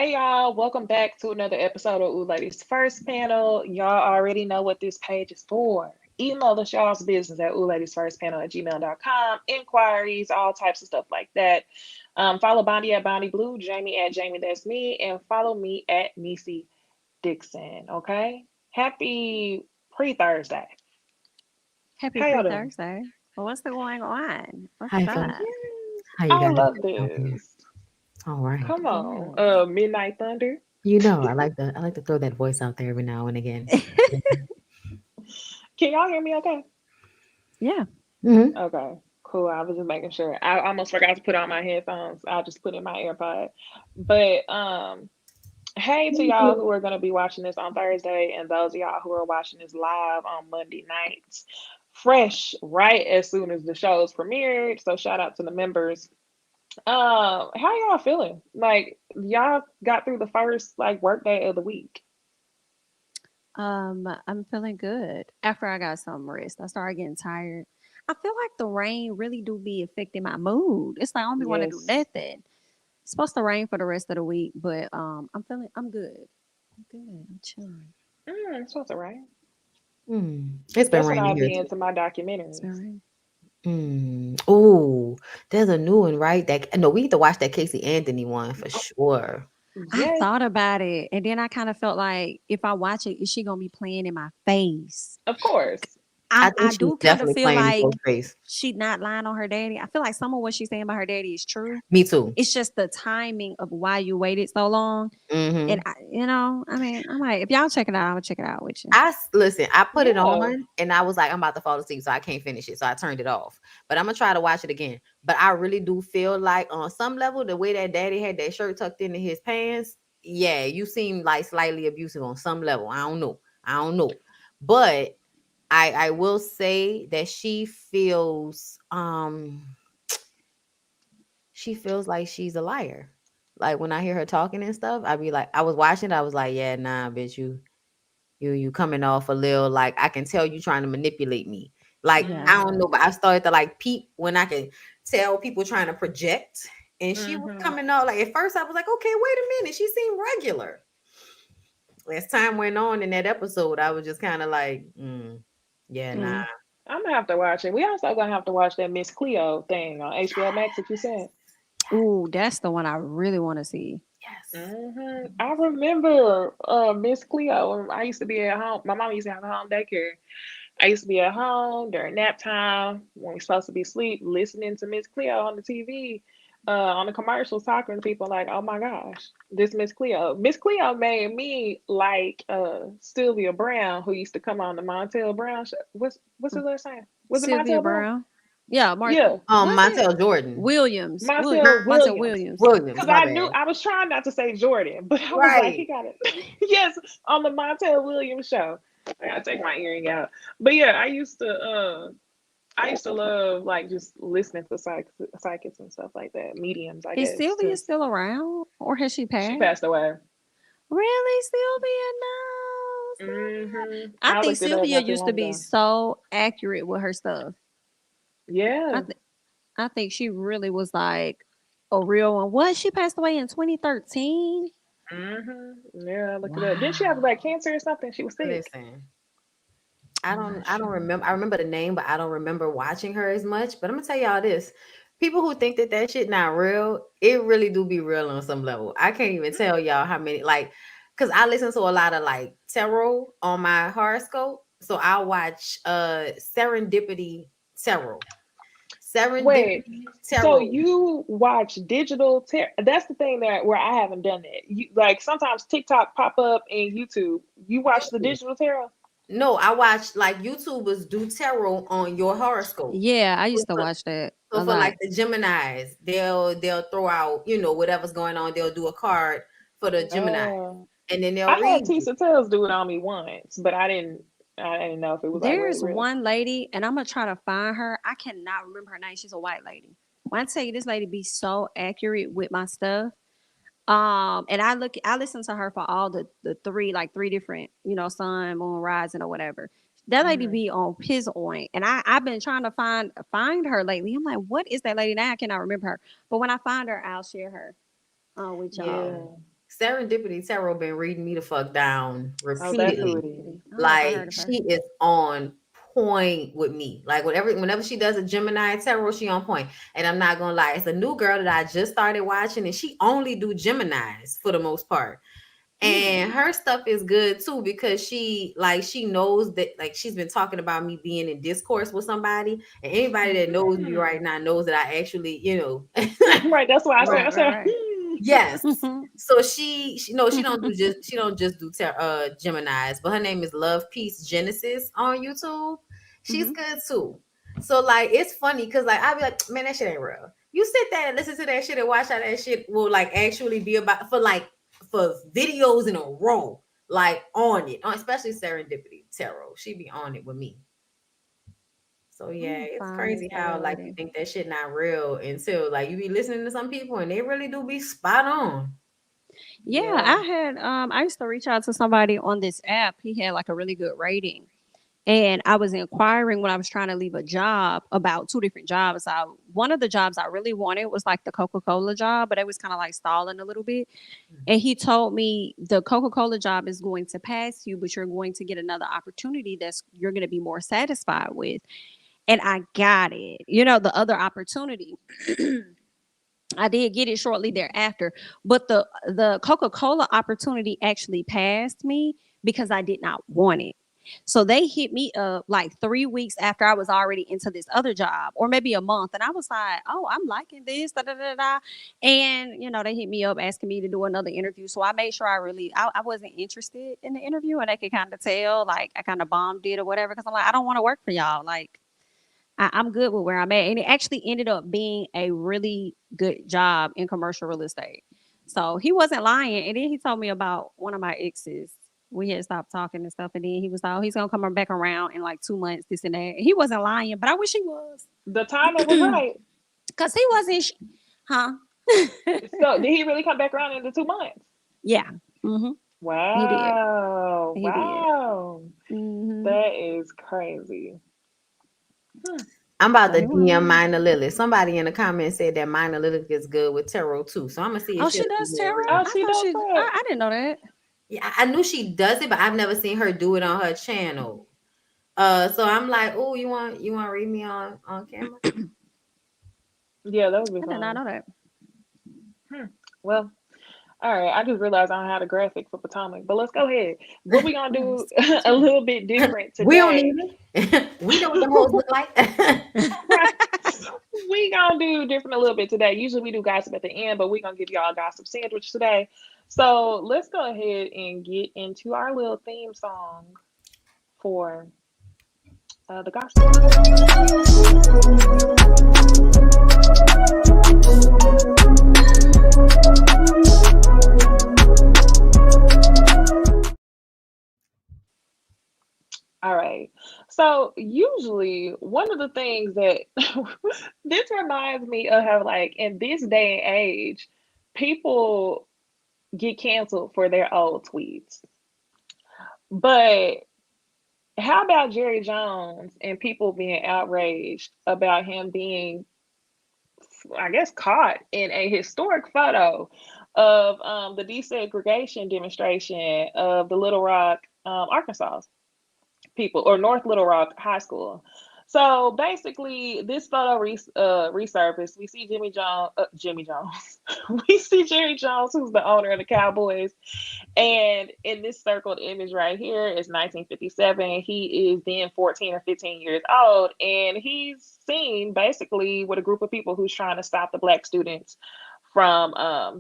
Hey y'all, welcome back to another episode of Ooh Ladies First Panel. Y'all already know what this page is for. Email us y'all's business at oohladiesfirstpanel@gmail.com. Inquiries, all types of stuff like that. Follow Bondi at Bondi Blue, Jamie at Jamie, that's me, and follow me at Necey Dixon. Okay? Happy pre-Thursday. Happy How y'all doing? pre-Thursday. Well, what's going on? How What's you feeling? up? Yes, How you I guys love out there? this. All right. Come on. Good. Midnight Thunder. I like to throw that voice out there every now and again. Can y'all hear me okay? Yeah. Mm-hmm. Okay, cool. I was just making sure. I almost forgot to put on my headphones. I'll just put in my AirPod. But hey to y'all who are gonna be watching this on Thursday and those of y'all who are watching this live on Monday nights. Fresh right as soon as the show's premiered. So shout out to the members. How y'all feeling? Like y'all got through the first like work day of the week. I'm feeling good. After I got some rest, I started getting tired. I feel like the rain really do be affecting my mood. It's like I don't be want to do Yes. nothing. It's supposed to rain for the rest of the week, but I'm good. I'm good. I'm chilling. It's supposed to rain. It's been That's when raining I'll here be too. into my It's been documentaries. raining. Oh, there's a new one, right? That no, we need to watch that Casey Anthony one for sure. I Yes, thought about it, and then I kind of felt like if I watch it, is she gonna be playing in my face? of course. I I think she's do kind of definitely feel playing in like your face. she not lying on her daddy. I feel like some of what she's saying about her daddy is true. Me too. It's just the timing of why you waited so long. And Mm-hmm. I mean, I'm like, if y'all check it out, I'm gonna check it out with you. Listen. I put it Yeah. on, and I was like, I'm about to fall asleep, so I can't finish it. So I turned it off. But I'm gonna try to watch it again. But I really do feel like, on some level, the way that Daddy had that shirt tucked into his pants, yeah, you seem like slightly abusive on some level. I don't know. I don't know. But I will say that she feels like she's a liar. Like when I hear her talking and stuff, I be like, I was watching, I was like, yeah, nah, bitch, you coming off a little, like, I can tell you trying to manipulate me. Like, Yeah. I don't know, Mm-hmm. but I started to like peep when I can tell people trying to project. And she was Mm-hmm. coming out like, at first I was like, okay, wait a minute. She seemed regular. As time went on in that episode, I was just kind of like, yeah, nah. Mm. I'm gonna have to watch it. We also gonna have to watch that Miss Cleo thing on HBO Max that you said. Ooh, that's the one I really want to see. Yes. I remember Miss Cleo. I used to be at home. My mom used to have a home daycare. I used to be at home during nap time when we're supposed to be asleep, listening to Miss Cleo on the TV, on the commercials, talking to people like, "Oh my gosh, this Miss Cleo." Miss Cleo made me like Sylvia Brown, who used to come on the Montel Brown show. What's his last name? Was it Sylvia Montel Brown? Brown. Yeah, Mark. Yeah, Was it Montel Jordan. Williams? Montel Montel Williams. Williams. Williams, Because my I knew bad. I was trying not to say Jordan, but I was like, he Right. got it. Yes, on the Montel Williams show. I gotta take my earring out. But yeah, I used to love like just listening to psychics and stuff like that, mediums, I Is guess, Sylvia because still around, or has she she passed? passed away. Really, Sylvia? No, Sylvia. I I think looked it up Sylvia not too used to long be ago. so accurate with her stuff. I Yeah. think I think she really was like a real one. What? She passed away in 2013. Yeah, I looked it up. Didn't she have Wow. like cancer or something? She was sick. Listen, I I'm don't not I don't sure. remember. I remember the name, but I don't remember watching her as much. But I'm gonna tell y'all this: people who think that that shit not real, it really do be real on some level. I can't even tell y'all how many, like, because I listen to a lot of like tarot on my horoscope. So I watch Serendipity Tarot. Wait, Serendipity so Tarot. you watch digital that's the thing that where I haven't done that. You like sometimes TikTok pop up and YouTube. You watch the digital tarot? No, I watch like YouTubers do tarot on your horoscope. Yeah, I So used to for, watch that so a for lot. like the Geminis, they'll throw out, whatever's going on, they'll do a card for the Gemini, Oh, and then they'll I had read you. Tisa Tells do it on me once, but I didn't know if it was like really There's real. one lady, and I'm gonna try to find her. I cannot remember her name. She's a white lady. When I tell you this lady be so accurate with my stuff, and I listen to her for all the three different, sun, moon, rising, or whatever. That lady Hmm. be on his on, and I've been trying to find her lately. I'm like, what is that lady now? I cannot remember her, but when I find her, I'll share her with Yeah. y'all. Serendipity Tarot been reading me the fuck down Oh, that's who repeatedly. it is. I don't know if I heard Like of her. she is on point with me. Like whenever she does a Gemini Tarot, she on point. And I'm not gonna lie, it's a new girl that I just started watching, and she only do Geminis for the most part. And her stuff is good too because she knows that like she's been talking about me being in discourse with somebody, and anybody that knows me Mm. right now knows that I actually, Right, that's why I said, Right, I right, said, right. yes. So she no, she don't just do Geminis, but her name is Love Peace Genesis on YouTube. She's Hmm. good too. So like it's funny because like I'll be like, man, that shit ain't real. You sit there and listen to that shit and watch how that shit will like actually be about for videos in a row, like on it, especially Serendipity Tarot. She be on it with me. So I'm yeah, gonna it's find this crazy other how like you lady. think that shit not real until like you be listening to some people and they really do be spot on. Yeah, yeah. I used to reach out to somebody on this app. He had like a really good rating. And I was inquiring when I was trying to leave a job about two different jobs. One of the jobs I really wanted was like the Coca-Cola job, but it was kind of like stalling a little bit. And he told me the Coca-Cola job is going to pass you, but you're going to get another opportunity that's you're going to be more satisfied with. And I got it. The other opportunity. I did get it shortly thereafter, but the Coca-Cola opportunity actually passed me because I did not want it. So they hit me up like 3 weeks after I was already into this other job, or maybe a month, and I was like, "Oh, I'm liking this." Da, da, da, da. And they hit me up asking me to do another interview. So I made sure I wasn't interested in the interview, and they could kind of tell, like I kind of bombed it or whatever, because I'm like, I don't want to work for y'all. Like I'm good with where I'm at. And it actually ended up being a really good job in commercial real estate. So he wasn't lying. And then he told me about one of my exes. We had stopped talking and stuff. And then he was like, oh, he's going to come back around in like 2 months, this and that. And he wasn't lying, but I wish he was. The timing was right. Because he wasn't, huh? So did he really come back around in the 2 months? Yeah. Hmm. He did. Wow. He did. Wow. Hmm. That is crazy. Hmm. I'm about So to he wasn't DM lying. Minor Lilith. Somebody in the comments said that Minor Lilith is good with tarot too. So I'm gonna see if Oh, she'll she be does being tarot? real. Oh, I she thought does she, that. I didn't know that. Yeah, I knew she does it, but I've never seen her do it on her channel. So I'm like, oh, you want to read me on camera? Yeah, that would be I did not fun. know that. Hmm. Well, all right. I just realized I don't have a graphic for Potomac, but let's go ahead. What we gonna Oh, do it's a fine. little bit different We don't today? need it. We know what the hoes look like. Right. We gonna do different a little bit today. Usually we do gossip at the end, but we gonna give y'all a gossip sandwich today. So let's go ahead and get into our little theme song for the gossip. All right. So usually one of the things that this reminds me of how like in this day and age, people get canceled for their old tweets. But how about Jerry Jones and people being outraged about him being, I guess, caught in a historic photo of the desegregation demonstration of the Little Rock, Arkansas people, or North Little Rock High School. So basically, this photo resurfaced. We see Jimmy Jones. We see Jerry Jones, who's the owner of the Cowboys, and in this circled image right here is 1957. He is then 14 or 15 years old, and he's seen basically with a group of people who's trying to stop the black students from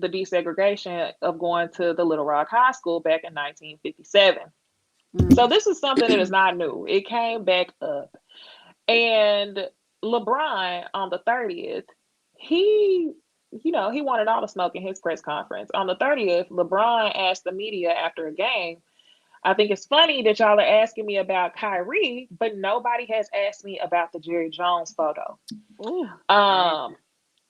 the desegregation of going to the Little Rock High School back in 1957. So Mm. this is something that is not new. It came back up. And LeBron on the 30th, he, he wanted all the smoke in his press conference. On the 30th, LeBron asked the media after a game, I think it's funny that y'all are asking me about Kyrie, but nobody has asked me about the Jerry Jones photo. Oh, dang. Um,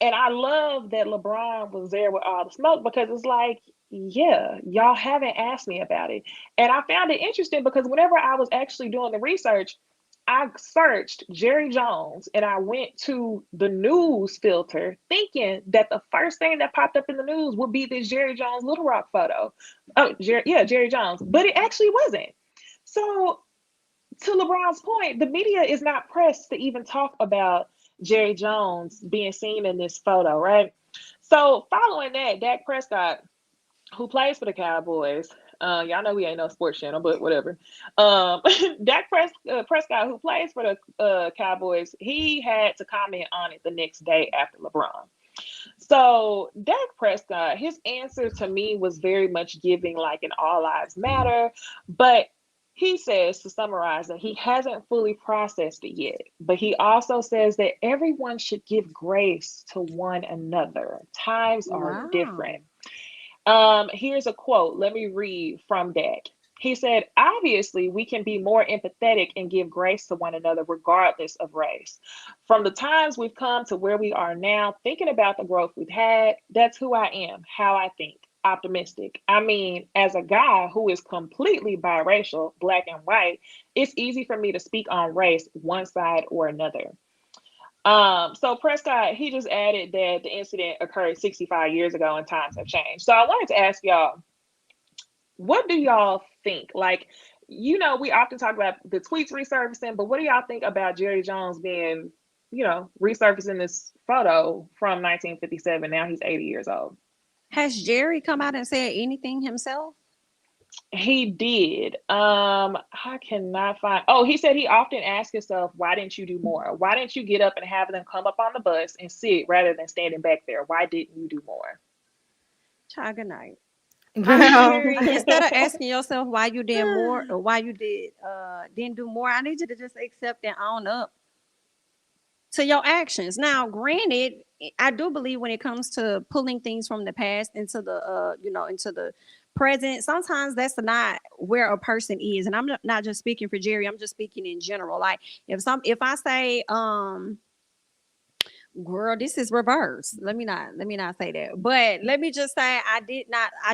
and I love that LeBron was there with all the smoke because it's like, yeah, y'all haven't asked me about it. And I found it interesting because whenever I was actually doing the research, I searched Jerry Jones and I went to the news filter thinking that the first thing that popped up in the news would be this Jerry Jones Little Rock photo. Oh, yeah, Jerry Jones. But it actually wasn't. So, to LeBron's point, the media is not pressed to even talk about Jerry Jones being seen in this photo, right? So, following that, Dak Prescott, who plays for the Cowboys. Y'all know we ain't no sports channel, but whatever. Um, Prescott, who plays for the Cowboys, he had to comment on it the next day after LeBron. So Dak Prescott, his answer to me was very much giving like an all lives matter, but he says to summarize that he hasn't fully processed it yet. But he also says that everyone should give grace to one another. Times are Wow. different. Here's a quote. Let me read from Dak. He said, obviously, we can be more empathetic and give grace to one another regardless of race. From the times we've come to where we are now, thinking about the growth we've had, that's who I am, how I think, optimistic. I mean, as a guy who is completely biracial, black and white, it's easy for me to speak on race, one side or another. So Prescott, he just added that the incident occurred 65 years ago and times have changed. So I wanted to ask y'all, what do y'all think? Like, we often talk about the tweets resurfacing, but what do y'all think about Jerry Jones being, resurfacing this photo from 1957? Now he's 80 years old. Has Jerry come out and said anything himself? He did. I cannot find. Oh, he said he often asks himself, "Why didn't you do more? Why didn't you get up and have them come up on the bus and sit rather than standing back there? Why didn't you do more?" Child, good night. Girl. Jerry, instead of asking yourself why you did more or why you didn't do more, I need you to just accept and own up to your actions. Now, granted, I do believe when it comes to pulling things from the past into the into the present, sometimes that's not where a person is. And I'm not just speaking for Jerry, I'm just speaking in general. Like if I say girl, this is reverse. Let me not say that. But let me just say I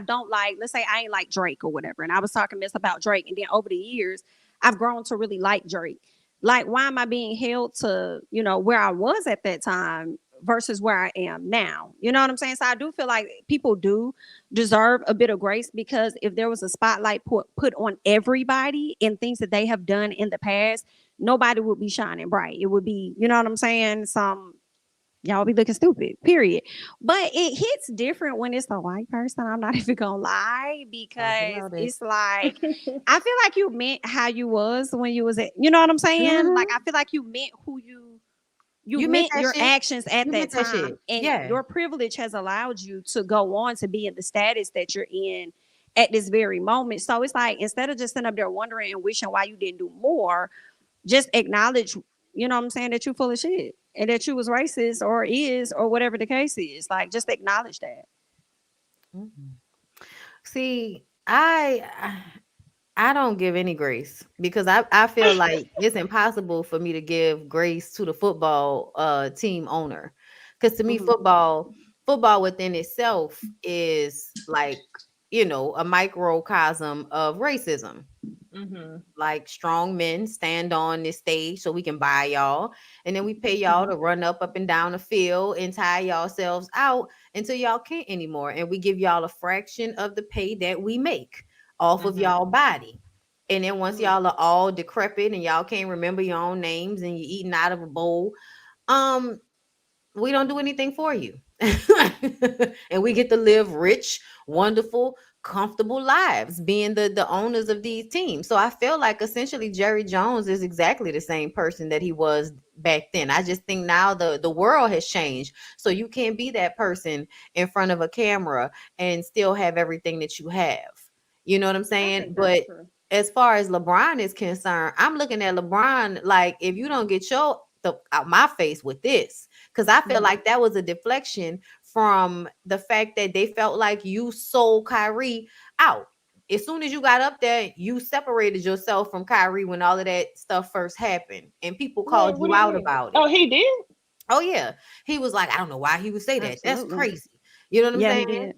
don't like, let's say I ain't like Drake or whatever. And I was talking mess about Drake. And then over the years, I've grown to really like Drake. Like, why am I being held to, where I was at that time versus where I am now? You know what I'm saying? So I do feel like people do deserve a bit of grace, because if there was a spotlight put on everybody and things that they have done in the past, nobody would be shining bright. It would be, you know what I'm saying? Y'all be looking stupid, period. But it hits different when it's a white person. I'm not even gonna lie, Talk because about it. it's like I feel like you meant how you was when you was at, you know what I'm saying? Like, Mhm. I feel like you meant who you You meant meant that your shit. actions at You that meant that time, shit. and Yeah. your privilege has allowed you to go on to be in the status that you're in at this very moment. So it's like, instead of just sitting up there wondering and wishing why you didn't do more, just acknowledge, you know what I'm saying, that you full of shit and that you was racist or is or whatever the case is. Like, just acknowledge that. Mhm. See, I don't give any grace because I feel like it's impossible for me to give grace to the football team owner. Because to me, Hmm. football within itself is like, a microcosm of racism. Hmm. Like, strong men stand on this stage so we can buy y'all, and then we pay y'all Hmm. to run up and down the field and tire yourselves out until y'all can't anymore, and we give y'all a fraction of the pay that we make off of Hmm. y'all body. And then once Hmm. y'all are all decrepit and y'all can't remember your own names and you're eating out of a bowl, um we don't do anything for you. And we get to live rich, wonderful, comfortable lives being the owners of these teams. So I feel like essentially Jerry Jones is exactly the same person that he was back then. I just think now the world has changed. So you can't be that person in front of a camera and still have everything that you have. You know what I'm I saying? think that's But true. as far as LeBron is concerned, I'm looking at LeBron like, if you don't get out my face with this, because I feel Hmm. like that was a deflection from the fact that they felt like you sold Kyrie out. As soon as you got up there, you separated yourself from Kyrie when all of that stuff first happened, and people called What you do you out mean? about Oh, it. he did. Oh yeah, he was like, I don't know why he would say that. That's Absolutely. crazy. You know what I'm Yeah, saying? he did.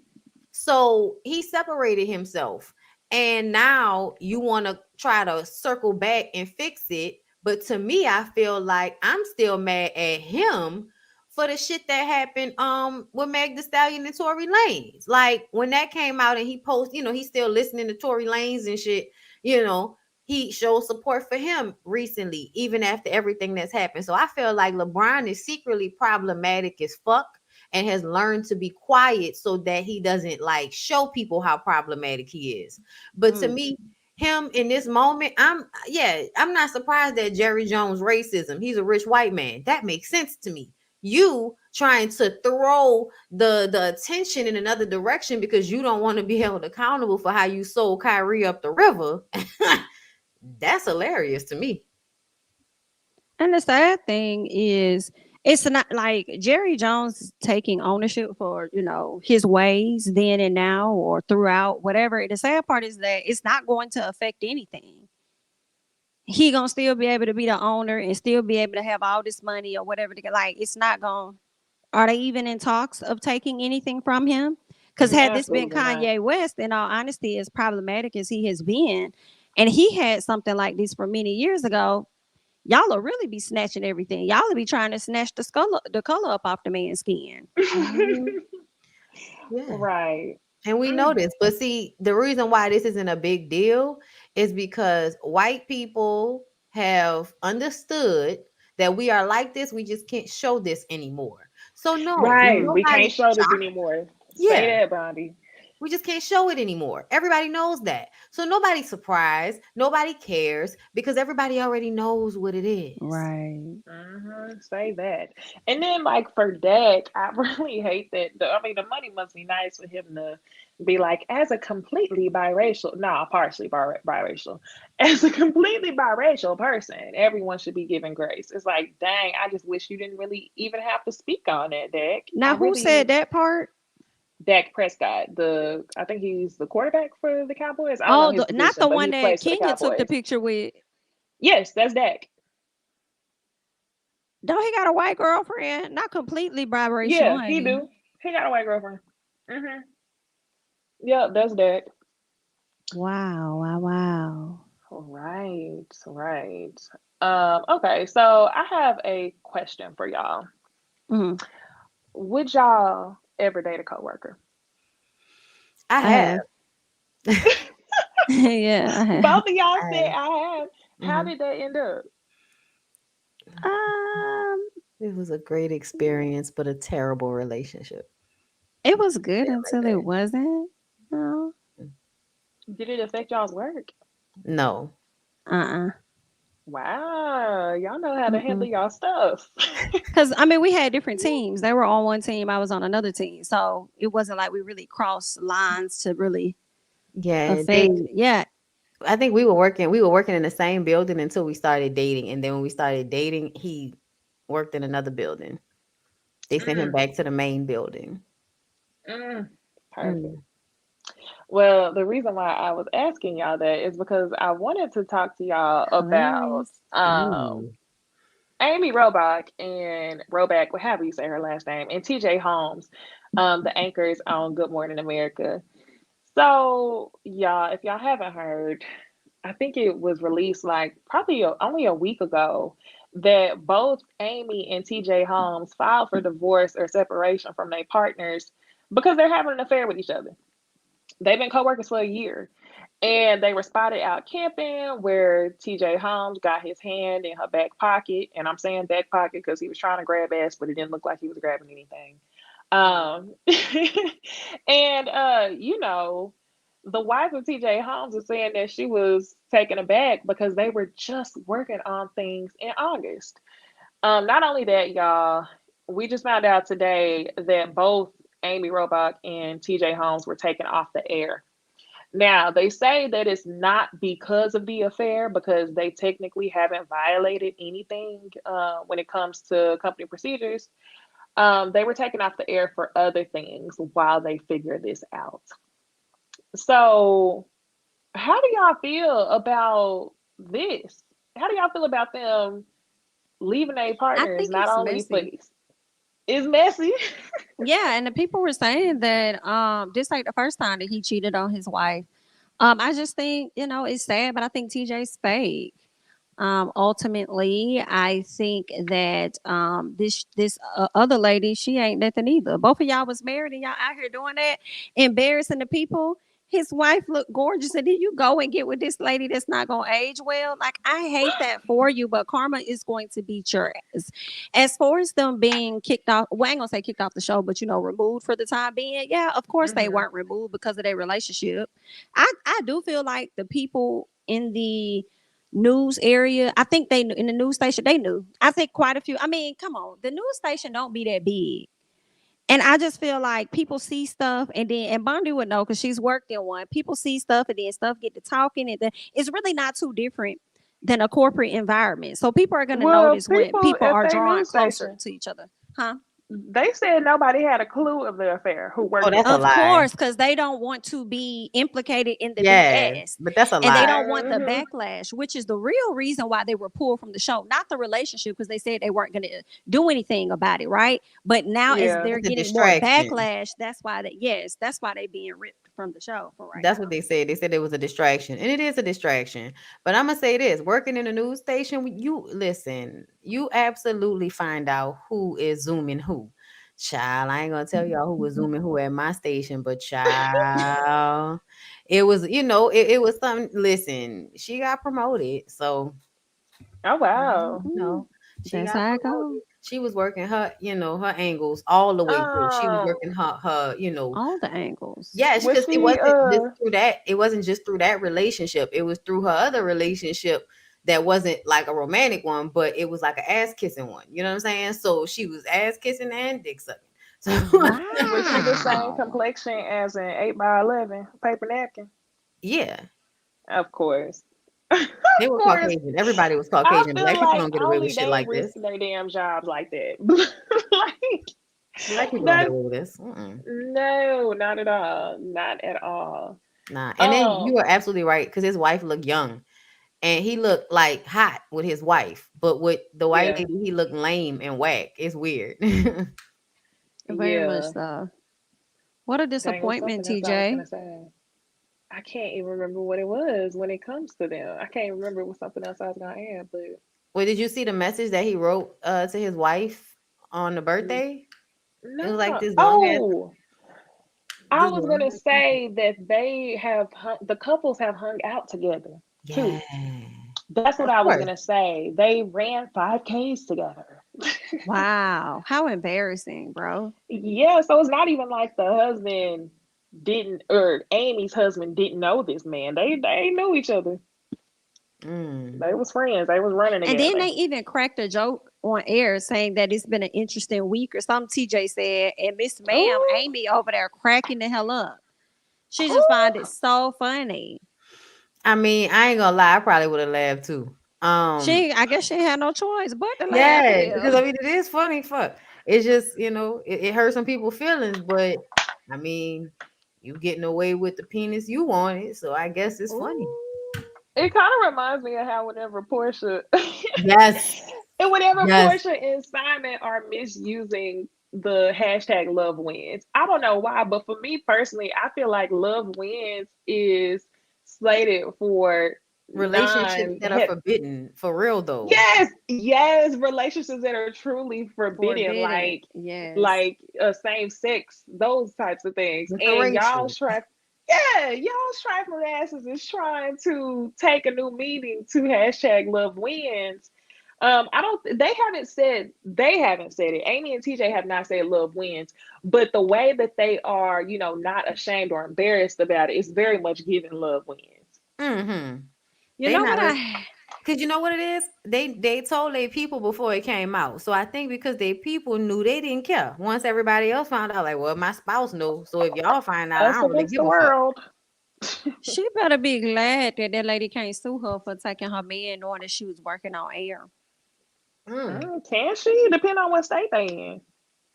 So he separated himself. And now you want to try to circle back and fix it But to me, I feel like I'm still mad at him for the shit that happened with Meg Thee Stallion and Tory Lanez. Like when that came out and he posted, he's still listening to Tory Lanez and shit, you know, he showed support for him recently, even after everything that's happened. So I feel like LeBron is secretly problematic as fuck and has learned to be quiet so that he doesn't like show people how problematic he is. But to me, him in this moment, I'm not surprised that Jerry Jones racism. He's a rich white man. That makes sense to me. You trying to throw the attention in another direction because you don't want to be held accountable for how you sold Kyrie up the river. That's hilarious to me. And the sad thing is, it's not like Jerry Jones is taking ownership for, his ways then and now or throughout, whatever. The sad part is that it's not going to affect anything. He gonna still be able to be the owner and still be able to have all this money or whatever. Like, it's not gonna. Are they even in talks of taking anything from him? Because had this been Absolutely not. Kanye West, in all honesty, as problematic as he has been, and he had something like this for many years ago, y'all will really be snatching everything. Y'all will be trying to snatch the color up off the man's skin. Mhm. Yeah. Right. And we know Mm. this, but see, the reason why this isn't a big deal is because white people have understood that we are like this. We just can't show this anymore. So no, Right. We can't nobody's show this shocked. anymore. Say Yeah, that, Bondi. we just can't show it anymore. Everybody knows that. So nobody's surprised. Nobody cares because everybody already knows what it is. Right. Say that. And then, like for Dak, I really hate that. I mean, the money must be nice for him to be like, as a completely biracial, no, partially biracial, as a completely biracial person, everyone should be given grace. It's like, dang, I just wish you didn't really even have to speak on that, Dak. I Now, who said really, that part? Dak Prescott, I think he's the quarterback for the Cowboys. I don't know Oh, his not position, the but one he that plays for the Kenya took the Cowboys. picture with. Yes, that's Dak. Don't he got a white girlfriend? Not completely biracial, Yeah, ain't he he? do. He got a white girlfriend. hmm Yep, that's Dak. Wow, wow, wow. Right, right. Okay, so I have a question for y'all. Mhm. Would y'all ever date a coworker? I I have. have. Yeah, I have. Both of y'all I said have. I have. How Mhm. did that end up? Um, It was a great experience, but a terrible relationship. it was good Say it until it right wasn't. No. there. Did it affect y'all's work? No. Uh-uh. Wow, y'all know how to handle Mm-mm. y'all stuff. Because I mean, we had different teams. They were on one team. I was on another team. So it wasn't like we really crossed lines to really Yeah, affect. Yeah. I think we were working in the same building until we started dating. And then when we started dating, he worked in another building. They sent him Mm, back to the main building. mm, perfect. Mm. Well, the reason why I was asking y'all that is because I wanted to talk to y'all about Hilarious. Ooh. Amy Robach and Roback, however you say her last name, and TJ Holmes, the anchors on Good Morning America. So, y'all, if y'all haven't heard, I think it was released like probably only a week ago that both Amy and TJ Holmes filed for divorce or separation from their partners because they're having an affair with each other. They've been co-workers for a year, and they were spotted out camping where TJ Holmes got his hand in her back pocket. And I'm saying back pocket because he was trying to grab ass, but it didn't look like he was grabbing anything. Um, and the wife of TJ Holmes was saying that she was taken aback because they were just working on things in August. Not only that, y'all, we just found out today that both Amy Robach and TJ Holmes were taken off the air. Now, they say that it's not because of the affair, because they technically haven't violated anything when it comes to company procedures. They were taken off the air for other things while they figure this out. So, how do y'all feel about this? How do y'all feel about them leaving their I partners think not it's only for messy. it's messy? Yeah, and the people were saying that this ain't the first time that he cheated on his wife. I just think, it's sad, but I think TJ's fake. Ultimately, I think that this other lady, she ain't nothing either. Both of y'all was married and y'all out here doing that, embarrassing the people. His wife looked gorgeous, and then you go and get with this lady that's not gonna age well. Like, I hate that for you, but karma is going to beat your ass. As far as them being kicked off, well, I ain't gonna say kicked off the show, but removed for the time being. Yeah, of course they Hmm. weren't removed because of their relationship. I do feel like the people in the news area, I think they in the news station, they knew. I think quite a few. I mean, come on, the news station don't be that big. And I just feel like people see stuff, and Bondi would know because she's worked in one. People see stuff and then stuff get to talking, and then it's really not too different than a corporate environment. So people are gonna Well, notice when people people at are their drawing news closer station, to each other. Huh? they said nobody had a clue of the affair who Oh, worked at that's a the Of news lie. course, station. because they don't want to be implicated in the Yes, BS. but that's a And they lie. don't want the Hmm. backlash, which is the real reason why they were pulled from the show, not the relationship, because they said they weren't going to do anything about it, right? But now, as Yeah. they're It's a getting more distraction. backlash, yes, that's why they being ripped from the show for right That's what now. they said. They said it was a distraction, and it is a distraction. But I'm gonna say this: working in a news station, you listen, you absolutely find out who is zooming who. Child, I ain't gonna tell y'all who was zooming who at my station, but child, it was it was something. Listen, she got promoted, so Oh wow. you Mm, know she that's got how it promoted. goes. She was working her her angles all the way through. She was Um, working her. All the angles. Yeah, was because it she wasn't just through that. It wasn't just through that relationship. It was through her other relationship that wasn't like a romantic one, but it was like an ass kissing one. You know what I'm saying? So she was ass kissing and dick sucking. So was she the same Wow. complexion as an 8 by 11 paper napkin? yeah, Of course. they Of were course. Caucasian. Everybody was I Caucasian. feel Black people like don't get away with only shit they like this. risking their damn jobs like that. Like Black people don't get that's away with this. Mm-mm. no, not at all. Not at all. Nah. And then you Um, are absolutely right because his wife looked young. And he looked like hot with his wife, but with the white yeah, lady, he looked lame and whack. It's weird. Very much yeah. so. What a Dang, it was disappointment, something else I was TJ. gonna say. I can't even remember what it was when it comes to them. I can't remember what something else I was gonna add, but Well, did you see the message that he wrote to his wife on the n- birthday? It was like no. this long ass, Oh, I this was long gonna ass message. say that the couples have hung out together Yeah, too. That's what of I was course. gonna say. They ran 5Ks together. Wow. How embarrassing, bro. Yeah, so it's not even like the husband didn't, or Amy's husband didn't know this man. They knew each other. Mm. They was friends. They was running And then they together. even cracked a joke on air saying that it's been an interesting week or something, TJ said. And Miss Ma'am, Ooh, Amy over there cracking the hell up. She just find ooh. it so funny. I mean, I ain't gonna lie, I probably would have laughed too. I guess she had no choice but to laugh. Yeah, because I Hell. mean, it is funny. Fuck, it's just it hurt some people's feelings, but I mean, you getting away with the penis you wanted, so I guess it's funny. Ooh. It kind of reminds me of how whenever Portia, Yes, and whenever yes. Portia and Simon are misusing the hashtag love wins. I don't know why, but for me personally, I feel like love wins is slated for Relationships non that are forbidden, for real though. yes, yes, relationships that are truly forbidden, Forbidden. Yes. like same sex, those types of things. And Interracial. y'all's trifling asses is trying to take a new meaning to hashtag love wins. I don't. They haven't said it. Amy and TJ have not said love wins, but the way that they are, not ashamed or embarrassed about it, is very much giving love wins. Mm-hmm. You They know not what a I because you know what it is? They told their people before it came out. So I think because their people knew they didn't care. Once everybody else found out, like, well, my spouse knows. So if y'all find out, I Us don't really against give the a fuck. world. she better be glad that that lady can't sue her for taking her man knowing that she was working on air. Mm. Can she? Depend on what state they in.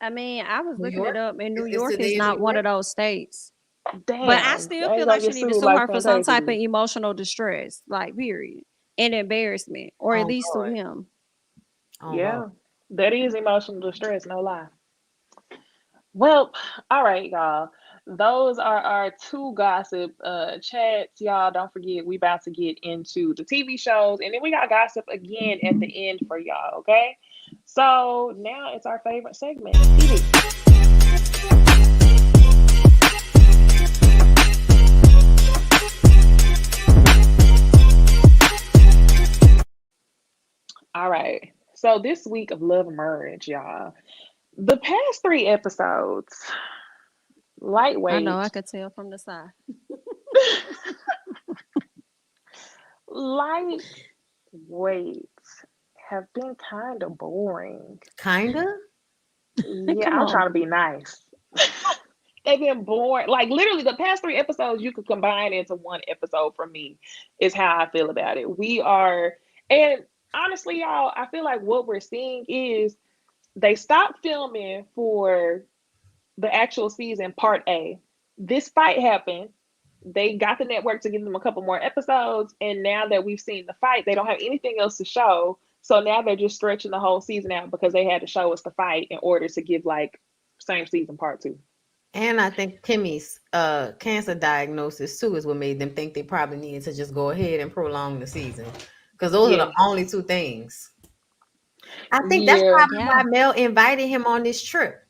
I mean, I was New looking it York? up, and New Is York is today in New not one York? of those states. But I Damn, still they ain't feel gonna like she get need to sued sue like her for some Fantasia type of did. emotional distress, like period, and embarrassment, or at Oh least sue Lord. him. Oh Lord. Yeah, that is emotional distress, no lie. Well, all right, y'all. Those are our two gossip chats, y'all. Don't forget, we about to get into the TV shows, and then we got gossip again at the end for y'all. Okay, so now it's our favorite segment, TV. All right. So this week of Love and Merge, y'all. The past three episodes, I know I lightweight, could tell from the side. lightweight have been kind of boring. Kinda. Yeah, Come I'm on. trying to be nice. They've been boring. Like literally, the past three episodes you could combine into one episode for me. Is how I feel about it. We are, and honestly, y'all, I feel like what we're seeing is they stopped filming for the actual season part A. This fight happened. They got the network to give them a couple more episodes, and now that we've seen the fight, they don't have anything else to show. So now they're just stretching the whole season out because they had to show us the fight in order to give like same season part two. And I think Kimmy's cancer diagnosis too is what made them think they probably needed to just go ahead and prolong the season. Because those are the Yes. only two things. I think that's Yeah. probably why Yeah. Mel invited him on this trip.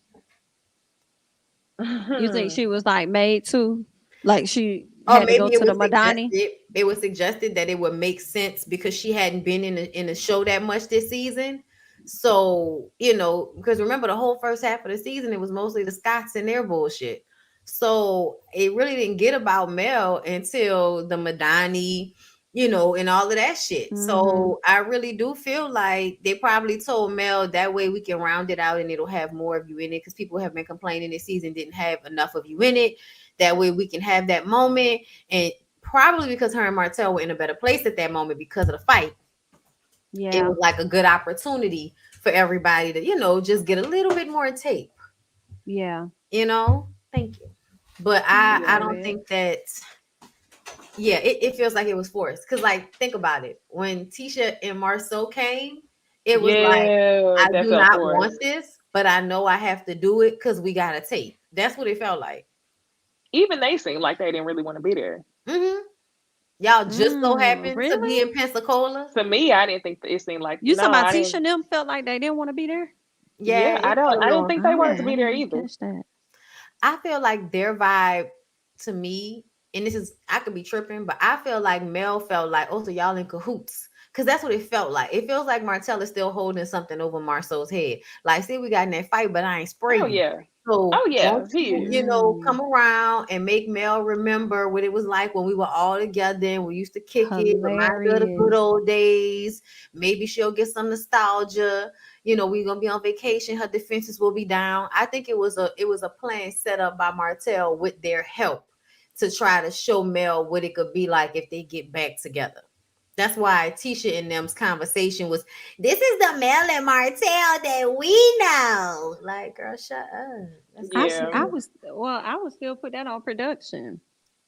You think she was like made to? Like she Or had to go maybe it to the was Madani? suggested. It was suggested that it would make sense because she hadn't been in a show that much this season. So because remember the whole first half of the season, it was mostly the Scots and their bullshit. So it really didn't get about Mel until the Madani, and all of that shit. Mm-hmm. So I really do feel like they probably told Mel that way we can round it out and it'll have more of you in it because people have been complaining this season didn't have enough of you in it. That way we can have that moment. And probably because her and Martell were in a better place at that moment because of the fight, it Yeah. was like a good opportunity for everybody to, just get a little bit more tape. Yeah. Thank you. But No, I Yeah. don't period. think that, yeah, it feels like it was forced. Because, like, think about it. When Tisha and Marceau came, it was like, Yeah. I That do felt not want forced. this, but I know I have to do it because we got a tape. That's what it felt like. Even they seemed like they didn't really want to be there. Hmm. Y'all just so happened to be Really? in Pensacola. To me, I didn't think it seemed like You no, talking about I Tisha didn't. and them felt like they didn't want to be there? Yeah, Yeah, it felt a I didn't little. think they Oh, wanted to I be there didn't either. catch that. I feel like their vibe to me, and this is I could be tripping, but I feel like Mel felt like, oh, so y'all in cahoots. Cause that's what it felt like. It feels like Martell is still holding something over Marceau's head. Like, see, we got in that fight, but I ain't spray Oh you. yeah. So Oh yeah, won't he you, is. come Mm, around and make Mel remember what it was like when we were all together and we used to kick it, remind her of the good hilarious. old days. Maybe she'll get some nostalgia. We're gonna be on vacation. Her defenses will be down. I think it was a plan set up by Martell with their help to try to show Mel what it could be like if they get back together. That's why Tisha and them's conversation was, this is the Mel and Martell that we know. Like, girl, shut up. That's I not see. Yeah. I you. was well. I would still put that on production.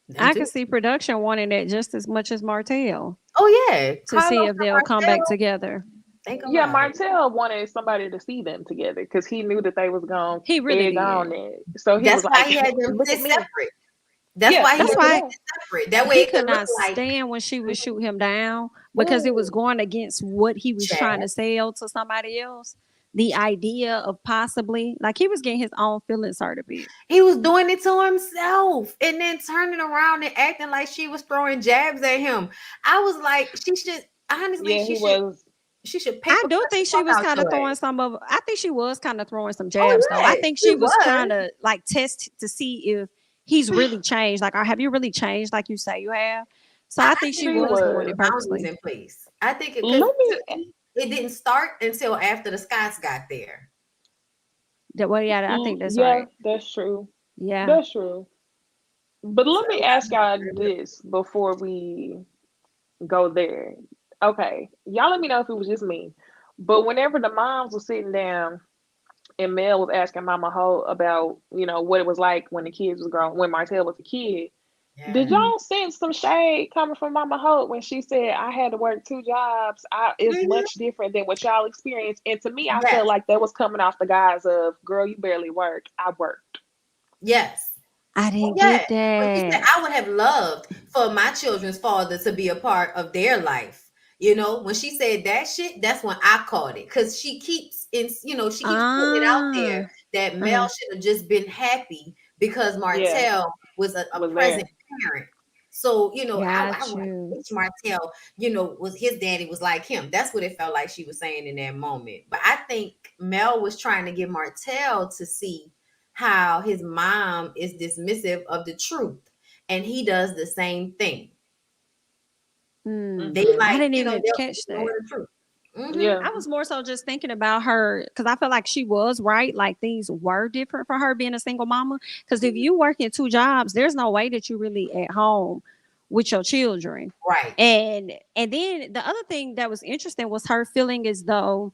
Them I too. could see production wanting that just as much as Martell Oh yeah. to see Carlos if and they'll come back Marcel. together. Think Yeah, about it. Martell wanted somebody to see them together because he knew that they was gonna He really egg on did. it. So he was That's why like, he had them "Look sit at me." separate. That's Yeah, why he he had That's had them to why go. sit separate. That way he it could could look not like, stand when she would shoot him down because it was ooh, going against what he was trying Chad. to sell to somebody else. The idea of possibly like he was getting his own feelings hurt a bit. He was doing it to himself and then turning around and acting like she was throwing jabs at him. I was like, she should honestly, Yeah, she he should was. she should I paper do cut the think she fuck was out kind of your throwing ass. some of. I think she was kind of throwing some Oh jabs though. I yeah, think he she was was. trying to like test to see if he's really changed. Like, or have you really changed like you say you have? So I I think think she he She was was putting doing was. it boundaries purposely. in place. I think it because Let to me. me, it didn't start until after the Scots got there. That well, yeah, I think that's Yeah, right. that's true. Yeah. That's true. But So let me ask y'all this before we go there. Okay, y'all let me know if it was just me. But whenever the moms were sitting down and Mel was asking Mama Ho about, what it was like when the kids was grown, when Martell was a kid. Did yeah. Mhm. y'all sense some shade coming from Mama Hope when she said I had to work two jobs? It's Mhm. much different than what y'all experienced. And to me, I felt Yes. like that was coming off the guise of, girl, you barely work. I worked. Yes. I didn't Yeah, get when she said, that. "I would have loved for my children's father to be a part of their life." You know, when she said that shit, that's when I caught it because she keeps she keeps putting it out there Ah, that Mel uh-huh. should have just been happy because Yeah, Martell was a was present there. parent. So, I Got want to you. teach Martell, was his daddy was like him. That's what it felt like she was saying in that moment. But I think Mel was trying to get Martell to see how his mom is dismissive of the truth, and he does the same thing. They Mm. Hmm. I like, didn't even they'll catch ignore that. the truth. Yeah. I was more so just thinking about her because I feel like she was right. Like things were different for her being a single mama. Because if Mhm. you work in two jobs, there's no way that you really at home with your children. Right. And then the other thing that was interesting was her feeling as though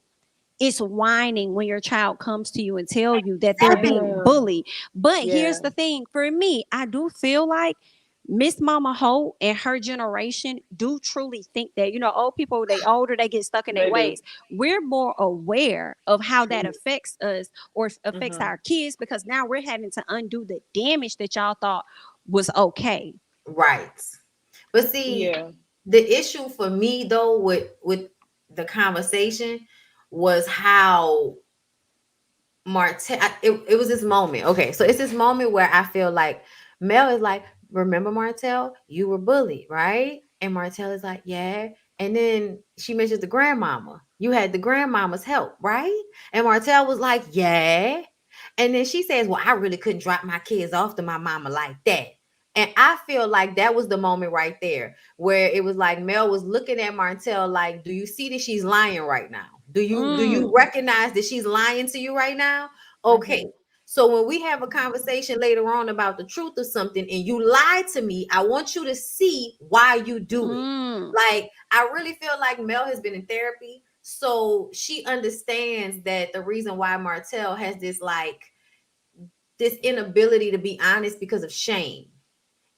it's whining when your child comes to you and tell you that they're being Exactly. Yeah. bullied. But here's Yeah. the thing for me, I do feel like Miss Mama Hope and her generation do truly think that, old people, they older, they get stuck in their They do. ways. We're more aware of how that Mhm. affects us or affects Hmm. our kids because now we're having to undo the damage that y'all thought was okay. Right. But see, Yeah. the issue for me though with the conversation was how Martell, it was this moment. Okay, so it's this moment where I feel like Mel is like, "Remember, Martell, you were bullied, right?" And Martell is like, "Yeah." And then she mentions the grandmama. You had the grandmama's help, right? And Martell was like, "Yeah." And then she says, "Well, I really couldn't drop my kids off to my mama like that." And I feel like that was the moment right there where it was like Mel was looking at Martell like, "Do you see that she's lying right now? Do you Mm, recognize that she's lying to you right now?" Okay. Hmm. So when we have a conversation later on about the truth of something and you lie to me, I want you to see why you do it. mm, Like, I really feel like Mel has been in therapy, so she understands that the reason why Martell has this inability to be honest because of shame.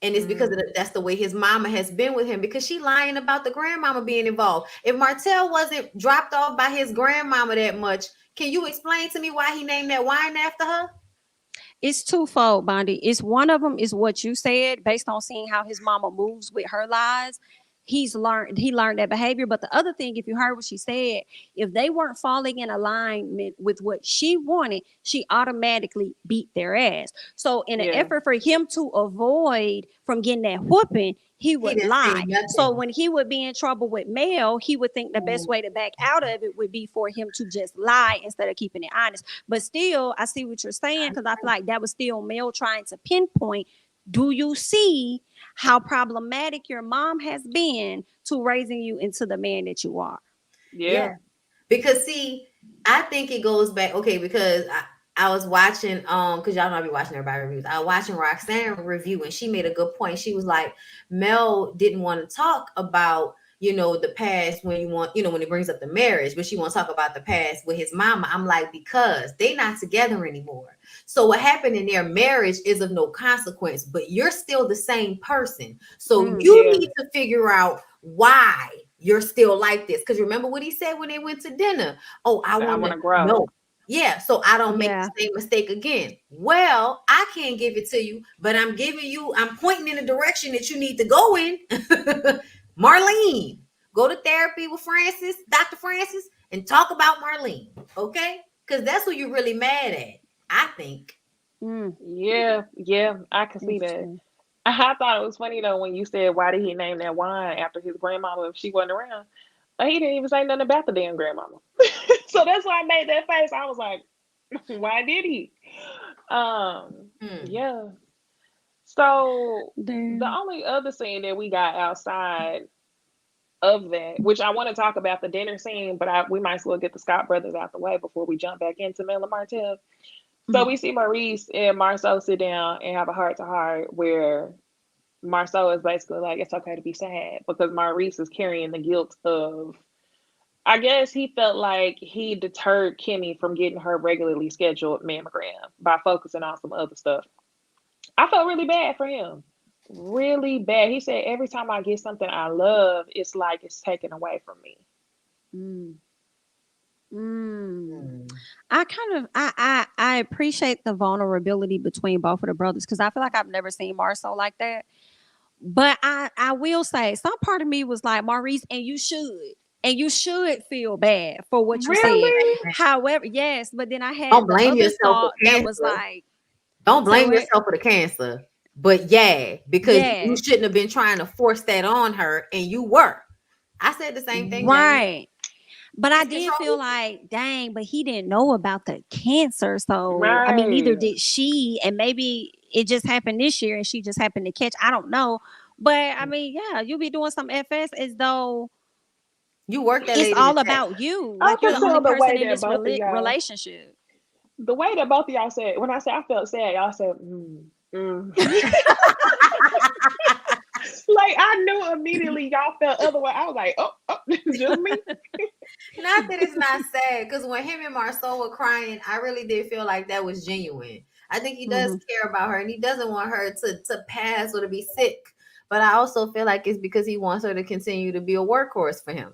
And it's because Mm. that's the way his mama has been with him because she lying about the grandmama being involved. If Martell wasn't dropped off by his grandmama that much, can you explain to me why he named that wine after her? it's twofold, Bondi. It's one of them is what you said, based on seeing how his mama moves with her lies. He learned that behavior. But the other thing, if you heard what she said, if they weren't falling in alignment with what she wanted, she automatically beat their ass. So in an Yeah. effort for him to avoid from getting that whooping, he He would didn't say lie. So nothing. when he would be in trouble with Mel, he would think the best Mm, way to back out of it would be for him to just lie instead of keeping it honest. But still, I see what you're saying because I feel like that was still Mel trying to pinpoint. Do you see how problematic your mom has been to raising you into the man that you are? yeah. Yeah. Because see, I think it goes back, okay, because I was watching because y'all know I be watching everybody reviews. I was watching Roxanne review and she made a good point. She was like, Mel didn't want to talk about, the past when when it brings up the marriage, but she wants to talk about the past with his mama. I'm like, because they not together anymore. So what happened in their marriage is of no consequence, but you're still the same person. So Mm, you Yeah. need to figure out why you're still like this. Because remember what he said when they went to dinner? Oh, I I want want to to grow. know. Yeah, so I don't make yeah. the same mistake again. Well, I can't give it to you, but I'm pointing in the direction that you need to go in. Marlene, go to therapy with Francis, Dr. Francis, and talk about Marlene, okay? Because that's who you're really mad at, I think. Mm, Yeah. Yeah. I can see that. interesting. I thought it was funny though when you said why did he name that wine after his grandmama if she wasn't around. But he didn't even say nothing about the damn grandmama. So that's why I made that face. I was like, why did he? Hmm. Yeah. So the Damn. only other scene that we got outside of that, which I want to talk about the dinner scene, but we might as well get the Scott brothers out the way before we jump back into Mel and Martell. So Mhm. we see Maurice and Marceau sit down and have a heart to heart where Marceau is basically like, it's okay to be sad because Maurice is carrying the guilt of, I guess he felt like he deterred Kimmy from getting her regularly scheduled mammogram by focusing on some other stuff. I felt really bad for him. Really bad. He said, every time I get something I love, it's like it's taken away from me. Mm. Mm. Hmm. I kind of I I appreciate the vulnerability between both of the brothers because I feel like I've never seen Marcel like that. But I will say some part of me was like, Maurice, and you should feel bad for what you said. Really? However, yes, but then I Don't had the blame other yourself for thought that was cancer. like, Don't say blame what? yourself for the cancer. But yeah, because you Yeah, shouldn't have been trying to force that on her, and you were. I said the same thing, James. right. But I It's did control feel issues. like, dang, but he didn't know about the cancer. So, I mean, neither Right. did she. And maybe it just happened this year and she just happened to catch. I don't know. But I mean, yeah, you'll be doing some FS as though You worked that it's lady to all death. about you. I Like you're can the tell only the person way in that this both of y'all, relationship. the way that both of y'all said, when I said I felt sad, y'all said, like I knew immediately y'all felt otherwise. I was like, oh, just me. Not that it's not sad, because when him and Marceau were crying, I really did feel like that was genuine. I think he does Hmm. care about her and he doesn't want her to pass or to be sick. But I also feel like it's because he wants her to continue to be a workhorse for him.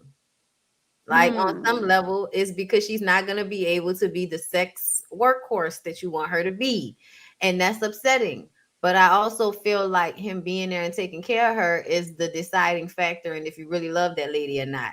Like on some Mm. level, it's because she's not going to be able to be the sex workhorse that you want her to be. And that's upsetting. But I also feel like him being there and taking care of her is the deciding factor and if you really love that lady or not.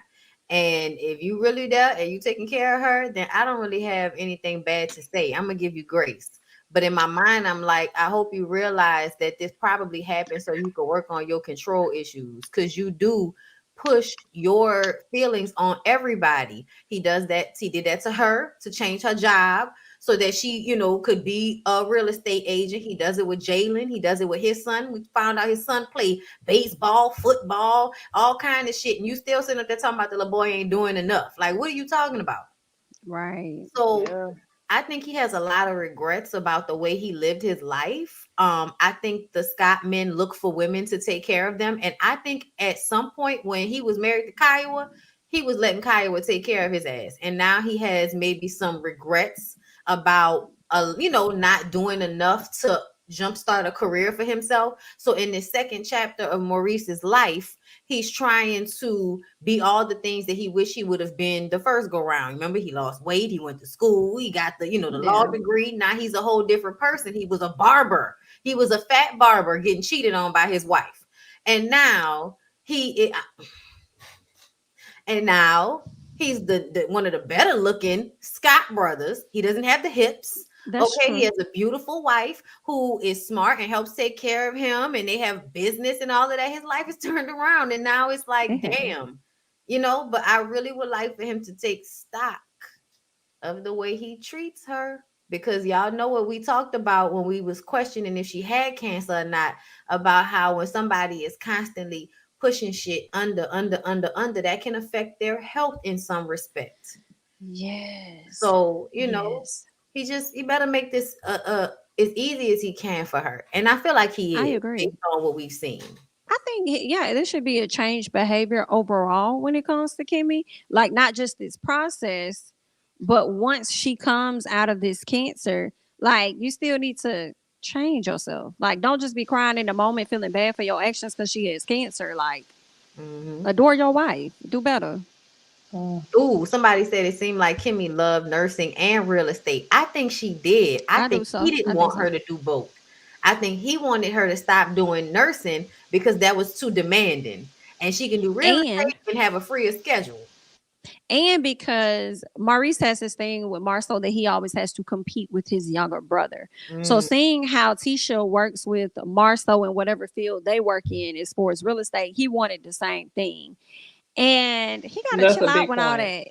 And if you really there and you taking care of her, then I don't really have anything bad to say. I'm gonna give you grace. But in my mind, I'm like, I hope you realize that this probably happened so you can work on your control issues because you do push your feelings on everybody. He does that. He did that to her to change her job so that she, could be a real estate agent. He does it with Jalen. He does it with his son. We found out his son played baseball, football, all kind of shit. And you still sitting up there talking about the little boy ain't doing enough. Like, what are you talking about? Right. So Yeah. I think he has a lot of regrets about the way he lived his life. I think the Scott men look for women to take care of them. And I think at some point when he was married to Kiowa, he was letting Kiowa take care of his ass. And now he has maybe some regrets about not doing enough to jumpstart a career for himself. So in the second chapter of Maurice's life, he's trying to be all the things that he wished he would have been the first go round. Remember, he lost weight, he went to school, he got the law Yeah. degree. Now he's a whole different person. He was a barber, he was a fat barber getting cheated on by his wife. And now he and now he's the one of the better looking Scott brothers. He doesn't have the hips. That's Okay, he true. has a beautiful wife who is smart and helps take care of him, and they have business and all of that. His life is turned around, and now it's like, It has. damn, But I really would like for him to take stock of the way he treats her because y'all know what we talked about when we was questioning if she had cancer or not, about how when somebody is constantly pushing shit under, that can affect their health in some respect. Yes. So, Yes. he better make this as easy as he can for her. And I feel like I he is based agree. on what we've seen. I think, yeah, there should be a change behavior overall when it comes to Kimmy. Like, not just this process, but once she comes out of this cancer, like, you still need to change yourself. Like, don't just be crying in the moment, feeling bad for your actions because she has cancer. Like, Hmm. adore your wife. Do better. Mm. Ooh, somebody said it seemed like Kimmy loved nursing and real estate. I think she did. I I do think he so. didn't I do want her so. to do both. I think he wanted her to stop doing nursing because that was too demanding. And she can do real And estate and have a freer schedule. and because Maurice has this thing with Marcel that he always has to compete with his younger brother. So Mm, seeing how Tisha works with Marcel in whatever field they work in as far as real estate, he wanted the same thing. And he gotta That's chill a out big when all point. that.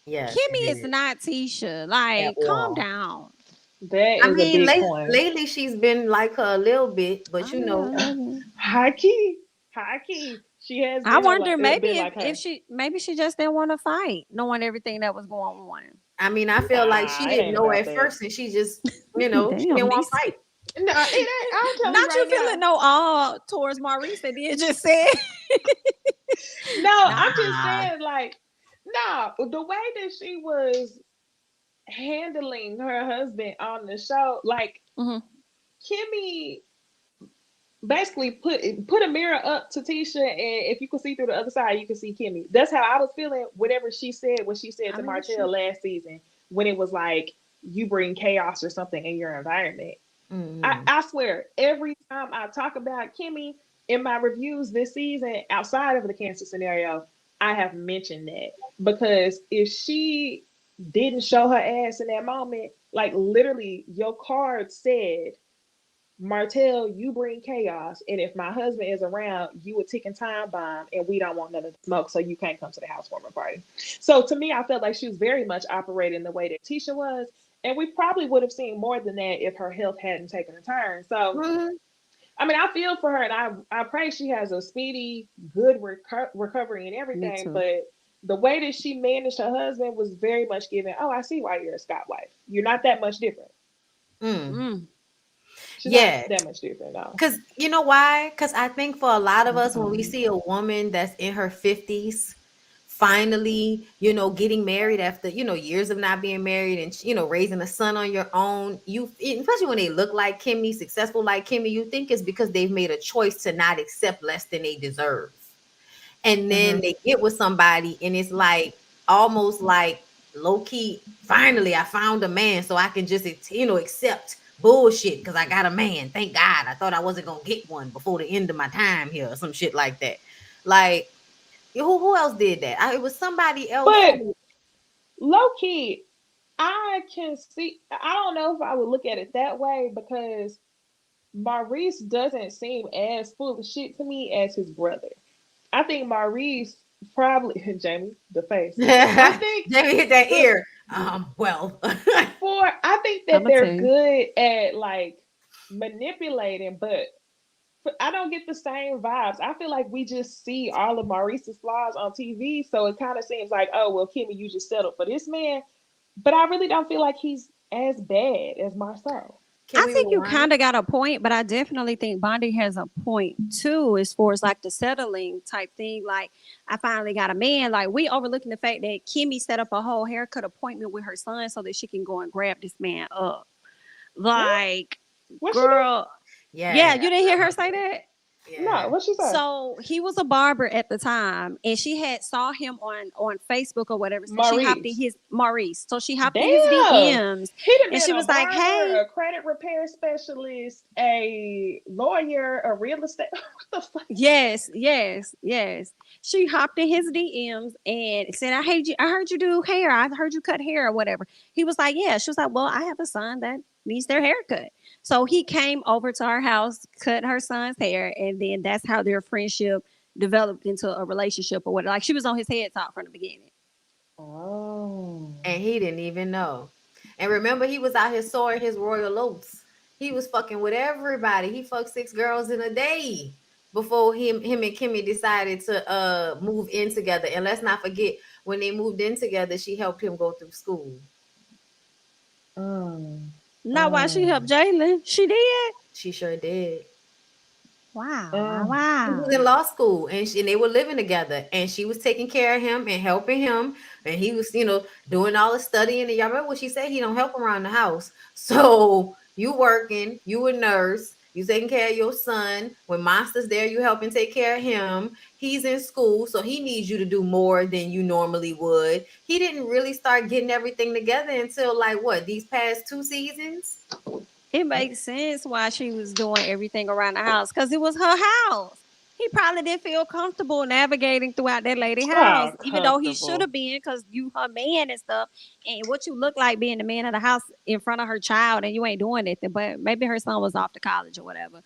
yes, it Kimmy is is not Tisha. at Like, calm all. down. That I is a mean, big point. lately she's been like her a little bit, but Oh yeah, maybe. High key, high key. She has I been her wonder like maybe been if, like if her. she maybe she just didn't want to fight, knowing everything that was going on. I mean, I feel like she Nah, it didn't ain't know about at that. first, and she just, she Damn, didn't want to Necey. fight. No, it ain't. I'm telling you Not you right feeling now. no all towards Maurice that did just said. No, I'm just Nah. saying, like, no, the way that she was handling her husband on the show, like Mhm. Kimmy basically put a mirror up to Tisha, and if you could see through the other side, you can see Kimmy. That's how I was feeling. Whatever she said, what she said I to mean, that's true. Martell last season, when it was like, you bring chaos or something in your environment. Mm-hmm. I swear, every time I talk about Kimmy in my reviews this season, outside of the cancer scenario, I have mentioned that because if she didn't show her ass in that moment, like literally, your card said, Martell, you bring chaos, and if my husband is around, you a ticking time bomb, and we don't want none of the smoke, so you can't come to the housewarming party. So to me, I felt like she was very much operating the way that Tisha was, and we probably would have seen more than that if her health hadn't taken a turn. So Mm-hmm. I mean, I feel for her, and I pray she has a speedy, good recovery and Me everything. too. But the way that she managed her husband was very much given. Oh, I see why you're a Scott wife. You're not that much different. Mm. Mm. She's not Yeah. that much different, no. Cause you know why? Cause I think for a lot of us, when we see a woman that's in her 50s, finally, getting married after, years of not being married and, raising a son on your own, especially when they look like Kimmy, successful like Kimmy, you think it's because they've made a choice to not accept less than they deserve. And then Hmm. they get with somebody and it's like almost like low key, finally I found a man so I can just accept bullshit because I got a man. Thank God. I thought I wasn't gonna get one before the end of my time here or some shit like that. Like who else did that? It was somebody else But who. low key, I can see. I don't know if I would look at it that way because Maurice doesn't seem as full of shit to me as his brother. I think Maurice probably Jamie the face. I think Jamie hit that for ear. Well. I think that I'm gonna they're tell you. good at like manipulating, but I don't get the same vibes. I feel like we just see all of Maurice's flaws on TV, so it kind of seems like, oh well, Kimmy, you just settled for this man. But I really don't feel like he's as bad as Marcel. Can I we think you rewind? kind of got a point, but I definitely think Bondi has a point too, as far as like the settling type thing. Like, I finally got a man. Like, we overlooking the fact that Kimmy set up a whole haircut appointment with her son so that she can go and grab this man up. Hmm? Like, What she do? girl, yeah, Yeah, you didn't hear her say that? No, yeah. what she say? So he was a barber at the time, and she had saw him on Facebook or whatever. So she hopped in Maurice. his Maurice. So she hopped in his Damn. DMs, He'd have and been she a was like, barber, "Hey, a credit repair specialist, a lawyer, a real estate. What the fuck? yes, yes, yes." She hopped in his DMs and said, I heard you do hair. I heard you cut hair or whatever." He was like, "Yeah." She was like, "Well, I have a son that needs their haircut." So he came over to our house, cut her son's hair, and then that's how their friendship developed into a relationship or whatever. Like, she was on his head top from the beginning. Oh. And he didn't even know. And remember, he was out here soaring his royal oats. He was fucking with everybody. He fucked 6 girls in a day before him and Kimmy decided to move in together. And let's not forget, when they moved in together, she helped him go through school. Mm. Not why she helped Mm. Jalen. She did. She sure did. Wow, wow, Mm. He was wow. in law school and they were living together and she was taking care of him and helping him and he was doing all the studying and y'all remember what she said, he don't help around the house. So you working, you a nurse, you taking care of your son. When Monster's there, you helping take care of him. He's in school, so he needs you to do more than you normally would. He didn't really start getting everything together until like what, these past 2 seasons. It makes sense why she was doing everything around the house because it was her house. He probably didn't feel comfortable navigating throughout that lady house, Oh, even though he should comfortable. have been because you her man and stuff. And what you look like being the man of the house in front of her child and you ain't doing anything. But maybe her son was off to college or whatever.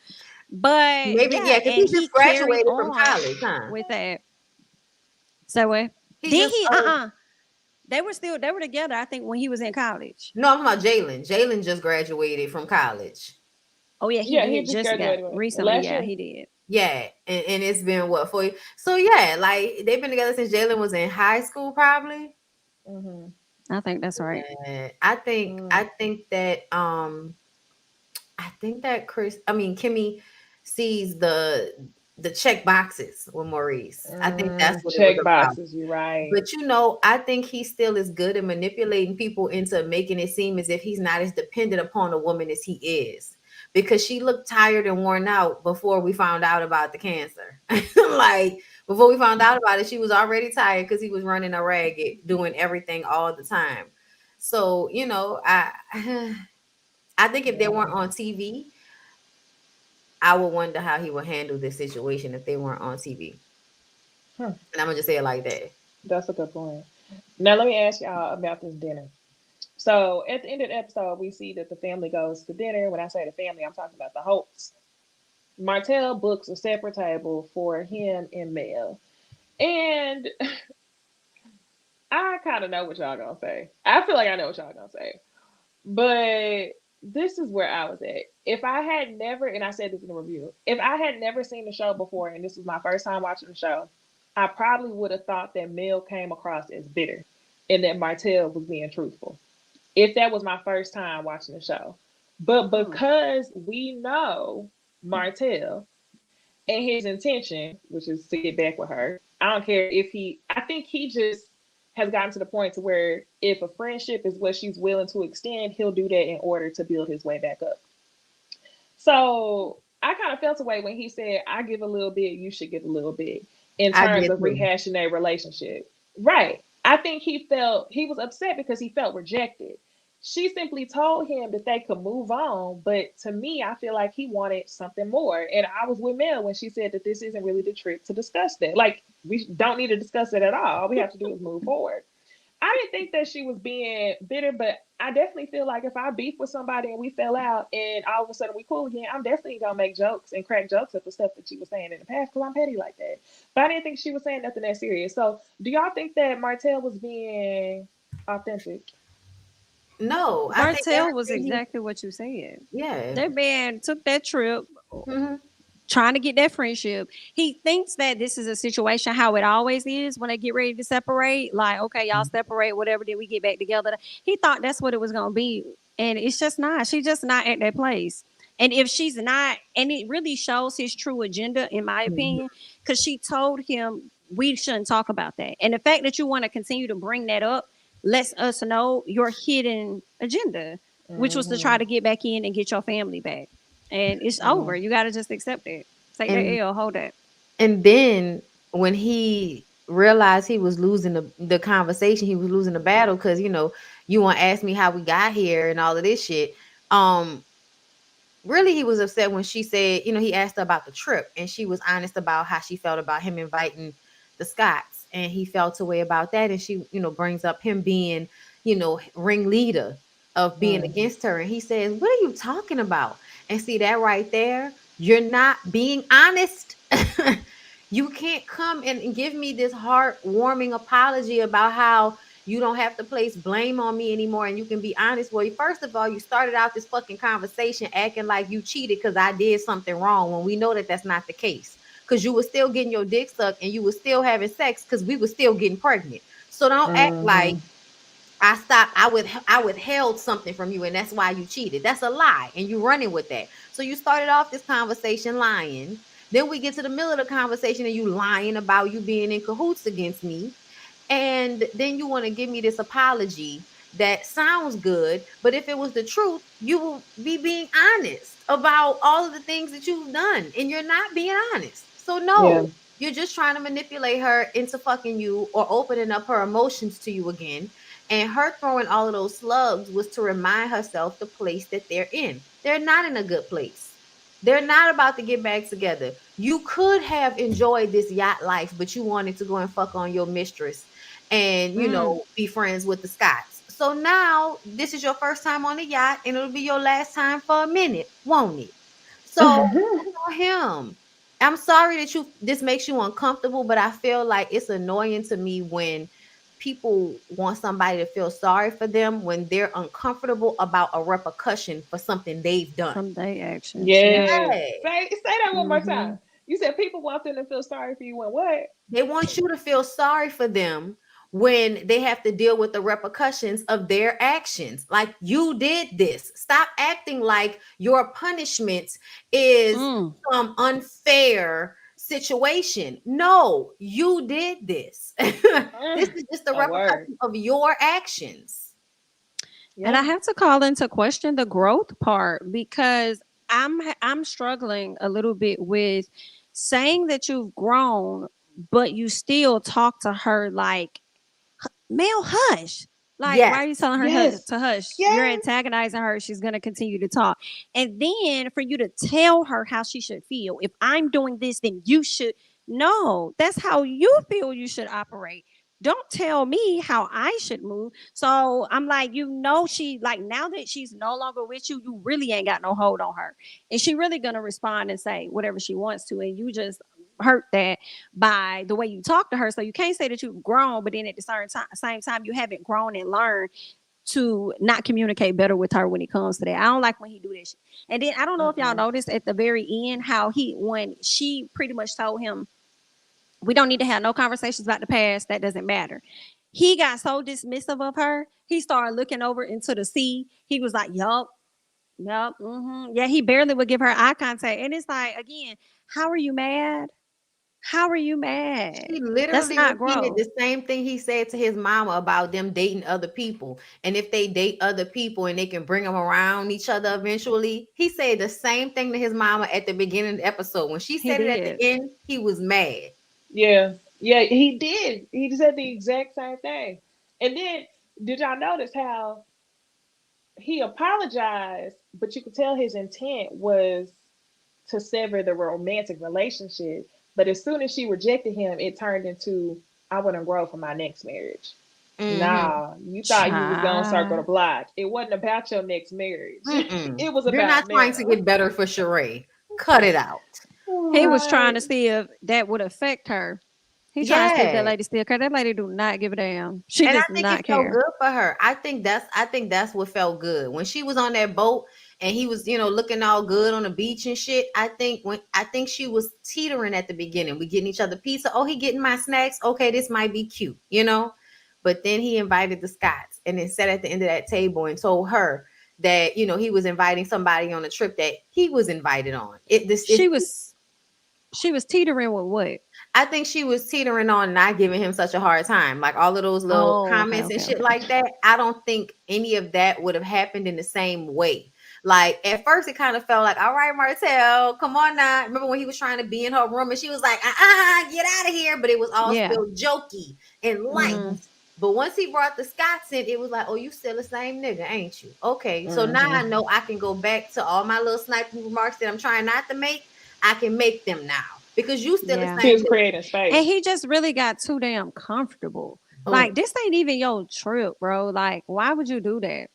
But Maybe, yeah, yeah, because and he he just carried graduated from on college, huh? with that. So what? He Did just he? They were together, I think, when he was in college. No, I'm talking about Jalen. Jalen just graduated from college. Oh yeah, he Yeah, he did. just Just got graduated recently. last Yeah, year. he did. Yeah, and it's been what for you? So yeah, like they've been together since Jalen was in high school, probably. Mm-hmm. I think that's right. Yeah, I think Mm. I think that I mean Kimmy sees the check boxes with Maurice. I think that's Mm. what it was Check about. boxes. You're right. But I think he still is good at manipulating people into making it seem as if he's not as dependent upon a woman as he is. Because she looked tired and worn out before we found out about the cancer. Like before we found out about it, she was already tired because he was running a ragged, doing everything all the time. So, I I think if they weren't Yeah. on TV, I would wonder how he would handle this situation if they weren't on TV. Huh. And I'm gonna just say it like that. That's a good point. Now let me ask y'all about this dinner. So at the end of the episode, we see that the family goes to dinner. When I say the family, I'm talking about the Holts. Martell books a separate table for him and Mel. And I kind of know what y'all gonna say. I feel like I know what y'all gonna say. But this is where I was at. If I had never, and I said this in the review, if I had never seen the show before and this was my first time watching the show, I probably would have thought that Mel came across as bitter and that Martell was being truthful. If that was my first time watching the show. But Mm. because we know Martell and his intention, which is to get back with her, I don't care if I think he just has gotten to the point to where if a friendship is what she's willing to extend, he'll do that in order to build his way back up. So I kind of felt away when he said, I give a little bit, you should give a little bit in I terms did of too. rehashing a relationship. Right. I think he was upset because he felt rejected. She simply told him that they could move on, but to me, I feel like he wanted something more. And I was with Mel when she said that this isn't really the trip to discuss that. Like, we don't need to discuss it at all. All we have to do is move forward. I didn't think that she was being bitter, but I definitely feel like if I beef with somebody and we fell out and all of a sudden we cool again, I'm definitely gonna make jokes and crack jokes at the stuff that she was saying in the past because I'm petty like that. But I didn't think she was saying nothing that serious. So do y'all think that Martell was being authentic? No, I think Martell was everything he, exactly what you said. yeah. That man took that trip Hmm. trying to get that friendship. He thinks that this is a situation how it always is when they get ready to separate. Like, okay, y'all separate, whatever, then we get back together. He thought that's what it was gonna be. And it's just not. She's just not at that place. And if she's not, and it really shows his true agenda, in my Hmm. opinion, because she told him we shouldn't talk about that. And the fact that you want to continue to bring that up lets us know your hidden agenda, which was to try Mm-hmm. to get back in and get your family back. And it's over. Mm. You got to just accept it. Take that And L, hold that. then when he realized he was losing the conversation, he was losing the battle because you want to ask me how we got here and all of this shit. Um, really he was upset when she said, he asked her about the trip and she was honest about how she felt about him inviting the Scots and he felt a way about that and she, brings up him being, ringleader of being Mm. against her and he says, "What are you talking about?" And see that right there, you're not being honest. You can't come and give me this heartwarming apology about how you don't have to place blame on me anymore and you can be honest. Well, first of all, you started out this fucking conversation acting like you cheated because I did something wrong when we know that that's not the case. Because you were still getting your dick sucked and you were still having sex because we were still getting pregnant. So don't act like Mm-hmm. I withheld something from you and that's why you cheated. That's a lie and you running with that. So you started off this conversation lying. Then we get to the middle of the conversation and you lying about you being in cahoots against me. And then you want to give me this apology that sounds good, but if it was the truth, you will be being honest about all of the things that you've done, and you're not being honest. So Yeah. no, you're just trying to manipulate her into fucking you or opening up her emotions to you again. And her throwing all of those slugs was to remind herself the place that they're in. They're not in a good place. They're not about to get back together. You could have enjoyed this yacht life, but you wanted to go and fuck on your mistress and Mm. be friends with the Scots. So now this is your first time on the yacht and it'll be your last time for a minute, won't it? So that's on him. I'm sorry that this makes you uncomfortable, but I feel like it's annoying to me when people want somebody to feel sorry for them when they're uncomfortable about a repercussion for something they've done. From their actions. Yeah. Yes. Yeah. Say that one more Hmm. time. You said people want them to feel sorry for you when what? They want you to feel sorry for them when they have to deal with the repercussions of their actions. Like, you did this. Stop acting like your punishment is Mm. some unfair situation. No, you did this. This is just the A word. repercussion of your actions. And I Yeah. have to call into question the growth part because I'm struggling a little bit with saying that you've grown, but you still talk to her like, Mel, hush. Like, why are you Yes. telling her Yes. to hush? You're Yes. antagonizing her. She's going to continue to talk. And then for you to tell her how she should feel. If I'm doing this, then you should. No, that's how you feel you should operate. Don't tell me how I should move. So I'm like, she like now that she's no longer with you, you really ain't got no hold on her. And she really gonna respond and say whatever she wants to. And you just hurt that by the way you talk to her. So you can't say that you've grown, but then at the same time, you haven't grown and learned to not communicate better with her when it comes to that. I don't like when he do this. And then I don't know if y'all Mm-mm. noticed at the very end how when she pretty much told him, we don't need to have no conversations about the past. That doesn't matter. He got so dismissive of her. He started looking over into the sea. He was like, yup, yup, yeah. He barely would give her eye contact. And it's like, again, how are you mad? How are you mad? She That's literally not repeated growth. the same thing he said to his mama about them dating other people. And if they date other people and they can bring them around each other eventually, he said the same thing to his mama at the beginning of the episode. When she He said it at the did. end, he was mad. Yeah. Yeah. He did. He said the exact same thing. And then, did y'all notice how he apologized, but you could tell his intent was to sever the romantic relationship. But as soon as she rejected him, it turned into, I want to grow for my next marriage. Mm-hmm. Nah, you thought you was gonna circle the Child. block. It wasn't about your next marriage. Mm-mm. It was You're not about trying to now. get better for Sheree. Cut it out. He was trying Right. to see if that would affect her. He trying to see if that Yeah. lady still care. That lady do not give a damn. She And I does think it not felt care. good for her. I think that's what felt good. When she was on that boat and he was, looking all good on the beach and shit. I think she was teetering at the beginning. We getting each other pizza. Oh, he getting my snacks. Okay, this might be cute. But then he invited the Scots and then sat at the end of that table and told her that, he was inviting somebody on a trip that he was invited on. It this is She was she was teetering with what? I think she was teetering on not giving him such a hard time. Like all of those little Oh, okay, comments and okay, shit okay. like that. I don't think any of that would have happened in the same way. Like at first, it kind of felt like, all right, Martell, come on now. Remember when he was trying to be in her room and she was like, get out of here. But it was all Yeah. still jokey and light. Mm-hmm. Mm-hmm. But once he brought the Scots in, it was like, oh, you still the same nigga, ain't you? Okay. So now I Mm-hmm. know I can go back to all my little sniping remarks that I'm trying not to make. I can make them now because you still the Yeah. He same was nigga. creating And space. he just really got too damn comfortable. Oh, Like this ain't even your trip, bro. Like, why would you do that?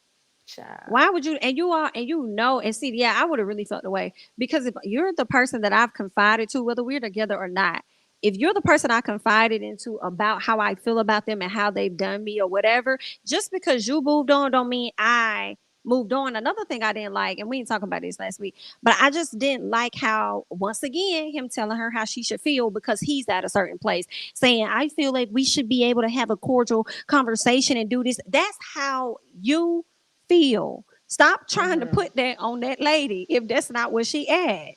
child. Why would you? And you are, and and see, yeah, I would have really felt the way because if you're the person that I've confided to, whether we're together or not, if you're the person I confided into about how I feel about them and how they've done me or whatever, just because you moved on don't mean I moved on. Another thing I didn't like, and we didn't talk about this last week, but I just didn't like how once again him telling her how she should feel because he's at a certain place, saying I feel like we should be able to have a cordial conversation and do this. That's how you feel. Stop trying to Mm-hmm. put that on that lady if that's not where she at.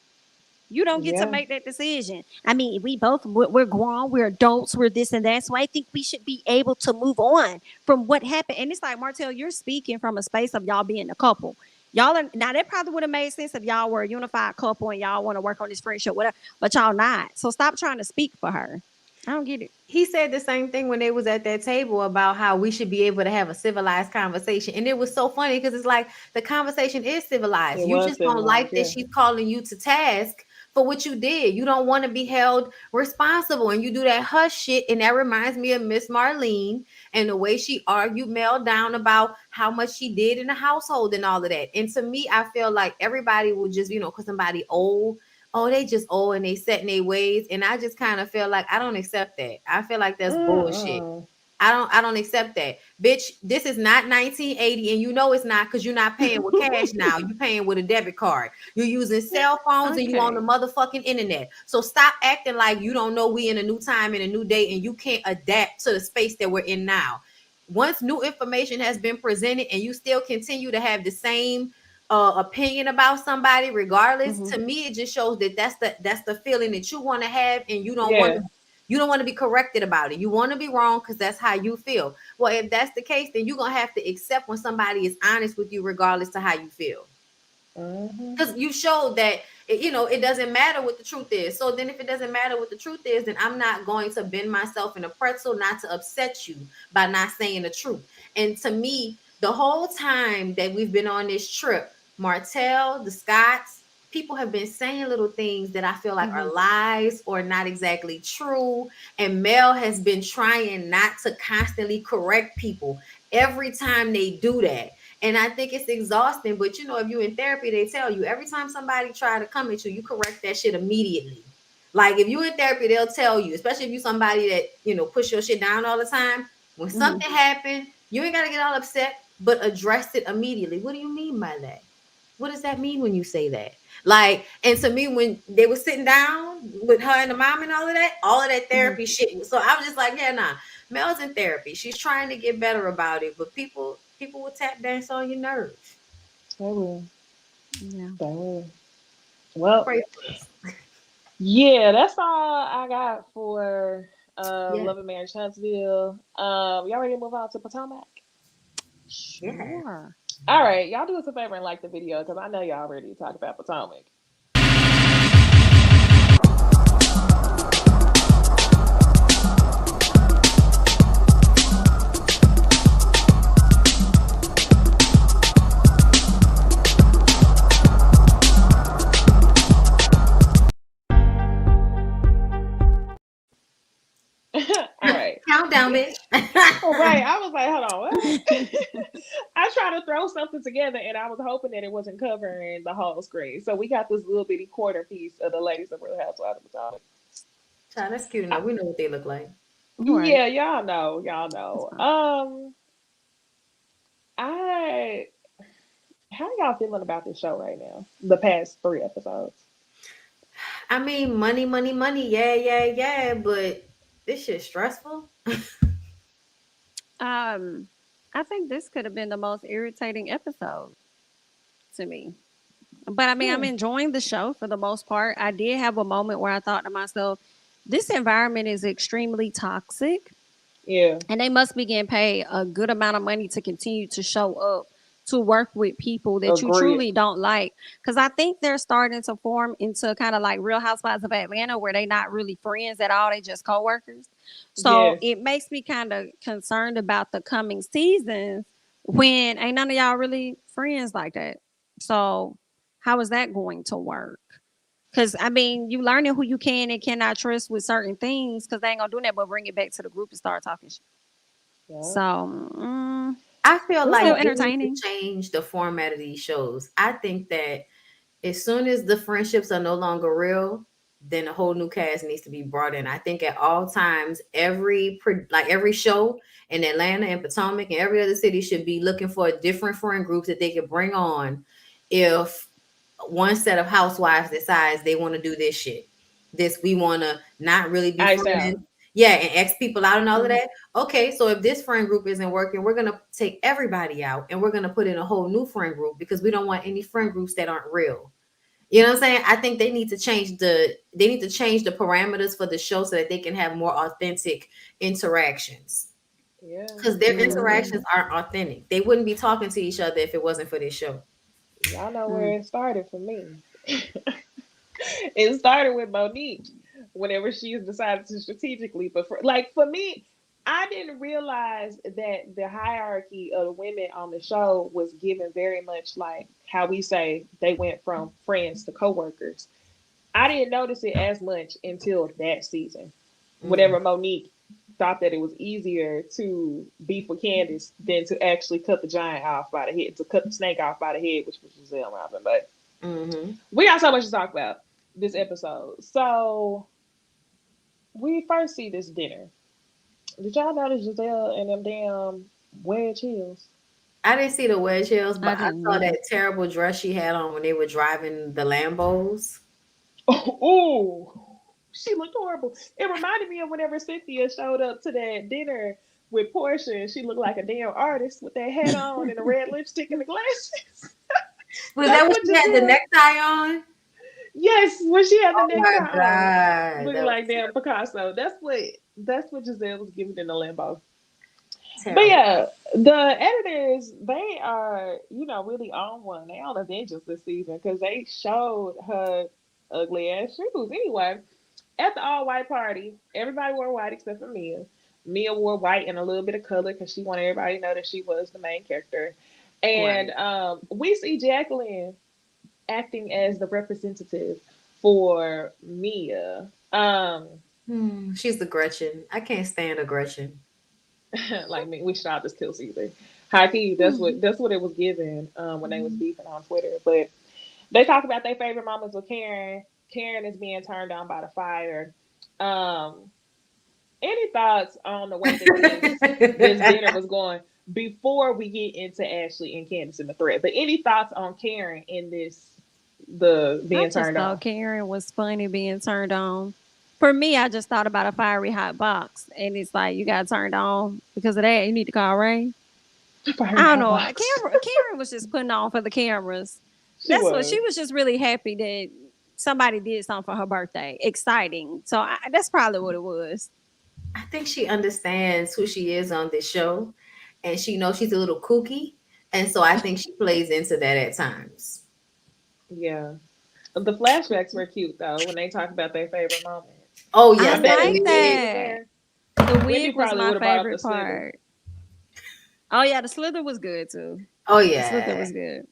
You don't get to Yeah. make that decision. I mean, we're grown, we're adults, we're this and that. So I think we should be able to move on from what happened. And it's like Martell, you're speaking from a space of y'all being a couple. Y'all are now that probably would have made sense if y'all were a unified couple and y'all want to work on this friendship, whatever. But y'all not. So stop trying to speak for her. I don't get it. He said the same thing when they was at that table about how we should be able to have a civilized conversation. And it was so funny because it's like the conversation is civilized. It You was just don't civilized. like that Yeah. she's calling you to task for what you did. You don't want to be held responsible. And you do that hush shit. And that reminds me of Miss Marlene and the way she argued Mel down about how much she did in the household and all of that. And to me, I feel like everybody will just, because somebody old, oh, they just old and they set in their ways. And I just kind of feel like I don't accept that. I feel like that's bullshit. Mm-mm. I don't accept that. Bitch, this is not 1980 and you know it's not because you're not paying with cash now. You're paying with a debit card. You're using cell phones and you on the Okay. motherfucking internet. So stop acting like you don't know we in a new time and a new day and you can't adapt to the space that we're in now. Once new information has been presented and you still continue to have the same opinion about somebody regardless, Mm-hmm. to me it just shows that that's the feeling that you want to have and Yeah. you don't want to be corrected about it. You want to be wrong because that's how you feel. Well, if that's the case, then you're gonna have to accept when somebody is honest with you regardless to how you feel, Mm-hmm. because you showed that it doesn't matter what the truth is. So then if it doesn't matter what the truth is, then I'm not going to bend myself in a pretzel not to upset you by not saying the truth. And to me, the whole time that we've been on this trip, Martell, the Scots, people have been saying little things that I feel like Mm-hmm. are lies or not exactly true. And Mel has been trying not to constantly correct people every time they do that. And I think it's exhausting. But you know, if you're in therapy, they tell you every time somebody try to come at you, you correct that shit immediately. Like if you're in therapy, they'll tell you, especially if you're somebody that, you know, push your shit down all the time. When Mm-hmm. something happened, you ain't gotta get all upset, but address it immediately. What do you mean by that? What does that mean when you say that? Like, and to me, when they were sitting down with her and the mom and all of that Mm-hmm. therapy shit. So I was just like, yeah, nah. Mel's in therapy. She's trying to get better about it, but people will tap dance on your nerve. They will. Yeah. They will. Well, Pray for us. yeah, that's all I got for Yeah, Love and Marriage Huntsville. Y'all ready to move on to Potomac? yeah. Sure. All right, y'all do us a favor and like the video because I know y'all ready to talk about Potomac. All right. Countdown, bitch. Right. I was like, hold on, what? I tried to throw something together and I was hoping that it wasn't covering the whole screen. So we got this little bitty quarter piece of the ladies of Real Housewives of Potomac. Child, that's cute enough. We know what they look like. Right. Yeah, y'all know. Y'all That's know. fine. I how y'all feeling about this show right now? The past 3 episodes. I mean, money, money, money. Yeah, yeah, yeah. But this shit stressful. Um, I think this could have been the most irritating episode to me. But I mean, I'm Hmm. enjoying the show for the most part. I did have a moment where I thought to myself, this environment is extremely toxic Yeah. and they must be getting paid a good amount of money to continue to show up to work with people that you Agreed. truly don't like. Because I think they're starting to form into kind of like Real Housewives of Atlanta, where they're not really friends at all; they just coworkers. So Yes. it makes me kind of concerned about the coming seasons when ain't none of y'all really friends like that. So how is that going to work? Because I mean, you learning who you can and cannot trust with certain things because they ain't gonna do that, but bring it back to the group and start talking shit. Yeah. So I feel it's like still Well, they need to entertaining. change the format of these shows. I think that as soon as the friendships are no longer real, then a whole new cast needs to be brought in. I think at all times, every show in Atlanta and Potomac and every other city should be looking for different friend groups that they can bring on if one set of housewives decides they want to do this shit. This we want to not really be ice out. friends. Yeah, and X people out and all of Mhm. that. Okay, so if this friend group isn't working, we're gonna take everybody out and we're gonna put in a whole new friend group because we don't want any friend groups that aren't real. You know what I'm saying? I think they need to change the parameters for the show so that they can have more authentic interactions. Yeah. Because their I agree. interactions Mhm. aren't authentic. They wouldn't be talking to each other if it wasn't for this show. Y'all know where Mm. it started for me. It started with Monique whenever she decided to strategically, but for me, I didn't realize that the hierarchy of the women on the show was given very much like how we say they went from friends to coworkers. I didn't notice it as much until that season. Mm, Whenever Monique thought that it was easier to beef with Candace than to actually cut the giant off by the head, to cut the snake off by the head, which was Giselle Robin. But mm-hmm. we got so much to talk about this episode. So we first see this dinner. Did y'all notice Giselle and them damn wedge heels? I didn't see the wedge heels, I but I didn't saw either. that terrible dress she had on when they were driving the Lambos. Oh, she looked horrible. It reminded me of whenever Cynthia showed up to that dinner with Portia and she looked like a damn artist with that hat on and the red lipstick and the glasses. Was that That's when what she had the Giselle. necktie on? Yes, when she had the Oh my necktie on, god, looking that was like damn Picasso. That's what Giselle was giving in the limbo. But terrible. yeah, the editors, they are, really on one. They on a vengeance this season because they showed her ugly ass shoes. Anyway, at the all white party, everybody wore white except for Mia. Mia wore white and a little bit of color because she wanted everybody to know that she was the main character. And Right. we see Jacqueline acting as the representative for Mia. She's the Gretchen. I can't stand a Gretchen. Like me, we shot this kill Caesar. Hockey, that's what it was given when they was beefing on Twitter. But they talk about their favorite moments with Karen. Karen is being turned on by the fire. Um, any thoughts on the way that this dinner was going before we get into Ashley and Candace in the thread? But any thoughts on Karen in this the I being just turned thought on? Karen was funny being turned on. For me, I just thought about a fiery hot box, and it's like you got turned on because of that. You need to call Ray. Fiery I don't hot know. box. Karen was just putting on for the cameras. She That's what was. she was just really happy that somebody did something for her birthday. Exciting. So that's probably what it was. I think she understands who she is on this show, and she knows she's a little kooky, and so I think she plays into that at times. Yeah. The flashbacks were cute though when they talk about their favorite moments. Oh I I yes, bet that if like Wendy wig. was that. there, The Wendy wig was probably my would have brought up the favorite slither. part. Oh yeah, the slither was good too. Oh The slither yeah, was good.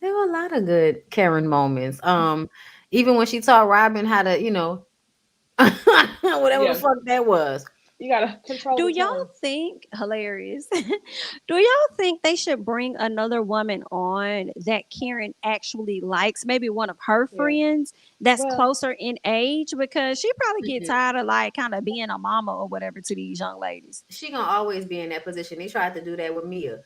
there were a lot of good Karen moments. Even when she taught Robin how to, whatever the Yeah, fuck that was. you gotta control Do the y'all tongue. think hilarious? Do y'all think they should bring another woman on that Karen actually likes? Maybe one of her Yeah. friends that's Well, closer in age because she probably get Mhm. tired of like kind of being a mama or whatever to these young ladies. She gonna always be in that position. They tried to do that with Mia.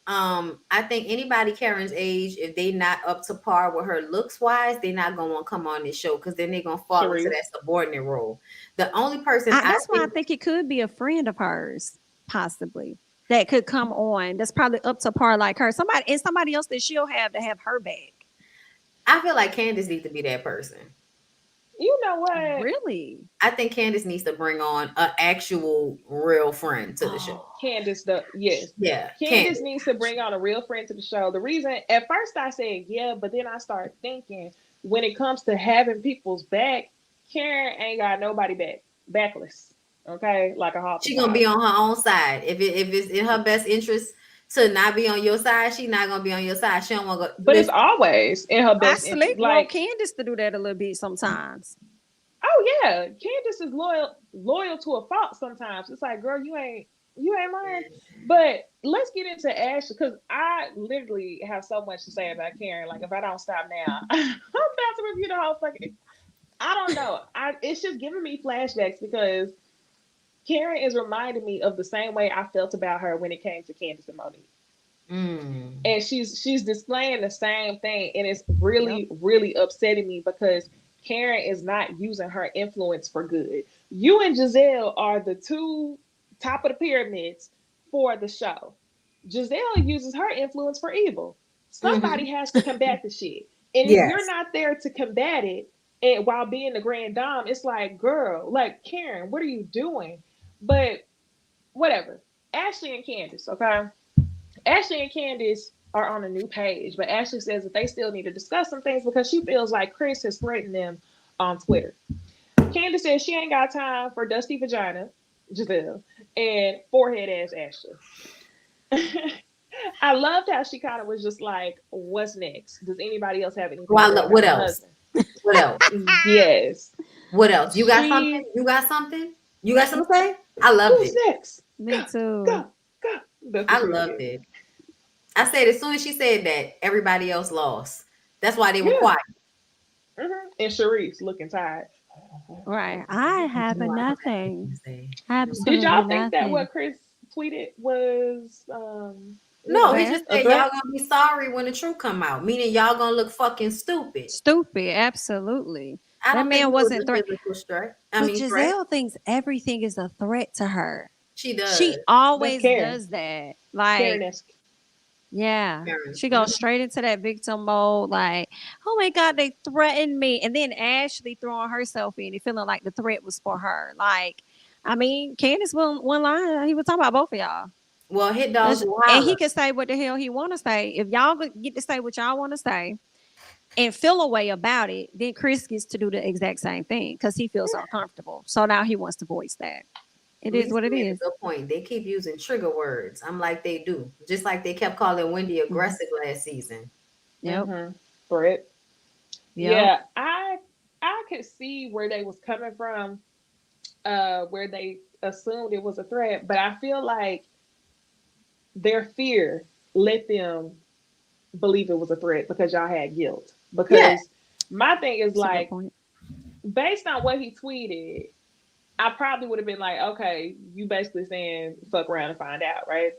I think anybody Karen's age, if they not up to par with her looks wise, they not gonna want to come on this show because then they're gonna fall into Sharice. that subordinate role. The only person I That's why I think, think it could be a friend of hers, possibly that could come on. That's probably up to par like her. Somebody else that she'll have to have her back. I feel like Candace needs to be that person. You know what? Really? I think Candace needs to bring on an actual real friend to the show. Oh, Candace, the yes, Yeah, Candace Candace. needs to bring on a real friend to the show. The reason, at first, I said yeah, but then I started thinking when it comes to having people's back, Karen ain't got nobody back, backless. Okay, like a She gonna be hospital. on her own side. If it's in her best interest to not be on your side, she not gonna be on your side. She don't want to go. But it's Listen, always in her I best interest. slick want Like, Candace to do that a little bit sometimes. oh yeah, Candace is loyal to a fault sometimes. It's like, girl, you ain't lying. But let's get into Ashley because I literally have so much to say about Karen. Like if I don't stop now, I'm about to review the whole fucking. I don't know. It's just giving me flashbacks because Karen is reminding me of the same way I felt about her when it came to Candace and Monique. mm, And she's displaying the same thing, and it's Yep. really upsetting me because Karen is not using her influence for good. You and Giselle are the two top of the pyramids for the show. Giselle uses her influence for evil. hmm, Somebody has to combat the shit, and if you're yes. not there to combat it, and while being the grand dame, it's like, girl, like Karen, what are you doing? But whatever. Ashley and Candace, okay. Ashley and Candace are on a new page, but Ashley says that they still need to discuss some things because she feels like Chris has threatened them on Twitter. Candace says she ain't got time for dusty vagina, Giselle, and forehead ass Ashley. I loved how she kind of was just like, "What's next? Does anybody else have anything to say Well, what about my else? husband?" What else? Yes, What else? You got something? she. You got something? You got something to say? I loved Who's it. next? Go, Me too. go, go. That's what I she was loved giving me. it. I said as soon as she said that, everybody else lost. That's why they were Yeah. quiet. And Sharice looking tired. Right. I have No, I don't have anything nothing. to say. Did Absolutely y'all think that nothing. what Chris tweeted was, No, he just Fair. a said y'all threat? gonna be sorry when the truth come out, meaning y'all gonna look fucking stupid. Stupid. Absolutely. I That don't think man it was wasn't a threat. physical threat. I But mean threat. Giselle thinks everything is a threat to her. She She does. That's always Karen. does that. Like, Karen-esque. yeah. Karen. She goes straight into that victim mode, like, oh my God, they threatened me. And then Ashley throwing herself in and feeling like the threat was for her. Like, I mean, Candace one line, he was talking about both of y'all. Well, hit dogs will And he holler. can say what the hell he want to say. If y'all get to say what y'all want to say and feel a way about it, then Chris gets to do the exact same thing because he feels uncomfortable. So now he wants to voice that. It is Lisa what it made a is. good point. They keep using trigger words. I'm like they do, just like they kept calling Wendy Mhm. aggressive last season. Yep. Mm-hmm. Brett. Yep. Yeah, I could see where they was coming from, where they assumed it was a threat, but I feel like their fear let them believe it was a threat because y'all had guilt. Yeah. Because my thing is That's a good like, point. based on what he tweeted, I probably would have been like, okay, you basically saying fuck around and find out, right?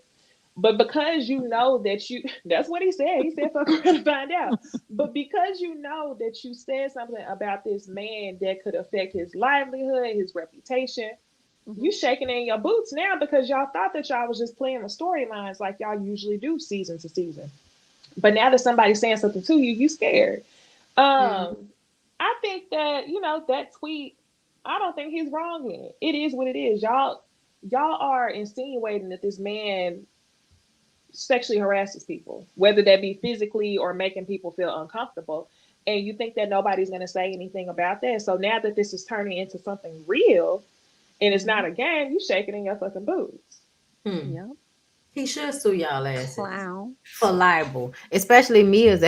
But because you know that you, that's what he said fuck around and find out. But because you know that you said something about this man that could affect his livelihood, his reputation, Hmm. you shaking in your boots now because y'all thought that y'all was just playing the storylines like y'all usually do season to season. But now that somebody's saying something to you, you scared. Mhm. I think that, that tweet, I don't think he's wrong in it. It is what it is. Y'all are insinuating that this man sexually harasses people, whether that be physically or making people feel uncomfortable. And you think that nobody's going to say anything about that. So now that this is turning into something real and it's Hmm. not a game, you shaking in your fucking boots. Hmm. Yep. He should sue y'all asses Clown. for libel, especially Mia's.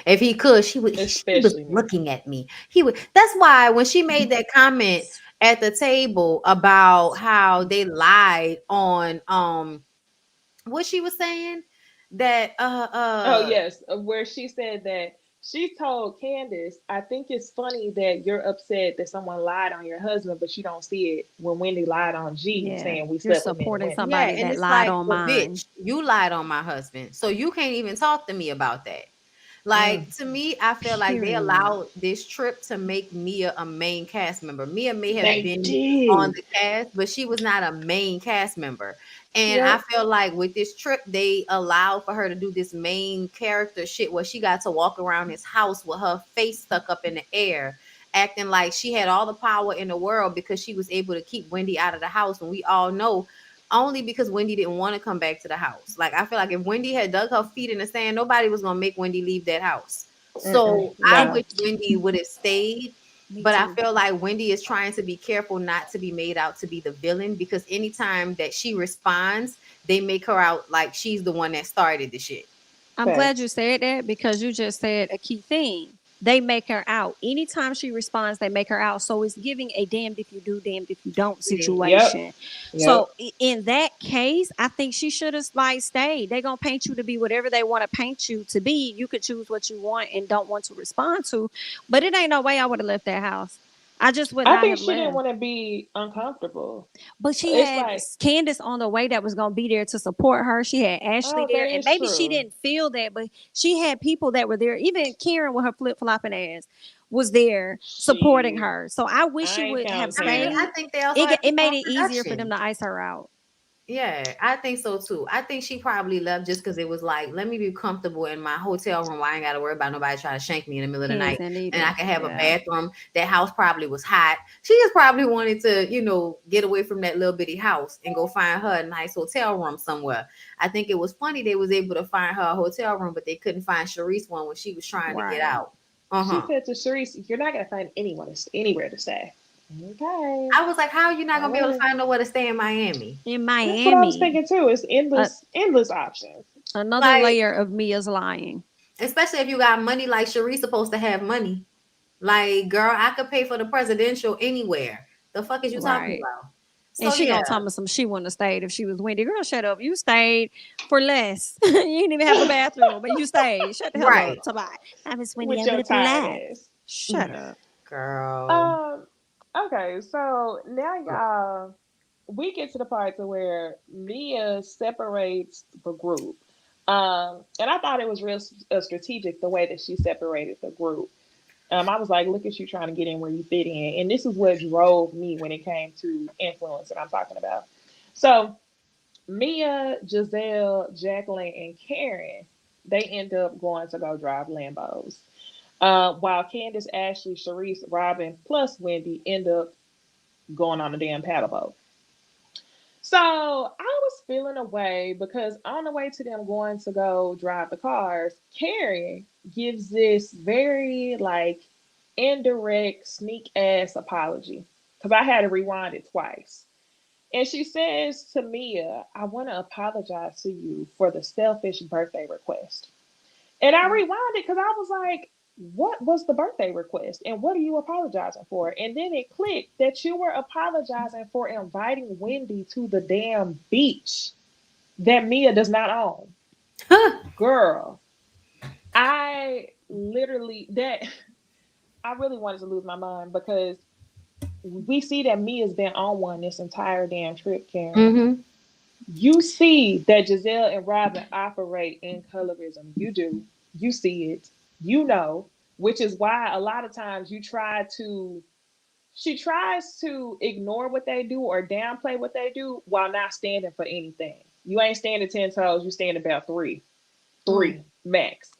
If he could, she was Especially me. looking at me. He would. That's why when she made that comment at the table about how they lied on what she was saying that Oh yes, where she said that she told Candace, "I think it's funny that you're upset that someone lied on your husband, but you don't see it when Wendy lied on G, Yeah. saying we You're slept with men and supporting women." yeah, somebody and that it's lied like, on well, mine. bitch, you lied on my husband, so you can't even talk to me about that. Mm, Like, to me, I feel like they Period. allowed this trip to make Mia a main cast member. Mia may have they been on did. the cast, but she was not a main cast member. And I Yep. feel like with this trip, they allowed for her to do this main character shit where she got to walk around his house with her face stuck up in the air, acting like she had all the power in the world because she was able to keep Wendy out of the house. And we all know only because Wendy didn't want to come back to the house. Like, I feel like if Wendy had dug her feet in the sand, nobody was gonna make Wendy leave that house. Mm-mm, So I And no. wish Wendy would have stayed, me but I too. feel like Wendy is trying to be careful not to be made out to be the villain because anytime that she responds, they make her out like she's the one that started the shit. I'm glad you Facts. said that because you just said a key thing. They make her out. Anytime she responds, they make her out. So it's giving a damned if you do, damned if you don't It is. situation. Yep. So Yep. in that case, I think she should have like stayed. They're gonna paint you to be whatever they want to paint you to be. You could choose what you want and don't want to respond to. But it ain't no way I would have left that house. I just would I not think have she didn't left. want to be uncomfortable. But she It's had like, Candace on the way that was going to be there to support her. She had Ashley oh, there, that and is maybe she true. didn't feel that, but she had people that were there. Even Karen with her flip flopping ass was there supporting She, her. So I wish I she ain't would have counting I mean, Karen. I stayed. think they also It had it people made on it easier for them production. to ice her out. Yeah, I think so too. I think she probably left just because it was like, let me be comfortable in my hotel room where I ain't got to worry about nobody trying to shank me in the middle of the night. Pins and And I needles. can have a Yeah. bathroom. That house probably was hot. She just probably wanted to, get away from that little bitty house and go find her a nice hotel room somewhere. I think it was funny they was able to find her a hotel room, but they couldn't find Sharice one when she was trying to get Right. out. Uh She huh. said to Sharice, "You're not gonna find anywhere to stay." Okay, I was like, how are you not all gonna be able to right. find nowhere to stay in Miami? In That's what I was Miami, thinking too. It's uh, endless options. another Like, layer of Mia's lying. especially if you got money like Sharice supposed to have money. Like, girl, I could pay for the presidential anywhere. The fuck is you talking Right. about? And So she yeah, gonna tell me some she wouldn't have stayed if she was Wendy. Girl, shut up. You stayed for less. You didn't even have a bathroom, but you stayed. Shut the hell right, up. Bye. I was Wendy. With I would your have tired left. ass. Shut up. girl. Um. Okay, so now y'all, we get to the part to where Mia separates the group. And I thought it was real strategic the way that she separated the group. I was like, look at you trying to get in where you fit in. And this is what drove me when it came to influence that I'm talking about. So Mia, Giselle, Jacqueline, and Karen, they end up going to go drive Lambos. While Candace, Ashley, Sharice, Robin, plus Wendy end up going on a damn paddle boat. So I was feeling away because on the way to them going to go drive the cars, Karen gives this very like indirect sneak ass apology because I had to rewind it twice. And she says to Mia, I want to apologize to you for the selfish birthday request. And I rewound it because I was like, what was the birthday request? And what are you apologizing for? And then it clicked that you were apologizing for inviting Wendy to the damn beach that Mia does not own. Girl, I literally, that, I really wanted to lose my mind because we see that Mia's been on one this entire damn trip, Karen. Mm-hmm. You see that Giselle and Robin operate in colorism. You do. You see it. You know, which is why a lot of times she tries to ignore what they do or downplay what they do while not standing for anything. You ain't standing 10 toes, you stand about three max.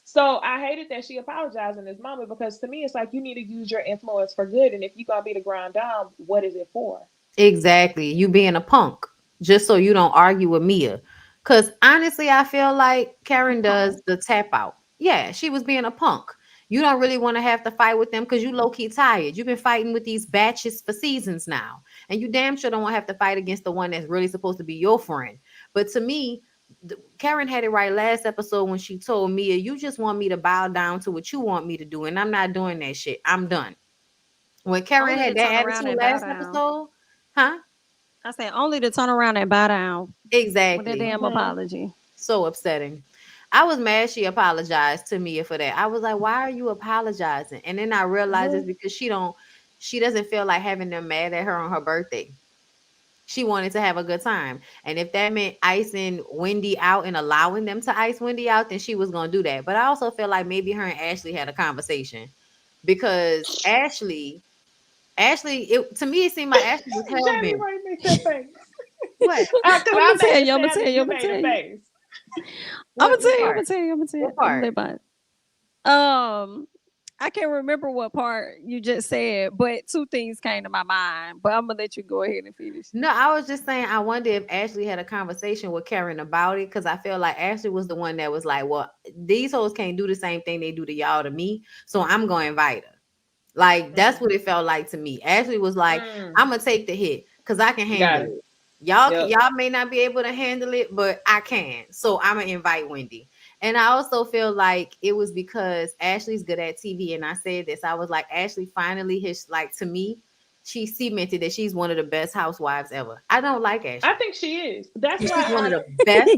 So I hated that she apologized in this moment because to me, it's like you need to use your influence for good. And if you're going to be the grind down, what is it for? Exactly. You being a punk just so you don't argue with Mia. Cause honestly, I feel like A Karen punk. does the tap out. Yeah, she was being a punk. You don't really want to have to fight with them because you low key tired. You've been fighting with these batches for seasons now, and you damn sure don't want to have to fight against the one that's really supposed to be your friend. But to me, Karen had it right last episode when she told Mia, "You just want me to bow down to what you want me to do, and I'm not doing that shit. I'm done." When Karen Only to had that turn around attitude and bow last down. episode, huh? I said only to turn around and bow down with that Exactly. damn Mm-hmm. apology. So upsetting. I was mad she apologized to Mia for that. I was like, why are you apologizing? And then I realized it's Mm-hmm. because she doesn't feel like having them mad at her on her birthday. She wanted to have a good time. And if that meant icing Wendy out and allowing them to ice Wendy out, then she was gonna do that. But I also feel like maybe her and Ashley had a conversation because Ashley, it to me it seemed like Ashley was hell Jamie, bent. why you make that face? What? Because I'm I gonna made tell the you. I'm gonna sound tell and you. you I'm gonna made tell the you. face. I'm gonna What tell you. I'm part? gonna tell you. I'm gonna tell you. What I'm gonna part? let about it. Um, I can't remember what part you just said, but two things came to my mind. But I'm gonna let you go ahead and finish. No, I was just saying I wonder if Ashley had a conversation with Karen about it because I feel like Ashley was the one that was like, well, these hoes can't do the same thing they do to y'all to me, so I'm gonna invite her. Like that's Mm, what it felt like to me. Ashley was like, mm, I'm gonna take the hit because I can got handle it. it. Y'all Yep. y'all may not be able to handle it, but I can. So I'm gonna invite Wendy. And I also feel like it was because Ashley's good at TV. And I said this, I was like, Ashley finally his like to me, she cemented that she's one of the best housewives ever. I don't like I Ashley. think she is. That's And she's one of why the best.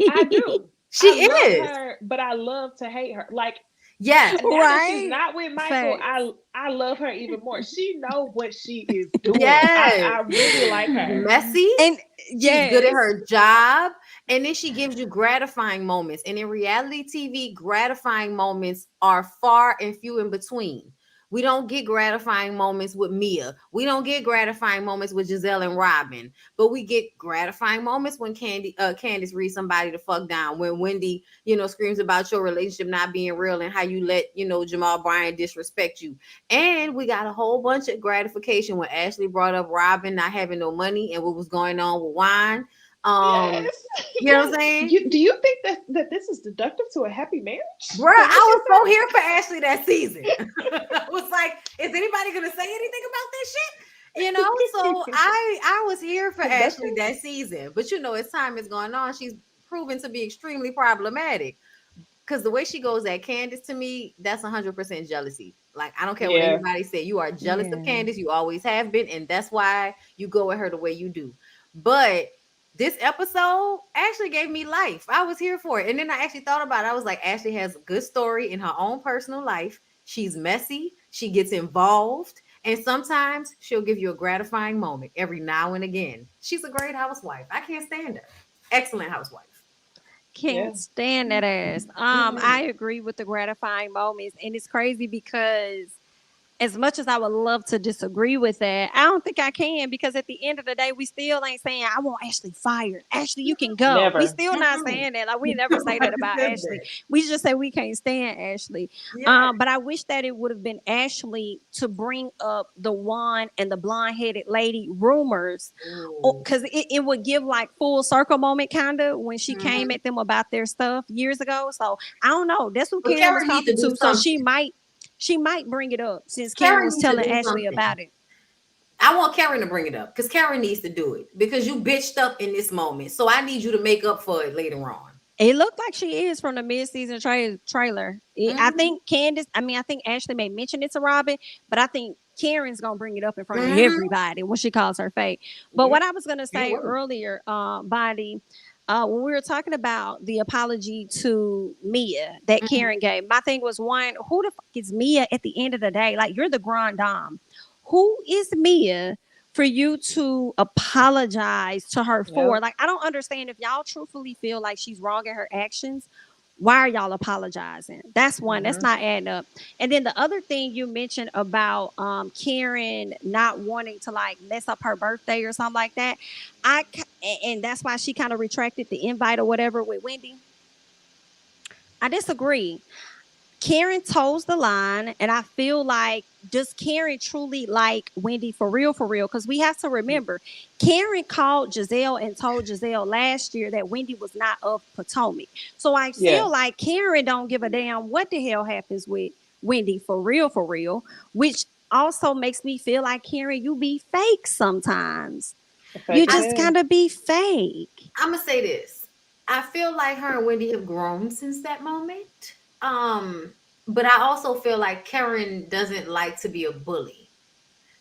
I do. She I love is. her, but I love to hate her. Like Yes. now that she's Right? not with Michael, Facts. I love her even more. She know what she is doing. Yes. I really like She's her. messy. And She's good at yes, her job. And then she gives you gratifying moments. And in reality TV, gratifying moments are far and few in between. We don't get gratifying moments with Mia. We don't get gratifying moments with Giselle and Robin. But we get gratifying moments when Candace reads somebody the fuck down. When Wendy, screams about your relationship not being real and how you let, Jamal Bryant disrespect you. And we got a whole bunch of gratification when Ashley brought up Robin not having no money and what was going on with wine. Um, Yes, you know what yes. I'm saying? Do you think that this is deductive to a happy marriage? Bruh, Because what I she was so here for Ashley that season. I was like, is anybody gonna say anything about this shit? So said, I was here for Ashley productive. that season. But as time is going on, she's proven to be extremely problematic. Because the way she goes at Candace to me, that's 100% jealousy. Like, I don't care what Yeah, anybody say. You are jealous of yeah. Candace. You always have been. And that's why you go at her the way you do. But this episode actually gave me life. I was here for it. And then I actually thought about it. I was like, Ashley has a good story in her own personal life. She's messy. She gets involved. And sometimes she'll give you a gratifying moment every now and again. She's a great housewife. I can't stand her. Excellent housewife. yeah. Can't stand that ass. Mm-mm. I agree with the gratifying moments, and it's crazy because as much as I would love to disagree with that, I don't think I can because at the end of the day, we still ain't saying I want Ashley fired. Ashley, you can go. We Never. still not Mm-mm. saying that. Like we never say that Nobody about says Ashley. that. We just say we can't stand Ashley. Yeah. But I wish that it would have been Ashley to bring up the one and the blonde headed lady rumors Ooh. because it would give like full circle moment kind of when she came Mhm. at them about their stuff years ago. So I don't know. That's who But Karen was Karen needs to talking do to. So something. she might bring it up since Karen Karen was needs to telling do Ashley something. about it. I want Karen to bring it up because Karen needs to do it because you bitched up in this moment. So I need you to make up for it later on. It looked like she is from the mid-season trailer. I Mm-hmm. think Candace. I mean, I think Ashley may mention it to Robin, but I think Karen's gonna bring it up in front of Mm-hmm. everybody when she calls her fake. But Yeah. what I was gonna Can't say wait. earlier, Body, when we were talking about the apology to Mia that Mhm. Karen gave, my thing was one: who the fuck is Mia at the end of the day? Like, you're the grand dame. Who is Mia for you to apologize to her Yep. for? Like, I don't understand if y'all truthfully feel like she's wrong in her actions. Why are y'all apologizing? That's one. That's Hmm. not adding up. And then the other thing you mentioned about Karen not wanting to like mess up her birthday or something like that. And that's why she kind of retracted the invite or whatever with Wendy. I disagree. Karen toes the line, and I feel like, does Karen truly like Wendy for real, for real? Because we have to remember, Karen called Giselle and told Giselle last year that Wendy was not of Potomac. So I Yeah. feel like Karen don't give a damn what the hell happens with Wendy for real, which also makes me feel like, Karen, you be fake sometimes. You Fake as I, just hell. gotta be fake. I'm gonna say this. I feel like her and Wendy have grown since that moment. Um, but I also feel like Karen doesn't like to be a bully.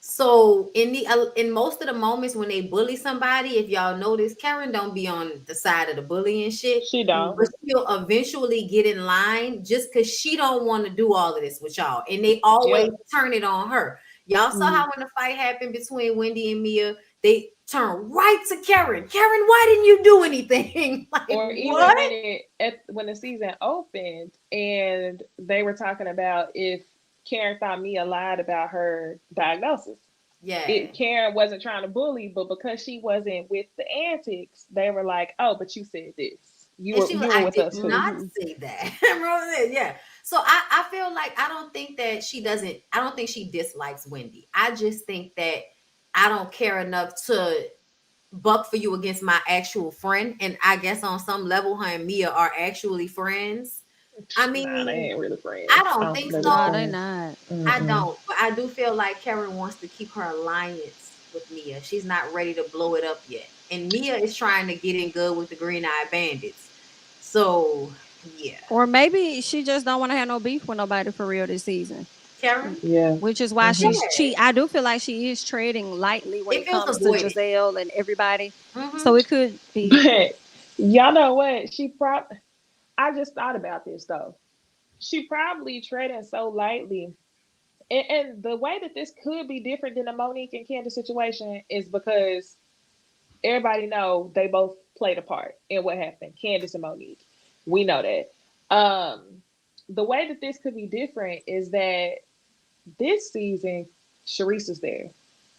So in most of the moments when they bully somebody, if y'all notice, Karen don't be on the side of the bullying shit, She don't. but Mhm. she'll eventually get in line just because she don't want to do all of this with y'all, and they Yep. always turn it on her. Y'all saw Mhm. how when the fight happened between Wendy and Mia, they turn right to Karen. Karen, why didn't you do anything? Like Or even what? when the season opened and they were talking about if Karen thought Mia lied about her diagnosis. Yeah. Karen wasn't trying to bully, but because she wasn't with the antics, they were like, "Oh, but you said this. And she was You were like, I with did us too." not Mhm. say that. Remember that? Yeah. So I feel like I don't think that she doesn't, I don't think she dislikes Wendy. I just think that I don't care enough to buck for you against my actual friend. And I guess on some level, her and Mia are actually friends. I Nah, they mean, ain't really I friends. I don't don't think think they really No, so. they friends. not. I Mm-mm. don't. But I do feel like Karen wants to keep her alliance with Mia. She's not ready to blow it up yet. And Mia is trying to get in good with the Green Eye Bandits. So, yeah. Or maybe she just don't want to have no beef with nobody for real this season. Karen? Yeah. Which is why Hmm. she I do feel like she is treading lightly when It it feels comes to avoided. Giselle and everybody. So Hmm. it could be. But y'all know what? I just thought about this though. She probably treading so lightly. And the way that this could be different than the Monique and Candace situation is because everybody know they both played a part in what happened. Candace and Monique, we know that. The way that this could be different is that this season, Sharice is there,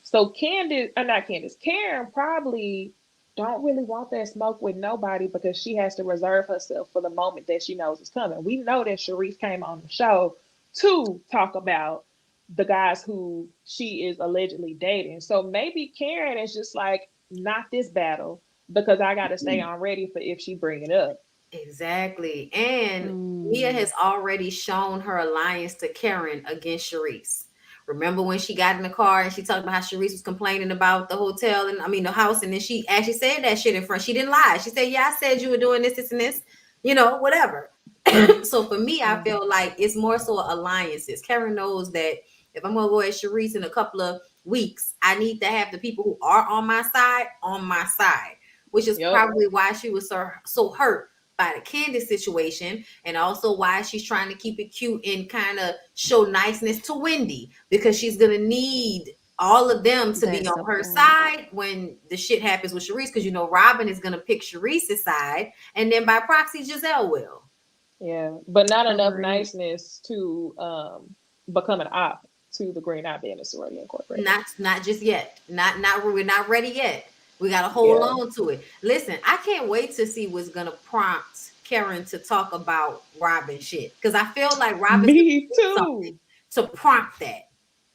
so Candace, not Candace, Karen probably don't really want that smoke with nobody because she has to reserve herself for the moment that she knows is coming. We know that Sharice came on the show to talk about the guys who she is allegedly dating. So maybe Karen is just like, not this battle because I got to stay on ready for if she bring it up. Exactly. And Mia Mm, has already shown her alliance to Karen against Sharice. Remember when she got in the car and she talked about how Sharice was complaining about the hotel and I mean the house, and then she actually said that shit in front. She didn't lie. She said, "Yeah, I said you were doing this, and this, whatever." So for me, I Mm. feel like it's more so alliances. Karen knows that if I'm gonna go at Sharice in a couple of weeks, I need to have the people who are on my side, which is Yep. probably why she was so hurt by the Candace situation, and also why she's trying to keep it cute and kind of show niceness to Wendy because she's gonna need all of them to be that on her support. side when the shit happens with Sharice, because Robin is gonna pick Sharice's side, and then by proxy Giselle will. Yeah, but not enough Agreed. niceness to become an op to the Green Eye Band Sorority Incorporated. Not just yet. Not we're not ready yet. We gotta hold Yeah, on to it. Listen, I can't wait to see what's gonna prompt Karen to talk about Robin shit. Because I feel like Robin's gonna me do something too. to prompt that.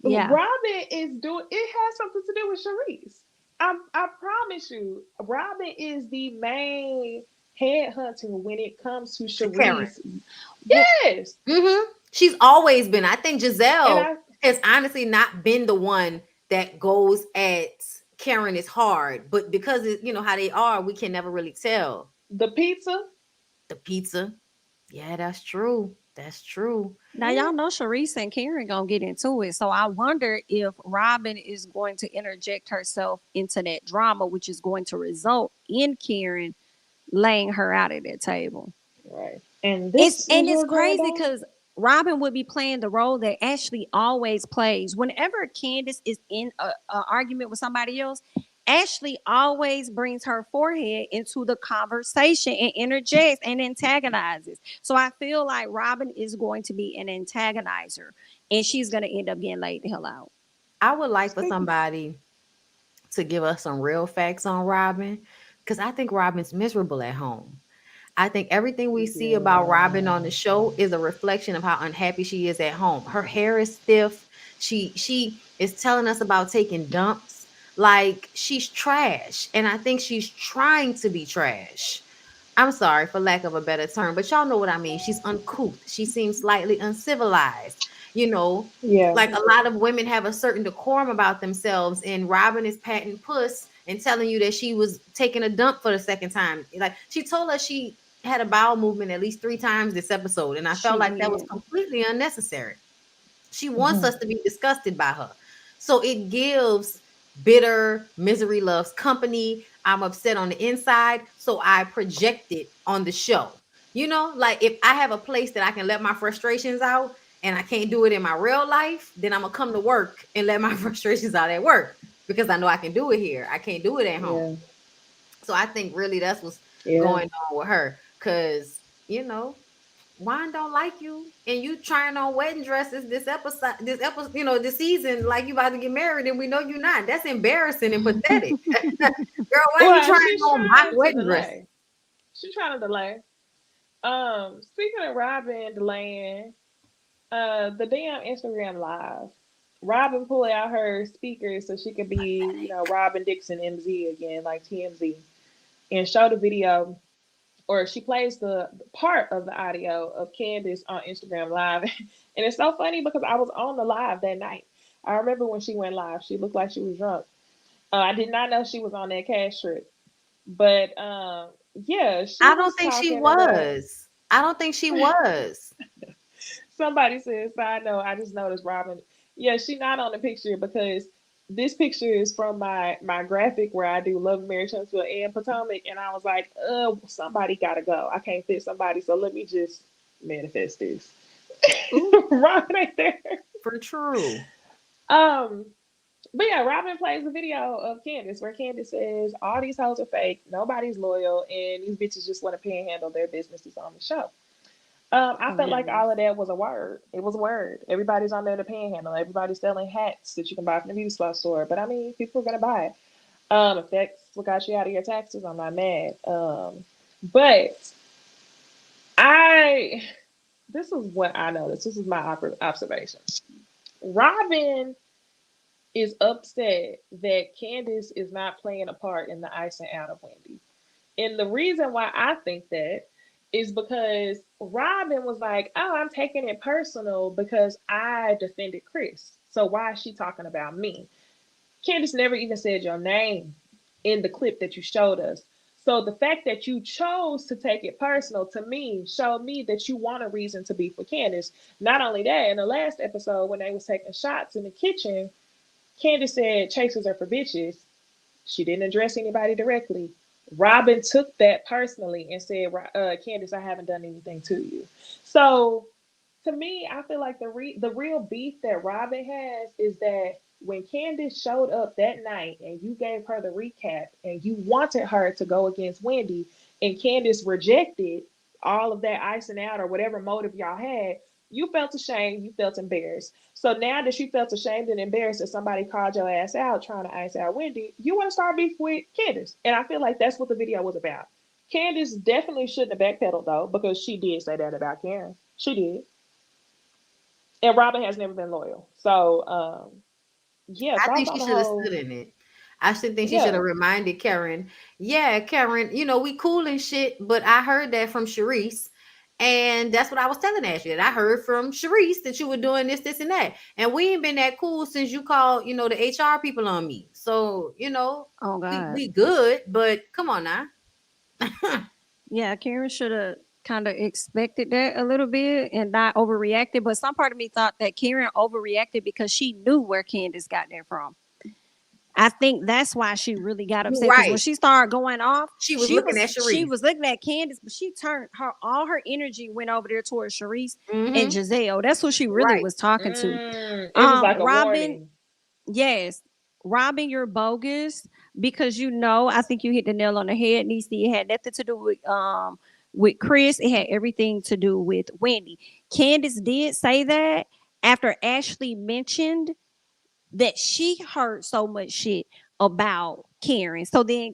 Yeah. Robin is doing it has something to do with Sharice. I promise you, Robin is the main headhunter when it comes to To Karen. Sharice. Well, Yes, She's always been. I think and Giselle I has honestly not been the one that goes at Karen is hard, but because it, you know how they are, we can never really tell. The pizza. The pizza, yeah, that's true. That's true. Now y'all know Sharice and Karen gonna get into it. So I wonder if Robin is going to interject herself into that drama, which is going to result in Karen laying her out at that table. Right. And It's this and is it's your crazy granddaughter? because Robin would be playing the role that Ashley always plays. Whenever Candace is in a argument with somebody else, Ashley always brings her forehead into the conversation and interjects and antagonizes. So I feel like Robin is going to be an antagonizer, and she's going to end up getting laid the hell out. I would like for Speaking. somebody to give us some real facts on Robin, because I think Robin's miserable at home. I think everything we see about Robin on the Yeah. show is a reflection of how unhappy she is at home. Her hair is stiff. She is telling us about taking dumps. Like she's trash. And I think she's trying to be trash. I'm sorry for lack of a better term, but y'all know what I mean. She's uncouth. She seems slightly uncivilized. You know, Yeah. like a lot of women have a certain decorum about themselves, and Robin is patting puss and telling you that she was taking a dump for the second time. Like she told us she had a bowel movement at least 3 times this episode, and I felt She like that was did. completely unnecessary. She wants Mhm. us to be disgusted by her. So it gives bitter, misery loves company. I'm upset on the inside. So I project it on the show. You know, like if I have a place that I can let my frustrations out and I can't do it in my real life, then I'm going to come to work and let my frustrations out at work because I know I can do it here. I can't do it at home. Yeah. So I think really that's what's Yeah. going on with her. Cause, you know, Juan don't like you and you trying on wedding dresses this episode, you know, this season, like you about to get married and we know you're not. That's embarrassing and pathetic. Girl, why you Well, trying she's on mock trying to wedding dresses? delay. She's trying to delay. Speaking of Robin delaying, the damn Instagram live. Robin pulled out her speakers so she could be, Robin Dixon MZ again, like TMZ, and show the video, or she plays the part of the audio of Candace on Instagram Live. And it's so funny because I was on the live that night. I remember when she went live, she looked like she was drunk. I did not know she was on that cash trip. But yeah, she I don't was think she talking about. was. I don't think she was. Somebody said, side note, I just noticed Robin. Yeah, she not on the picture because this picture is from my graphic where I do Love Marriage Huntsville and Potomac, and I was like, somebody gotta go. I can't fit somebody, so let me just manifest this. Ooh, Robin ain't there. For true. Um, but yeah, Robin plays a video of Candace where Candace says all these hoes are fake, nobody's loyal, and these bitches just want to panhandle their businesses on the show. I felt like hilarious. all of that was a word. It was a word. Everybody's on there to panhandle. Everybody's selling hats that you can buy from the beauty supply store. But I mean, people are gonna buy it. If that's what got you out of your taxes, I'm not mad. But I, this is what I noticed. This is my observation. Robin is upset that Candace is not playing a part in the icing out of Wendy. And the reason why I think that is because Robin was like, oh, I'm taking it personal because I defended Chris. So why is she talking about me? Candace never even said your name in the clip that you showed us. So the fact that you chose to take it personal to me showed me that you want a reason to be for Candace. Not only that, in the last episode when they was taking shots in the kitchen, Candace said chasers are for bitches. She didn't address anybody directly. Robin took that personally and said, Candace, I haven't done anything to you. So to me, I feel like the real beef that Robin has is that when Candace showed up that night and you gave her the recap and you wanted her to go against Wendy and Candace rejected all of that icing out or whatever motive y'all had, you felt ashamed, you felt embarrassed. So now that you felt ashamed and embarrassed that somebody called your ass out trying to ice out Wendy, you want to start beef with Candace. And I feel like that's what the video was about. Candace definitely shouldn't have backpedaled though, because she did say that about Karen. She did. And Robin has never been loyal. So yeah, I thoughts think on she the should have stood whole. in it. I should think she should Yeah. have reminded Karen, yeah, Karen, you know, we cool and shit, but I heard that from Sharice. And that's what I was telling Ashley, that I heard from Sharice that you were doing this, this, and that. And we ain't been that cool since you called, the HR people on me. So, Oh God. we good, but come on now. Yeah, Karen should have kind of expected that a little bit and not overreacted. But some part of me thought that Karen overreacted because she knew where Candace got that from. I think that's why she really got You're upset because when right. she started going off, She was she looking at was she Sharice. was looking at Candace, but she turned her all her energy went over there towards Sharice and Mm-hmm. Giselle. That's who she really Right. was talking to. It was like a Robin, warning. yes, Robin, you're bogus because I think you hit the nail on the head. Necey, it had nothing to do with Chris. It had everything to do with Wendy. Candace did say that after Ashley mentioned that she heard so much shit about Karen. So then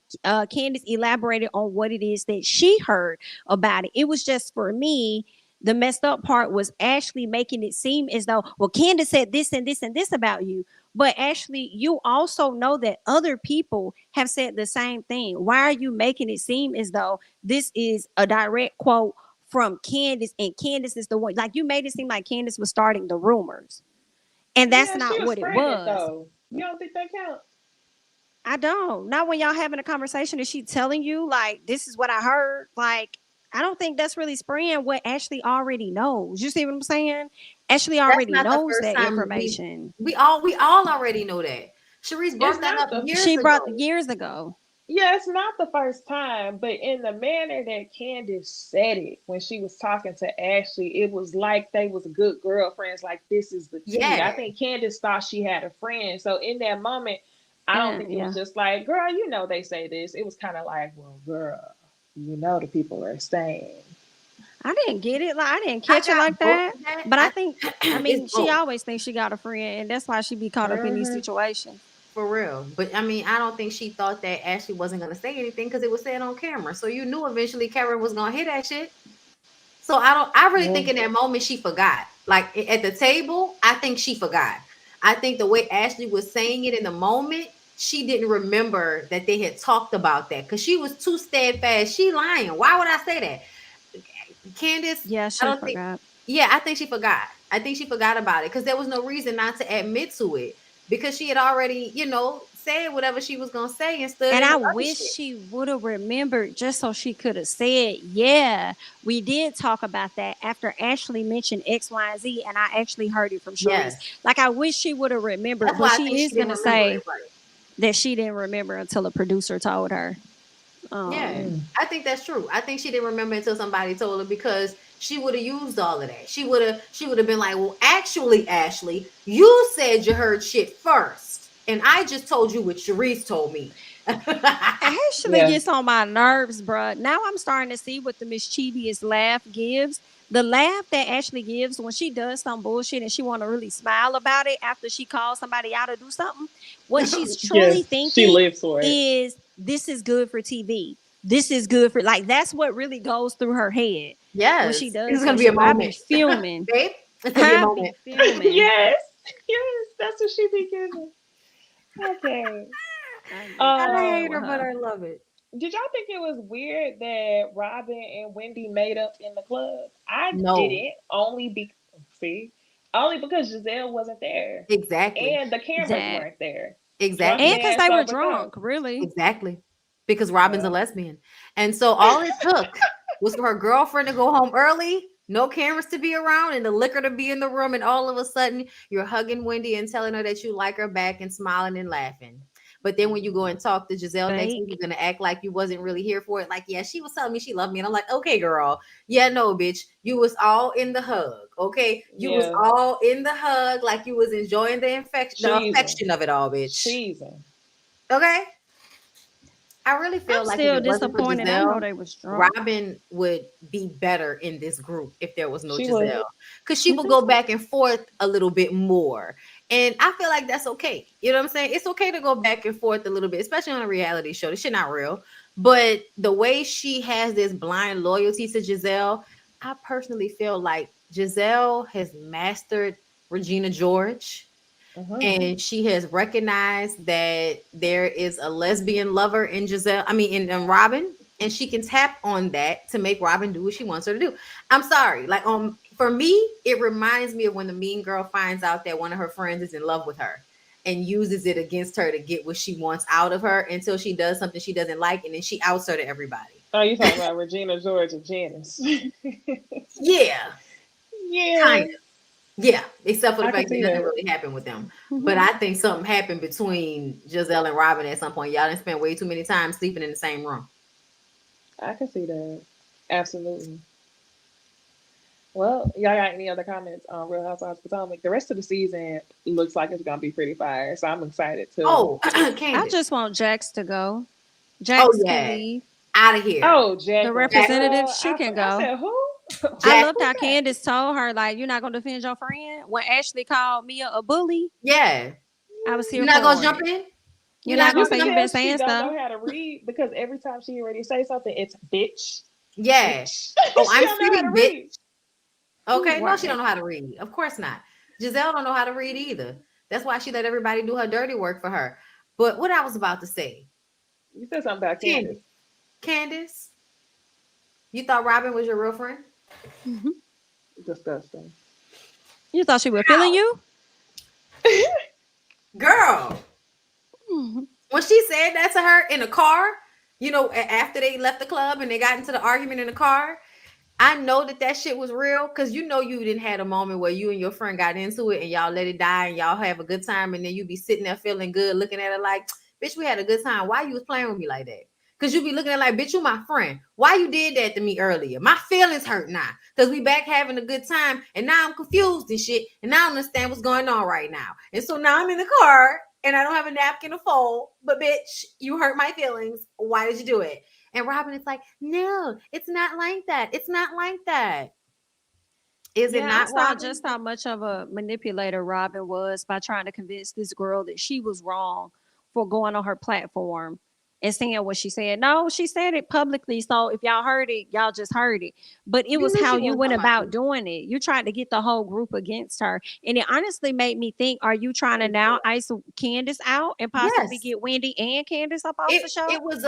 Candace elaborated on what it is that she heard about it. It was just for me, the messed up part was Ashley making it seem as though, well, Candace said this and this and this about you. But Ashley, you also know that other people have said the same thing. Why are you making it seem as though this is a direct quote from Candace and Candace is the one? Like you made it seem like Candace was starting the rumors. And that's Yeah, she not was what it pregnant was. though. You don't think that counts? I don't. Not when y'all having a conversation and she telling you like this is what I heard. Like I don't think that's really spraying what Ashley already knows. You see what I'm saying? Ashley That's already not the knows first that time information. we all already know that. Sharice It's brought that not up the years She brought ago. years ago. Yeah, it's not the first time, but in the manner that Candace said it when she was talking to Ashley, it was like they was good girlfriends, like this is the tea. Yeah. I think Candace thought she had a friend. So in that moment, I don't think it was Yeah. just like, girl, they say this. It was kind of like, well, girl, the people are saying. I didn't get it. Like I didn't I catch it got like both that. of that. But I It's mean, she both. always thinks she got a friend, and that's why she be caught up in these Hmm. situations. For real. But I mean, I don't think she thought that Ashley wasn't gonna say anything because it was said on camera. So you knew eventually Karen was gonna hear that shit. So I really Yeah. think in that moment she forgot. Like at the table, I think she forgot. I think the way Ashley was saying it in the moment, she didn't remember that they had talked about that because she was too steadfast. She lying. Why would I say that? Candace, Yeah, I she don't think. forgot. Yeah, I think she forgot. I think she forgot about it because there was no reason not to admit to it because she had already, said whatever she was gonna say and stood And in the I other wish shit. she would have remembered just so she could have said, yeah, we did talk about that after Ashley mentioned X, Y, and Z, and I actually heard it from Sharice. Yes, Like, I wish she would have remembered, that's but why I think she she is didn't going to remember it say right. that she didn't remember until a producer told her. Yeah, Um, Mm. I think that's true. I think she didn't remember until somebody told her because she would have used all of that. She would have been like, "Well, actually, Ashley, you said you heard shit first, and I just told you what Sharice told me." Ashley Yeah. gets on my nerves, bruh. Now I'm starting to see what the mischievous laugh gives. The laugh that Ashley gives when she does some bullshit and she want to really smile about it after she calls somebody out to do something. What she's truly Yes, she thinking lives for it. is this is good for TV. This is good for like that's what really goes through her head when she Yes, this does is gonna that be a shit. But I be moment, fuming. babe. It's gonna be a I be moment. fuming. Yes, yes, that's what she be giving. Okay. I be I fucking hate Um, with her, but her. I love it. did y'all think it was weird that Robin and Wendy made up in the club? I No, didn't, see, only because Giselle wasn't there exactly, and the cameras That weren't there. Drunk and exactly. because man they were sober cup. drunk, really. Exactly. Because Robin's a Yeah. lesbian. And so all it took was for her girlfriend to go home early, no cameras to be around, and the liquor to be in the room. And all of a sudden, you're hugging Wendy and telling her that you like her back and smiling and laughing. But then when you go and talk to Giselle next week, Fake. you're going to act like you wasn't really here for it. Like, yeah, she was telling me she loved me. And I'm like, okay, girl. Yeah, no, bitch. You was all in the hug. Okay. You was Yeah. all in the hug, like you was enjoying the Cheesing. affection of it all, bitch. Cheesing. Okay. I really I'm feel like if still it wasn't for disappointed. I know Giselle, they was drunk. Robin would be better in this group if there was no She would. Giselle. Because she would go back and forth a little bit more. And I feel like that's okay. You know what I'm saying? It's okay to go back and forth a little bit, especially on a reality show. This shit not real. But the way she has this blind loyalty to Giselle, I personally feel like Giselle has mastered Regina George Hmm. and she has recognized that there is a lesbian lover in Giselle. I mean, in Robin, and she can tap on that to make Robin do what she wants her to do. I'm sorry. Like for me, it reminds me of when the mean girl finds out that one of her friends is in love with her and uses it against her to get what she wants out of her until she does something she doesn't like and then she outs her to everybody. Oh, you talking about Regina George and Janice? Yeah, kind Yeah, of. Yeah, except for the I can fact that see nothing that. really happened with them. But I think something happened between Giselle and Robin at some point. Y'all didn't spend way too many times sleeping in the same room. I can see that. Absolutely. Well, y'all got any other comments on Real Housewives of Potomac? The rest of the season looks like it's gonna be pretty fire, so I'm excited to. Oh, I Candace. just want Jax to go. Oh Jax can yeah, leave. out of here. Oh, The Jacqueline, Jack, representative, girl, she can I go. said who? I Jack. loved Who's how that? Candace told her, like, you're not going to defend your friend. When Ashley called Mia a bully, Yeah, I was you're here not gonna for jump it. in. You're You're not not going gonna to You say can you've jump. been tell she saying don't stuff. know how to read because every time she ready to say something, it's bitch, Yeah. bitch. Oh, She I'm don't know how to sitting, bitch. read. Okay, no, she don't Right. know how to read. Of course not. Giselle don't know how to read either. That's why she let everybody do her dirty work for her. But what I was about to say, You said something about Candace. Candace, Candace, you thought Robin was your real friend? Mhm. Disgusting. You thought she was feeling you? Girl, Mhm. when she said that to her in the car, after they left the club and they got into the argument in the car, I know that shit was real because you didn't had a moment where you and your friend got into it and y'all let it die and y'all have a good time and then you be sitting there feeling good looking at it like, bitch, we had a good time. Why you was playing with me like that? Because you be looking at it like, bitch, you my friend. Why you did that to me earlier? My feelings hurt now because we back having a good time and now I'm confused and shit and I don't understand what's going on right now. And so now I'm in the car and I don't have a napkin to fold, but bitch, you hurt my feelings. Why did you do it? And Robin is like, no, it's not like that. It's not like that. Is it Yeah, I not, saw Robin? just how much of a manipulator Robin was by trying to convince this girl that she was wrong for going on her platform and saying what she said. No, she said it publicly. So if y'all heard it, y'all just heard it. But it You was knew how she you wasn't went talking about about you. doing it. You tried to get the whole group against her. And it honestly made me think, are you trying to now ice Candace out and possibly Yes. get Wendy and Candace up off It the show? it was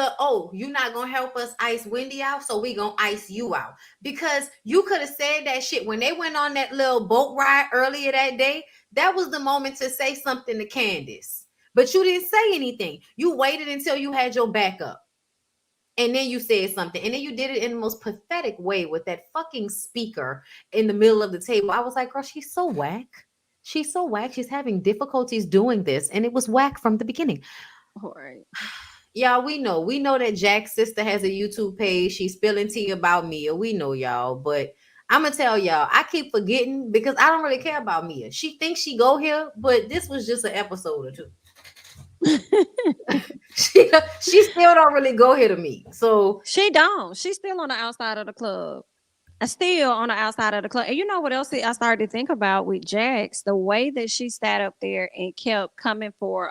you're not gonna help us ice Wendy out, so we gonna ice you out. Because you could have said that shit when they went on that little boat ride earlier that day. That was the moment to say something to Candace. But you didn't say anything. You waited until you had your back up. And then you said something. And then you did it in the most pathetic way with that fucking speaker in the middle of the table. I was like, girl, she's so whack. She's so whack. She's having difficulties doing this. And it was whack from the beginning. All right. Y'all, we know that Jack's sister has a YouTube page. She's spilling tea about Mia. We know, y'all, but I'm gonna tell y'all, I keep forgetting because I don't really care about Mia. She thinks she go here, but this was just an episode or two. She still don't really go here to me. So She don't. She's still on the outside of the club. Still on the outside of the club. And you know what else I started to think about with Jax? The way that she sat up there and kept coming for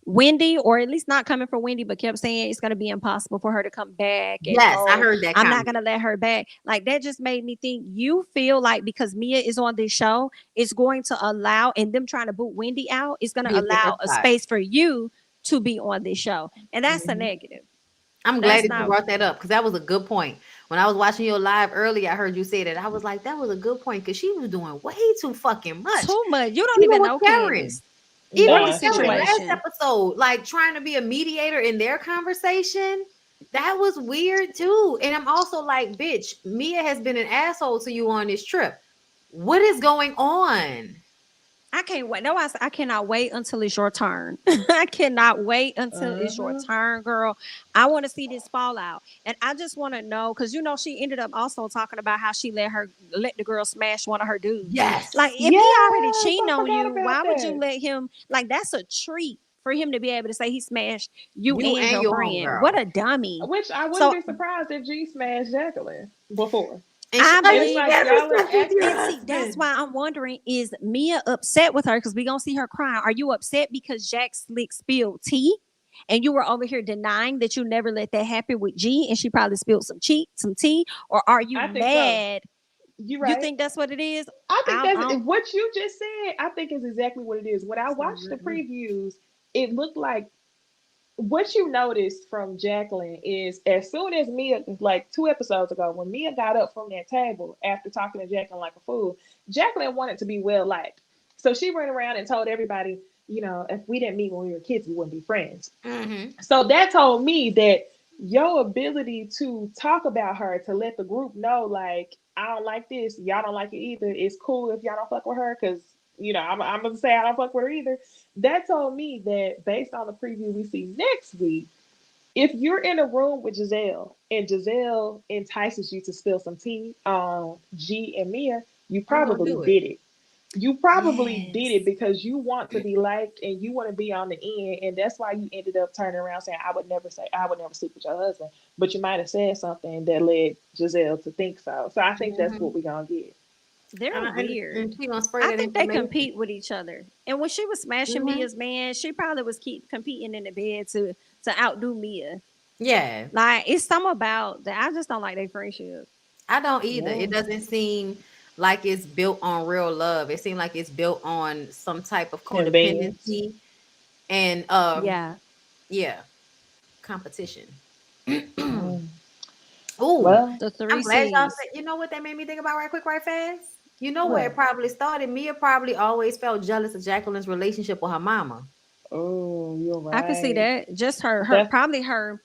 Wendy, or at least not coming for Wendy, but kept saying it's gonna be impossible for her to come back. And yes, I oh, heard that I'm not comment. gonna let her back. Like that just made me think you feel like because Mia is on this show, it's going to allow and them trying to boot Wendy out, it's gonna Be a allow different a spot. space for you to be on this show. And that's a Mhm. negative. I'm glad That's that you not brought that up because that was a good point. When I was watching your live earlier, I heard you say that. I was like, that was a good point because she was doing way too fucking much. too much. You don't Even even with know Karen. Candace Even or with the Nah, she Karen don't. last situation. episode, like trying to be a mediator in their conversation, that was weird too. And I'm also like, bitch, Mia has been an asshole to you on this trip. What is going on? I can't wait. No, I cannot wait until it's your turn. I cannot wait until it's your Uh-huh. turn, girl. I want to see this fallout. And I just want to know because you know she ended up also talking about how she let the girl smash one of her dudes. Like Yes. if he already Yes, cheating I on forgot you, about why would you that. let him like that's a treat for him to be able to say he smashed you You and and your your friend. What homegirl. a dummy. Which I wouldn't So be surprised if G smashed Jacqueline before. And she I like, And it's you believe like never y'all are slept with your and acting. see, that's husband. why I'm wondering: is Mia upset with her? Because we gonna see her crying. Are you upset because Jack Slick spilled tea, and you were over here denying that you never let that happen with G, and she probably spilled some tea? Or are you I think so. mad? You're You right. think that's what it is? I think I'm, that's I'm what you just said. I think is exactly what it is. When I Sounds watched the good to me. previews, it looked like what you noticed from Jacqueline is as soon as Mia, like 2 episodes ago, when Mia got up from that table after talking to Jacqueline like a fool, Jacqueline wanted to be well liked. So she went around and told everybody, if we didn't meet when we were kids, we wouldn't be friends. Mm-hmm. So that told me that your ability to talk about her, to let the group know, like, I don't like this, y'all don't like it either. It's cool if y'all don't fuck with her, because I'm gonna say I don't fuck with her either. That told me that based on the preview we see next week, if you're in a room with Giselle and Giselle entices you to spill some tea on G and Mia, you I'm gonna probably do it. did it. You probably did it Yes. because you want to be liked and you want to be on the end, and that's why you ended up turning around saying, I would never sleep with your husband." But you might have said something that led Giselle to think so. So I think that's Mm-hmm. what we're gonna get. They're And weird. she gonna spray I that think they information. compete with each other. And when she was smashing Mm-hmm. Mia's man, she probably was keep competing in the bed to outdo Mia. Yeah, Like it's something about that. I just don't like their friendship. I don't either. Yeah. It doesn't seem like it's built on real love. It seems like it's built on some type of Convenience. codependency and Yeah. yeah, competition. Mm. Ooh, Well, The I'm three glad y'all C's. said. You know what that made me think about right quick, right fast. You know where it what? probably started. Mia probably always felt jealous of Jacqueline's relationship with her mama. Oh, you're I could see right. that. Just her That's probably her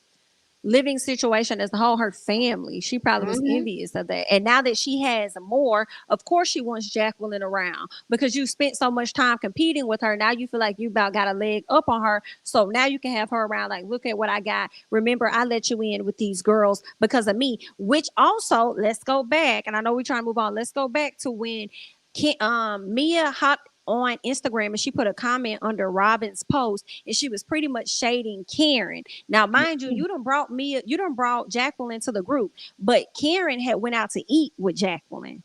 living situation as a whole, her family. She probably was Mm-hmm. envious of that. And now that she has more, of course she wants Jacqueline around because you spent so much time competing with her. Now you feel like you about got a leg up on her. So now you can have her around, like, look at what I got. Remember, I let you in with these girls because of me. Which also, let's go back. And I know we're trying to move on. Let's go back to when Mia hopped on Instagram and she put a comment under Robin's post and she was pretty much shading Karen. Now, mind you, you done brought Jacqueline to the group, but Karen had went out to eat with Jacqueline.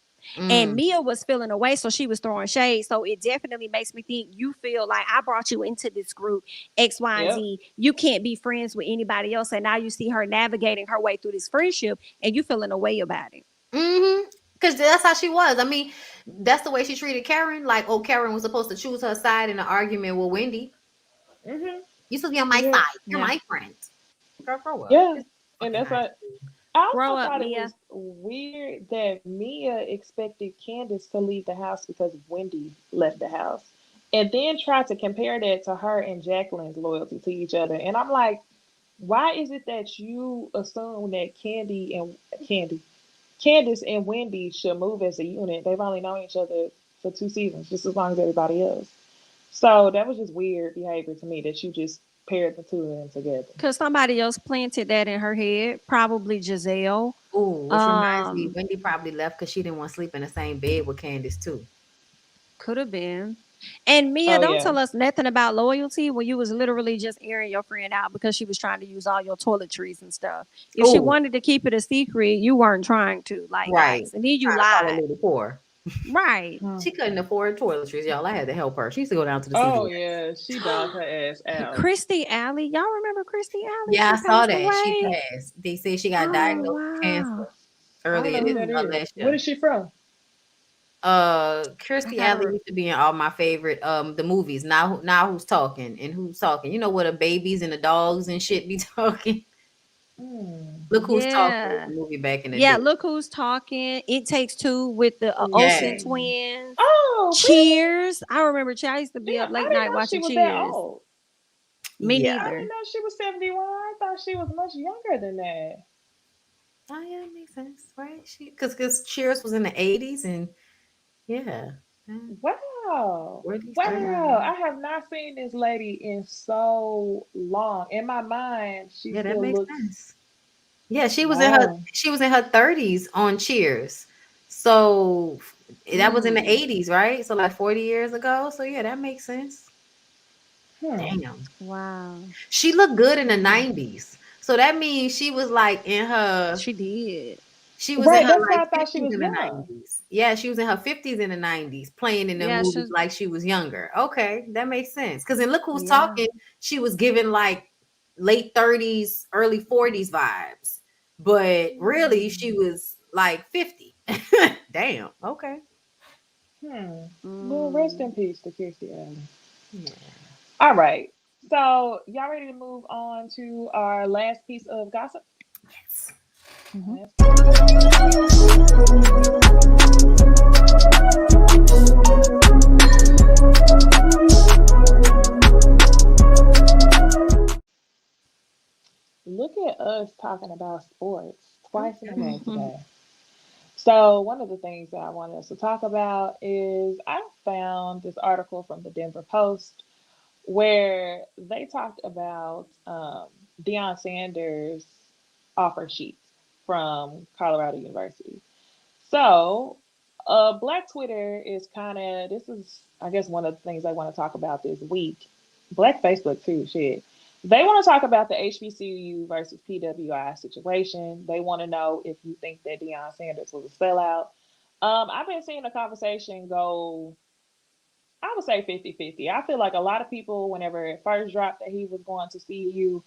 And Mm. Mia was feeling away, so she was throwing shade. So it definitely makes me think you feel like I brought you into this group, X, Y, and yep. Z. You can't be friends with anybody else. And now you see her navigating her way through this friendship and you feeling a way about it. Mm-hmm. Because that's how she was. I mean, that's the way she treated Karen. Like, oh, Karen was supposed to choose her side in an argument with Wendy. Hmm. You supposed to be on my Yeah. side. You're Yeah. my friend. Girl, grow up. Yeah. It's And fucking that's high why school. I Grow also up, thought it Mia. was weird that Mia expected Candace to leave the house because Wendy left the house. And then tried to compare that to her and Jacqueline's loyalty to each other. And I'm like, why is it that you assume that Candy, Candace and Wendy should move as a unit? They've only known each other for 2 seasons, just as long as everybody else. So that was just weird behavior to me that you just paired the two of them together. Because somebody else planted that in her head, probably Giselle. Ooh, which reminds me, Um, Wendy probably left because she didn't want to sleep in the same bed with Candace too. could have been. And Mia, Oh don't yeah. tell us nothing about loyalty when you was literally just airing your friend out because she was trying to use all your toiletries and stuff. If she Oh, wanted to keep it a secret, you weren't trying to, like right. guys. And then you Trying to call her lied. little poor. Right. Hmm. She couldn't afford toiletries, y'all. I had to help her. She used to go down to the Oh CVS. yeah, she dogged her ass out. Christy Alley. Y'all remember Christy Alley? Yeah, She I saw passed that. She away. passed. They said she got Oh diagnosed with wow. cancer I don't earlier know who that is. last What year. is she from? I Kirstie gotta Alley used to be in all my favorite the movies. Now who's talking and who's talking? You know what the babies and the dogs and shit be talking. Hmm. Look who's talking was Yeah. the movie back in the Yeah, day. look who's talking. It Takes Two with the Olsen Yes. Hmm. twins. Oh, really? Cheers. I remember I used to be up Damn, I late didn't night know she watching was that Cheers. old. Me Yeah. I didn't neither. know she was 71. I thought she was much younger than that. Oh yeah, it makes sense, right? She because Cheers was in the 80s and yeah. Yeah, Wow. 40s, 30s. Wow. Wow. I have not seen this lady in so long. In my mind, she Yeah, that still makes looks sense. Yeah, wow. she was in her 30s on Cheers. So that was in the Mm. 80s, right? So like 40 years ago. So yeah, that makes sense. Hmm. Damn. Wow. She looked good in the Hmm. 90s. So that means she was like She did. she was in Right. her That's why like I thought she 50s was in the young. 90s. Yeah, she was in her 50s in the 90s playing in the Yeah, movies she's like she was younger. Okay, that makes sense. Because in Look Who's yeah. Talking, she was giving like late 30s, early 40s vibes. But really, she Hmm. was like 50. Damn. Okay. Hmm. Well, rest in Mm. peace to Kirstie Alley. Yeah. All right. So, y'all ready to move on to our last piece of gossip? Yes. Mhm. Let's get Look at us talking about sports twice in a row today. So, one of the things that I wanted us to talk about is I found this article from the Denver Post where they talked about Deion Sanders' offer sheets from Colorado University. So, Black Twitter is kind of, this is, I guess, one of the things I want to talk about this week. Black Facebook, too, shit. They want to talk about the HBCU versus PWI situation. They want to know if you think that Deion Sanders was a sellout. I've been seeing the conversation go, I would say 50-50. I feel like a lot of people, whenever it first dropped that he was going to CU,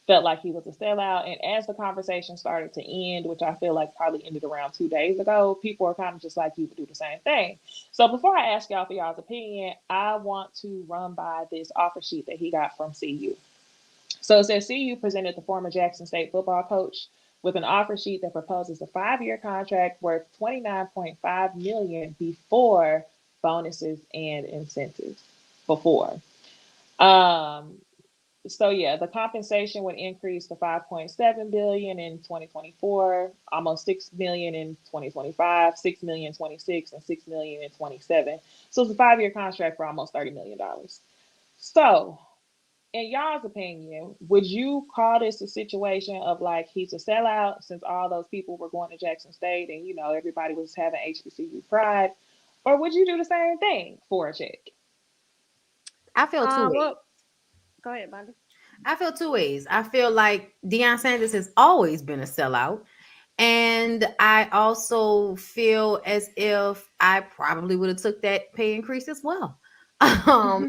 felt like he was a sellout. And as the conversation started to end, which I feel like probably ended around 2 days ago, people are kind of just like, you would do the same thing. So before I ask y'all for y'all's opinion, I want to run by this offer sheet that he got from CU. So it says CU presented the former Jackson State football coach with an offer sheet that proposes a 5-year contract worth 29.5 million before bonuses and incentives. Before. Um, so yeah, the compensation would increase to 5.7 billion in 2024, almost 6 million in 2025, 6 million in 26, and 6 million in 27. So it's a 5-year contract for almost $30 million. So in y'all's opinion, would you call this a situation of like he's a sellout since all those people were going to Jackson State and everybody was having HBCU pride, or would you do the same thing for a check? I feel two ways. Well, go ahead, Bobby. I feel two ways. I feel like Deion Sanders has always been a sellout. And I also feel as if I probably would have took that pay increase as well. Um,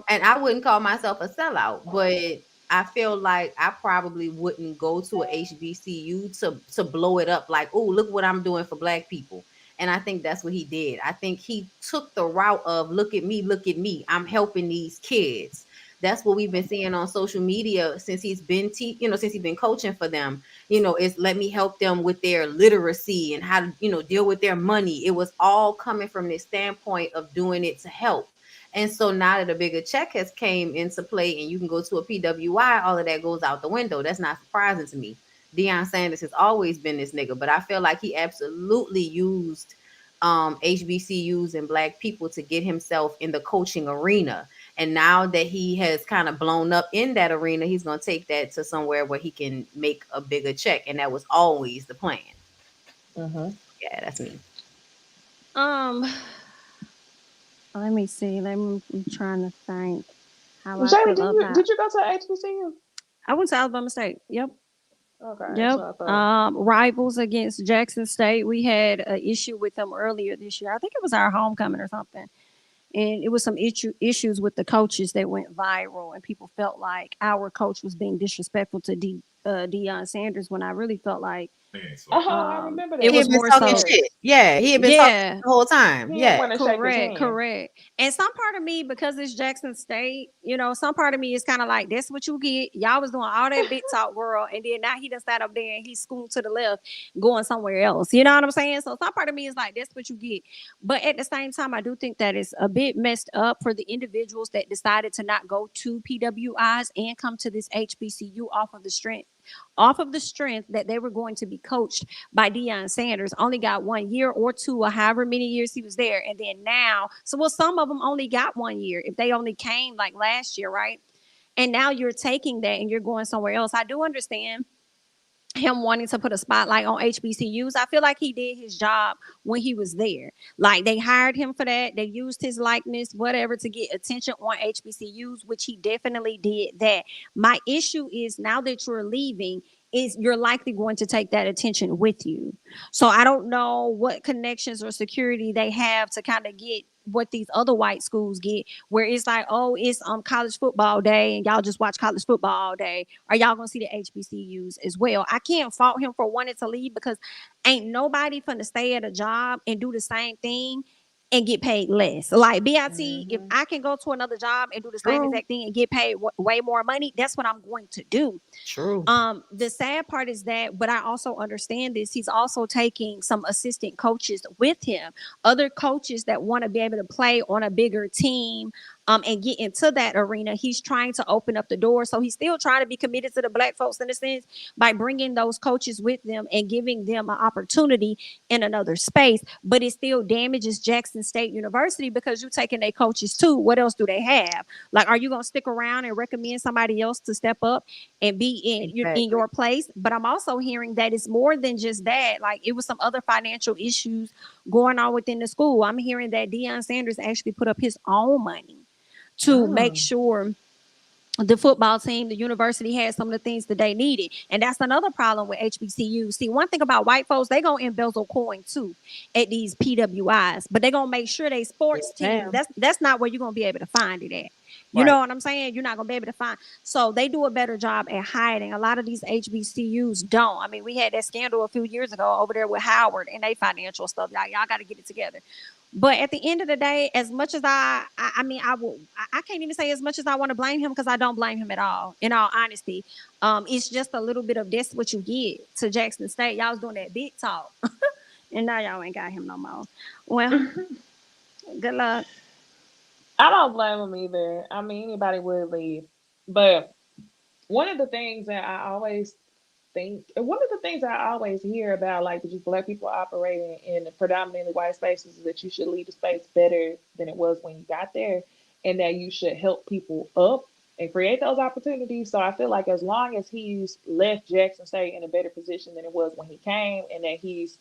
and I wouldn't call myself a sellout, but I feel like I probably wouldn't go to a HBCU to blow it up like, oh, look what I'm doing for black people. And I think that's what he did. I think he took the route of look at me, I'm helping these kids. That's what we've been seeing on social media since he's been since he's been coaching for them. Is let me help them with their literacy and how to deal with their money. It was all coming from this standpoint of doing it to help. And so now that a bigger check has came into play and you can go to a PWI, all of that goes out the window. That's not surprising to me. Deion Sanders has always been this nigga, but I feel like he absolutely used HBCUs and black people to get himself in the coaching arena. And now that he has kind of blown up in that arena, he's going to take that to somewhere where he can make a bigger check. And that was always the plan. Mm-hmm. Yeah, that's me. Um, Let me see. I'm trying to think how I Jamie, feel did you about. did you go to HBCU? I went to Alabama State. Yep. Okay, Yep. so I thought. Rivals against Jackson State. We had an issue with them earlier this year. I think it was our homecoming or something. And it was some issues with the coaches that went viral, and people felt like our coach was being disrespectful to Deion Sanders when I really felt like Oh, I remember it He that. had was been more talking so. shit. Yeah, he had been talking shit Yeah, the whole time. He didn't Yeah. want to shake his correct, hand. correct. And some part of me, because it's Jackson State, some part of me is kind of like, that's what you get. Y'all was doing all that big talk, girl, and then now he done sat up there and he's scooting to the left, going somewhere else. You know what I'm saying? So some part of me is like, that's what you get. But at the same time, I do think that it's a bit messed up for the individuals that decided to not go to PWIs and come to this HBCU off of the strength that they were going to be coached by Deion Sanders. Only got 1 year or two, or however many years he was there. And then now, so well, some of them only got 1 year if they only came like last year, right? And now you're taking that and you're going somewhere else. I do understand him wanting to put a spotlight on HBCUs. I feel like he did his job when he was there. Like they hired him for that. They used his likeness, whatever, to get attention on HBCUs, which he definitely did that. My issue is now that you're leaving, is you're likely going to take that attention with you. So I don't know what connections or security they have to kind of get what these other white schools get, where it's like, oh, it's college football day and y'all just watch college football all day. Are y'all gonna see the HBCUs as well? I can't fault him for wanting to leave, because ain't nobody finna stay at a job and do the same thing and get paid less. Like BIT, if Hmm. I can go to another job and do the same True. exact thing and get paid way more money, that's what I'm going to do. True. The sad part is that, but I also understand this. He's also taking some assistant coaches with him, other coaches that want to be able to play on a bigger team, and get into that arena. He's trying to open up the door. So he's still trying to be committed to the black folks in a sense by bringing those coaches with them and giving them an opportunity in another space. But it still damages Jackson State University because you're taking their coaches too. What else do they have? Like, are you going to stick around and recommend somebody else to step up and be in Exactly. your place? But I'm also hearing that it's more than just that. Like, it was some other financial issues going on within the school. I'm hearing that Deion Sanders actually put up his own money to make Oh, sure the football team, the university had some of the things that they needed. And that's another problem with HBCU. See, one thing about white folks, they gonna embezzle coin too at these PWIs, but they gonna make sure they sports Yes, teams, ma'am. that's not where you're gonna be able to find it at. You Right. know what I'm saying? You're not gonna be able to find. So they do a better job at hiding. A lot of these HBCUs don't. I mean, we had that scandal a few years ago over there with Howard and they financial stuff. Y'all got to get it together. But at the end of the day, as much as I mean, I can't even say as much as I want to blame him because I don't blame him at all. In all honesty, it's just a little bit of this what you get to Jackson State. Y'all was doing that big talk, and now y'all ain't got him no more. Well, good luck. I don't blame him either. I mean, anybody would leave, but one of the things that I always one of the things I always hear about, like just black people operating in predominantly white spaces, is that you should leave the space better than it was when you got there, and that you should help people up and create those opportunities. So I feel like as long as he's left Jackson State in a better position than it was when he came, and that he's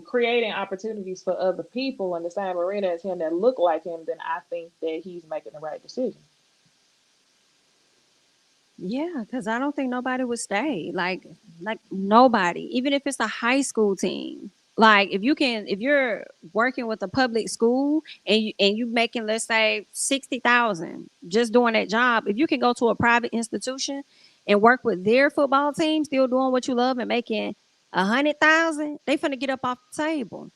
creating opportunities for other people in the same arena as him that look like him, then I think that he's making the right decision. Yeah, because I don't think nobody would stay. Like nobody, even if it's a high school team. Like if you're working with a public school and you making, let's say, 60,000 just doing that job. If you can go to a private institution and work with their football team, still doing what you love and making 100,000, they finna get up off the table.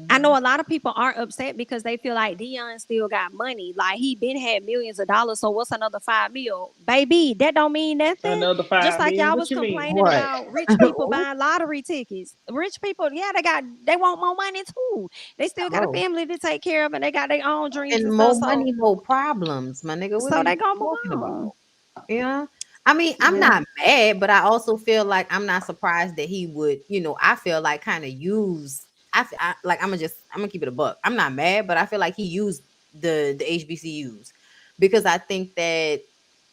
I Hmm. know a lot of people are upset because they feel like Dion still got money. Like he been had millions of dollars. So what's another 5 mil? Baby, that don't mean nothing. Another Just five like million. y'all What was you mean? complaining What? about rich people buying lottery tickets. Rich people, yeah, they want more money too. They still got a Oh. family to take care of and they got their own dreams And and more stuff. So money, more problems, my nigga. What are so you they gonna move talking on. about? Yeah. I mean, I'm Yeah. not mad, but I also feel like I'm not surprised that he would, I feel like kind of use like I'm gonna keep it a buck. I'm not mad, but I feel like he used the HBCUs because I think that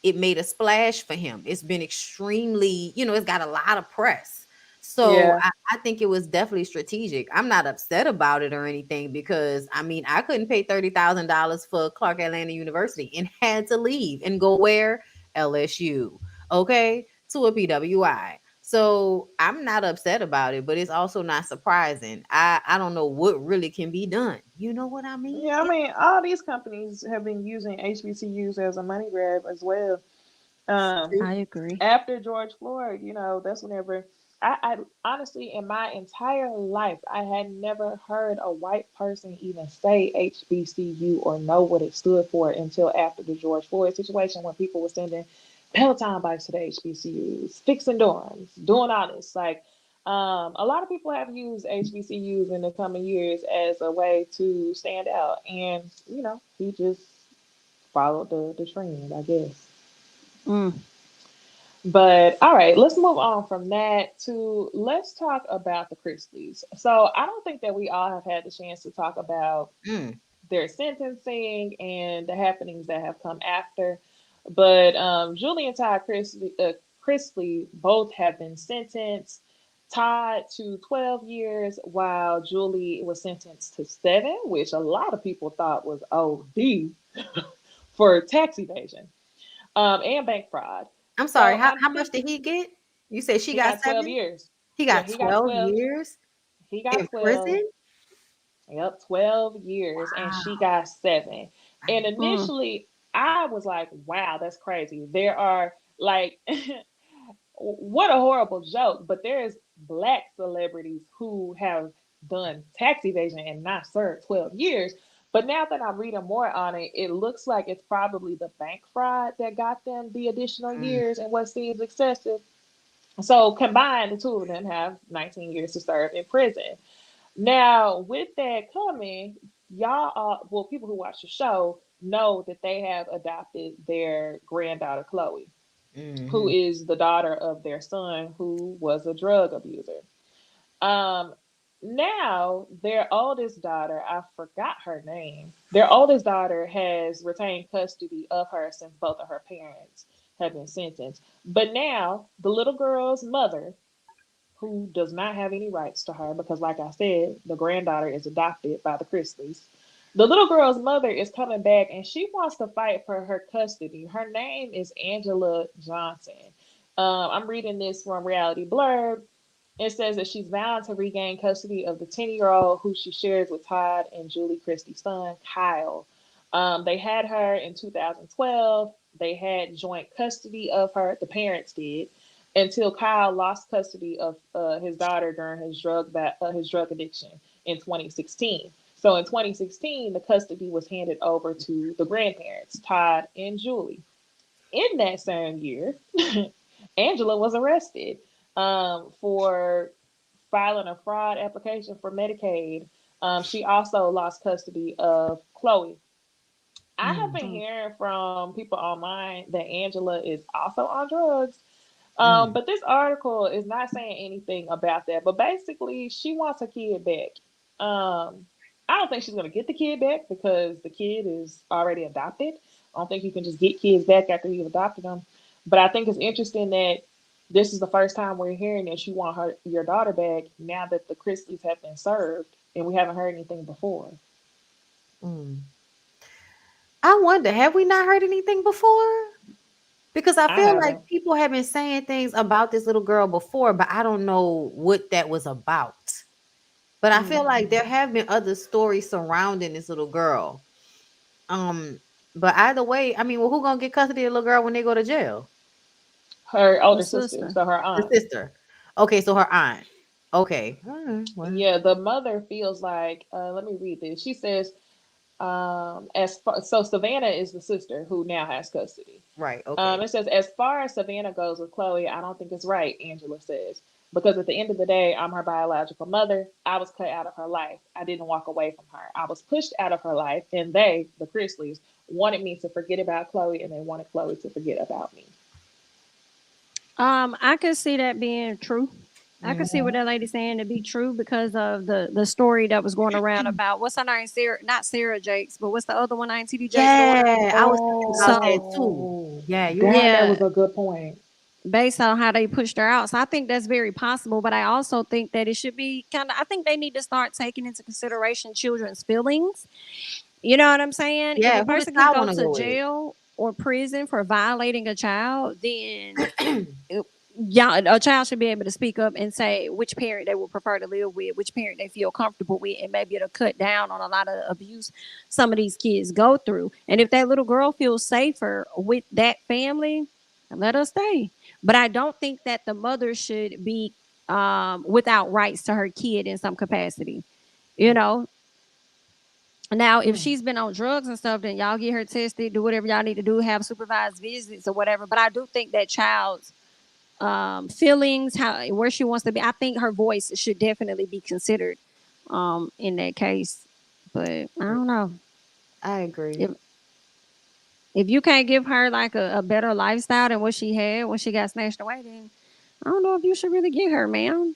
it made a splash for him. It's been extremely, it's got a lot of press. So Yeah. I think it was definitely strategic. I'm not upset about it or anything because I mean I couldn't pay $30,000 for Clark Atlanta University and had to leave and go where LSU, okay, to a PWI. So I'm not upset about it, but it's also not surprising. I don't know what really can be done. You know what I mean? Yeah, I mean, all these companies have been using HBCUs as a money grab as well. Um, True. I agree. After George Floyd, that's whenever I honestly, in my entire life, I had never heard a white person even say HBCU or know what it stood for until after the George Floyd situation, when people were sending Peloton bikes to the HBCUs, fixing dorms, doing all this. Like, a lot of people have used HBCUs in the coming years as a way to stand out, and he just followed the trend, I guess. Mm. But all right, let's move on from that to let's talk about the Chrisleys. So I don't think that we all have had the chance to talk about Mm. their sentencing and the happenings that have come after. But Julie and Todd Chrisley both have been sentenced. Todd to 12 years, while Julie was sentenced to 7, which a lot of people thought was OD for tax evasion and bank fraud. I'm sorry. So How I'm much did thinking he get? You said she he got got 12 7? years. He Yeah, got he got 12 12. years He got in 12. prison? Yep, 12 years. And she Wow. got 7. And Mm. initially, I was like, wow, that's crazy. There are, like, what a horrible joke. But there's black celebrities who have done tax evasion and not served 12 years. But now that I'm reading more on it, it looks like it's probably the bank fraud that got them the additional Mm, years and what seems excessive. So combined, the two of them have 19 years to serve in prison. Now, with that coming, y'all, well, people who watch the show know that they have adopted their granddaughter, Chloe, who mhm, is the daughter of their son, who was a drug abuser. Um, Now, their oldest daughter, I forgot her name, their oldest daughter has retained custody of her since both of her parents have been sentenced. But now, the little girl's mother, who does not have any rights to her because, like I said, the granddaughter is adopted by the Chrisleys. The little girl's mother is coming back and she wants to fight for her custody. Her name is Angela Johnson. I'm reading this from Reality Blurb. It says that she's vowed to regain custody of the 10-year-old who she shares with Todd and Julie Christie's son, Kyle. They had her in 2012. They had joint custody of her, the parents did, until Kyle lost custody of his daughter during his drug addiction in 2016. So in 2016, the custody was handed over to the grandparents, Todd and Julie. In that same year, Angela was arrested for filing a fraud application for Medicaid. She also lost custody of Chloe. I have mm, been Mm. hearing from people online that Angela is also on drugs. mm. But this article is not saying anything about that. But basically, she wants her kid back. I don't think she's going to get the kid back because the kid is already adopted. I don't think you can just get kids back after you've adopted them. But I think it's interesting that this is the first time we're hearing that you want your daughter back now that the Chrisleys have been served, and we haven't heard anything before. Mm. I wonder, have we not heard anything before? Because I I feel like haven't. people have been saying things about this little girl before, but I don't know what that was about. But I feel like Mm. there have been other stories surrounding this little girl. Um, but either way, I mean, well, who gonna get custody of the little girl when they go to jail? Her The older sister, sister. so her The aunt. sister. Okay, so her aunt. Okay. All right. Well, Yeah, the mother feels like, let me read this. She says, as far, so Savannah is the sister who now has custody. right. Okay. It says, as far as Savannah goes with Chloe, I don't think it's right, Angela says, because at the end of the day, I'm her biological mother. I was cut out of her life. I didn't walk away from her. I was pushed out of her life, and they, the Chrisleys, wanted me to forget about Chloe, and they wanted Chloe to forget about me. I could see that being true. I could see what Hmm. that lady saying to be true because of the story that was going around about what's her name, Sarah, not Sarah Jakes, but what's the other one, Ain't TD Jakes' daughter. Yeah, I was thinking about that So too. Oh, Yeah, you're right. that was yeah, a good point. based on how they pushed her out. So I think that's very possible, but I also think that it should be kind of, I think they need to start taking into consideration children's feelings. You know what I'm saying? If Yeah, a who does person can I go want to to go with? jail or prison for violating a child, then yeah, a child should be able to speak up and say which parent they would prefer to live with, which parent they feel comfortable with, and maybe it'll cut down on a lot of abuse some of these kids go through. And if that little girl feels safer with that family, let her stay. But I don't think that the mother should be without rights to her kid in some capacity. You know, now, if Mm. she's been on drugs and stuff, then y'all get her tested, do whatever y'all need to do, have supervised visits or whatever. But I do think that child's feelings, how where she wants to be. I think her voice should definitely be considered in that case. But I don't know I agree. if you can't give her like a better lifestyle than what she had when she got snatched away, then I don't know if you should really get her, man.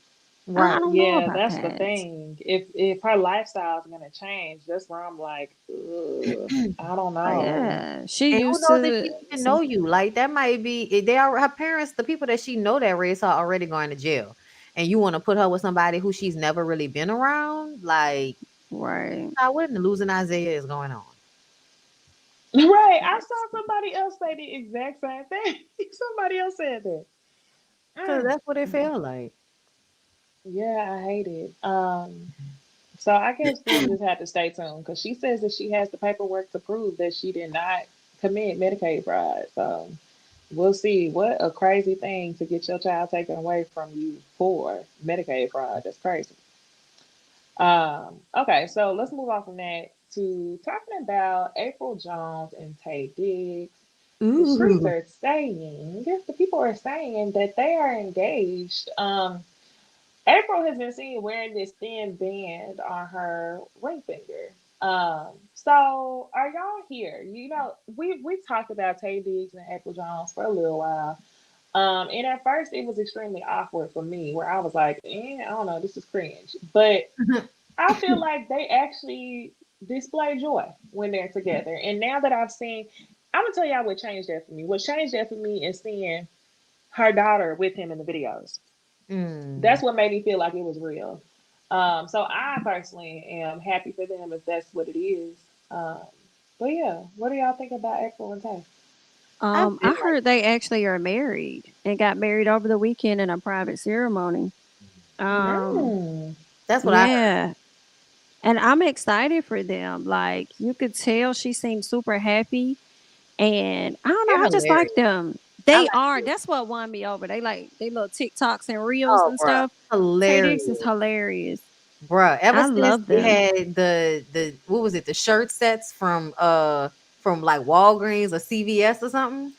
I Right. don't know Yeah, about that's the that. thing. If her lifestyle is gonna change, that's where I'm like, ugh, I don't know. Yeah, she And who used knows if she to. even know you? Like that might be they are her parents, the people that she know that raised her already going to jail. And you want to put her with somebody who she's never really been around? Like, Right. what in the losing Isaiah is going on? Right. I saw somebody else say the exact same thing. Somebody else said that. Because Mm. that's what it felt like. Yeah, I hate it. So I guess we'll just have to stay tuned because she says that she has the paperwork to prove that she did not commit Medicaid fraud. So we'll see. What a crazy thing to get your child taken away from you for Medicaid fraud. That's crazy. Okay, so let's move on from that to talking about April Jones and Tay Diggs. The streets Ooh. are saying, the people are saying that they are engaged. April has been seen wearing this thin band on her ring finger. So are y'all here? You know, we talked about Tay Diggs and April Jones for a little while. And at first it was extremely awkward for me, where I was like, I don't know, this is cringe. But I feel like they actually display joy when they're together. And now that I've seen, I'm gonna tell y'all what changed that for me. What changed that for me is seeing her daughter with him in the videos. Mm. That's what made me feel like it was real. So I personally am happy for them if that's what it is. Um, but yeah, what do y'all think about April and Tay? I've been I heard they actually are married and got married over the weekend in a private ceremony. Um, Mm, that's what I heard. yeah. And I'm excited for them. Like you could tell she seems super happy. And I don't know, They're I just like hilarious. them. I They like are. it. That's what won me over. They like they little TikToks and reels Oh, and bruh. stuff. Tay Diggs is Hilarious. hilarious. Bruh, ever I since love they them. had the what was it, the shirt sets from like Walgreens or CVS or something.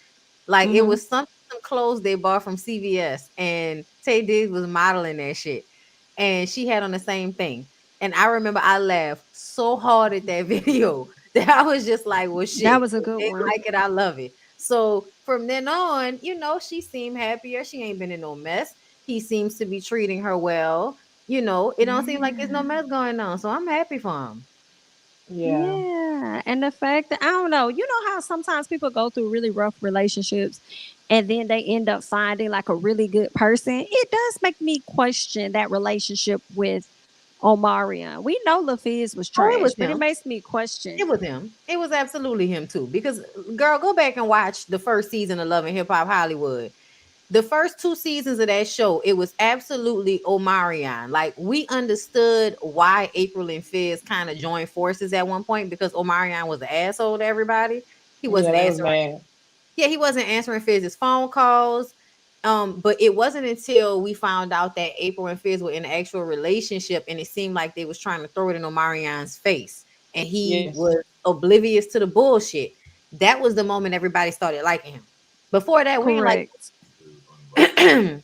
Like it Hmm. was some clothes they bought from CVS and Tay Diggs was modeling that shit. And she had on the same thing. And I remember I laughed so hard at that video that I was just like, well That shit. was a If good they one. like it, I love it. So from then on, she seemed happier. She ain't been in no mess. He seems to be treating her well. It don't seem like there's no yeah, mess going on. So I'm happy for him. yeah, Yeah. And the fact that I don't know, you know how sometimes people go through really rough relationships and then they end up finding like a really good person. It does make me question that relationship with Omarion. We know LaFiz was Oh, it trash, was but it him. makes me question. It was him. It was absolutely him too. Because girl, go back and watch the first season of Love and Hip Hop Hollywood. The first two seasons of that show, it was absolutely Omarion. Like we understood why April and Fizz kind of joined forces at one point because Omarion was an asshole to everybody. He yeah. wasn't They was answering. mad. Yeah, he wasn't answering Fizz's phone calls. But it wasn't until we found out that April and Fizz were in an actual relationship, and it seemed like they was trying to throw it in Omarion's face, and he Yes. was oblivious to the bullshit. That was the moment everybody started liking him. Before that, we ain't like Correct.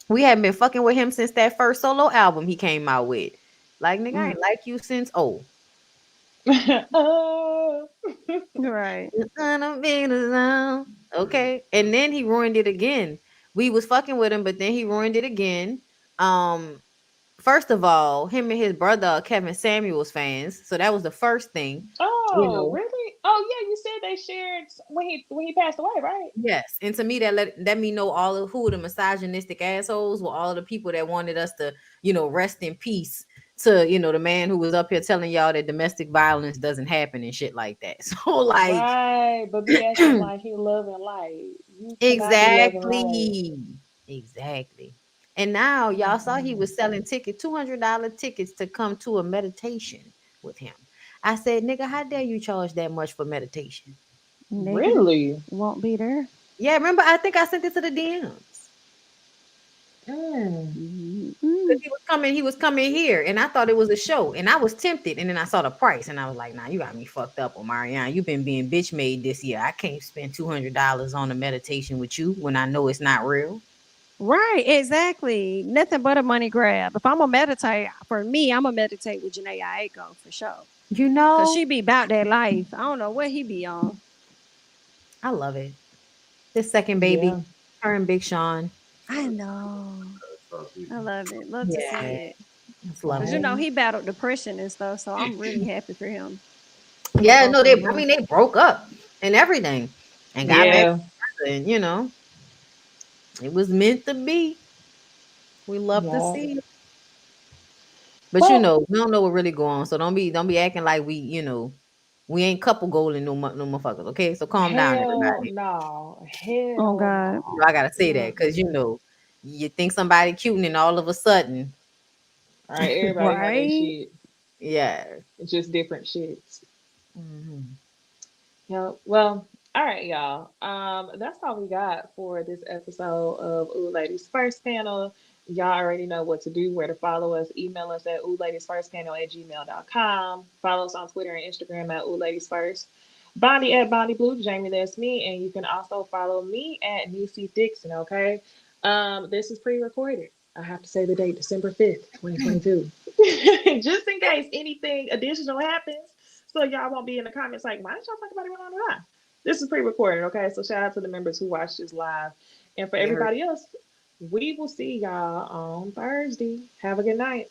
we hadn't been fucking with him since that first solo album he came out with. Like nigga, I Mm. ain't like you since Oh. Right. okay. And then he ruined it again. We was fucking with him, but then he ruined it again. Um, First of all, him and his brother Kevin Samuels fans. So that was the first thing, you Oh, know. really? Oh, yeah. You said they shared when he passed away, right? Yes, and to me that let me know all of who the misogynistic assholes were, all of the people that wanted us to, rest in peace to, the man who was up here telling y'all that domestic violence doesn't happen and shit like that. So like Right, but be acting like he love and light. You cannot be loving light. exactly. Exactly. And now y'all saw he Mm-mm. was selling $200 tickets to come to a meditation with him. I said, nigga, how dare you charge that much for meditation? Negative Really? won't be there. Yeah, remember, I think I sent it to the DMs. Mm. Because Mm-mm. he was coming here, and I thought it was a show, and I was tempted, and then I saw the price, and I was like, "Nah, you got me fucked up, Omarion. You've been being bitch made this year. I can't spend $200 on a meditation with you when I know it's not real." Right, exactly. Nothing but a money grab. If I'm gonna meditate, for me, I'm gonna meditate with Janae Aiko for sure. You Cause know, she be about that life. I don't know what he be on. I love it. This second baby, Yeah. her and Big Sean. I know. I love it. Love to Yeah, see it. it's Cause lovely. Same. he battled depression and stuff. So I'm really happy for him. For Yeah, both no, of I them. mean, they broke up and everything, and got back Yeah. together, and it was meant to be. We love to Yeah. see it. But Well, we don't know what really go on. So don't be acting like we ain't couple goaling no motherfuckers. Okay, so calm down, hell everybody. no. Oh Hell God. no. I gotta say that because Mm-mm. you think somebody cute and then all of a sudden, All right, everybody have their Right? shit. yeah. It's just different shits. Mhm. Yeah. Well, all right, y'all. That's all we got for this episode of Ooh Ladies First Panel. Y'all already know what to do, where to follow us. Email us at ooladiesfirstpanel@gmail.com. Follow us on Twitter and Instagram at ooladiesfirst. Bonnie at Bonnie Blue, Jamie, that's me. And you can also follow me at Necey Dixon, okay? This is pre-recorded. I have to say the date, December 5th, 2022. Just in case anything additional happens. So y'all won't be in the comments like, why did y'all talk about it on the live? This is pre-recorded, okay? So shout out to the members who watched this live. And for You heard everybody else, we will see y'all on Thursday. Have a good night.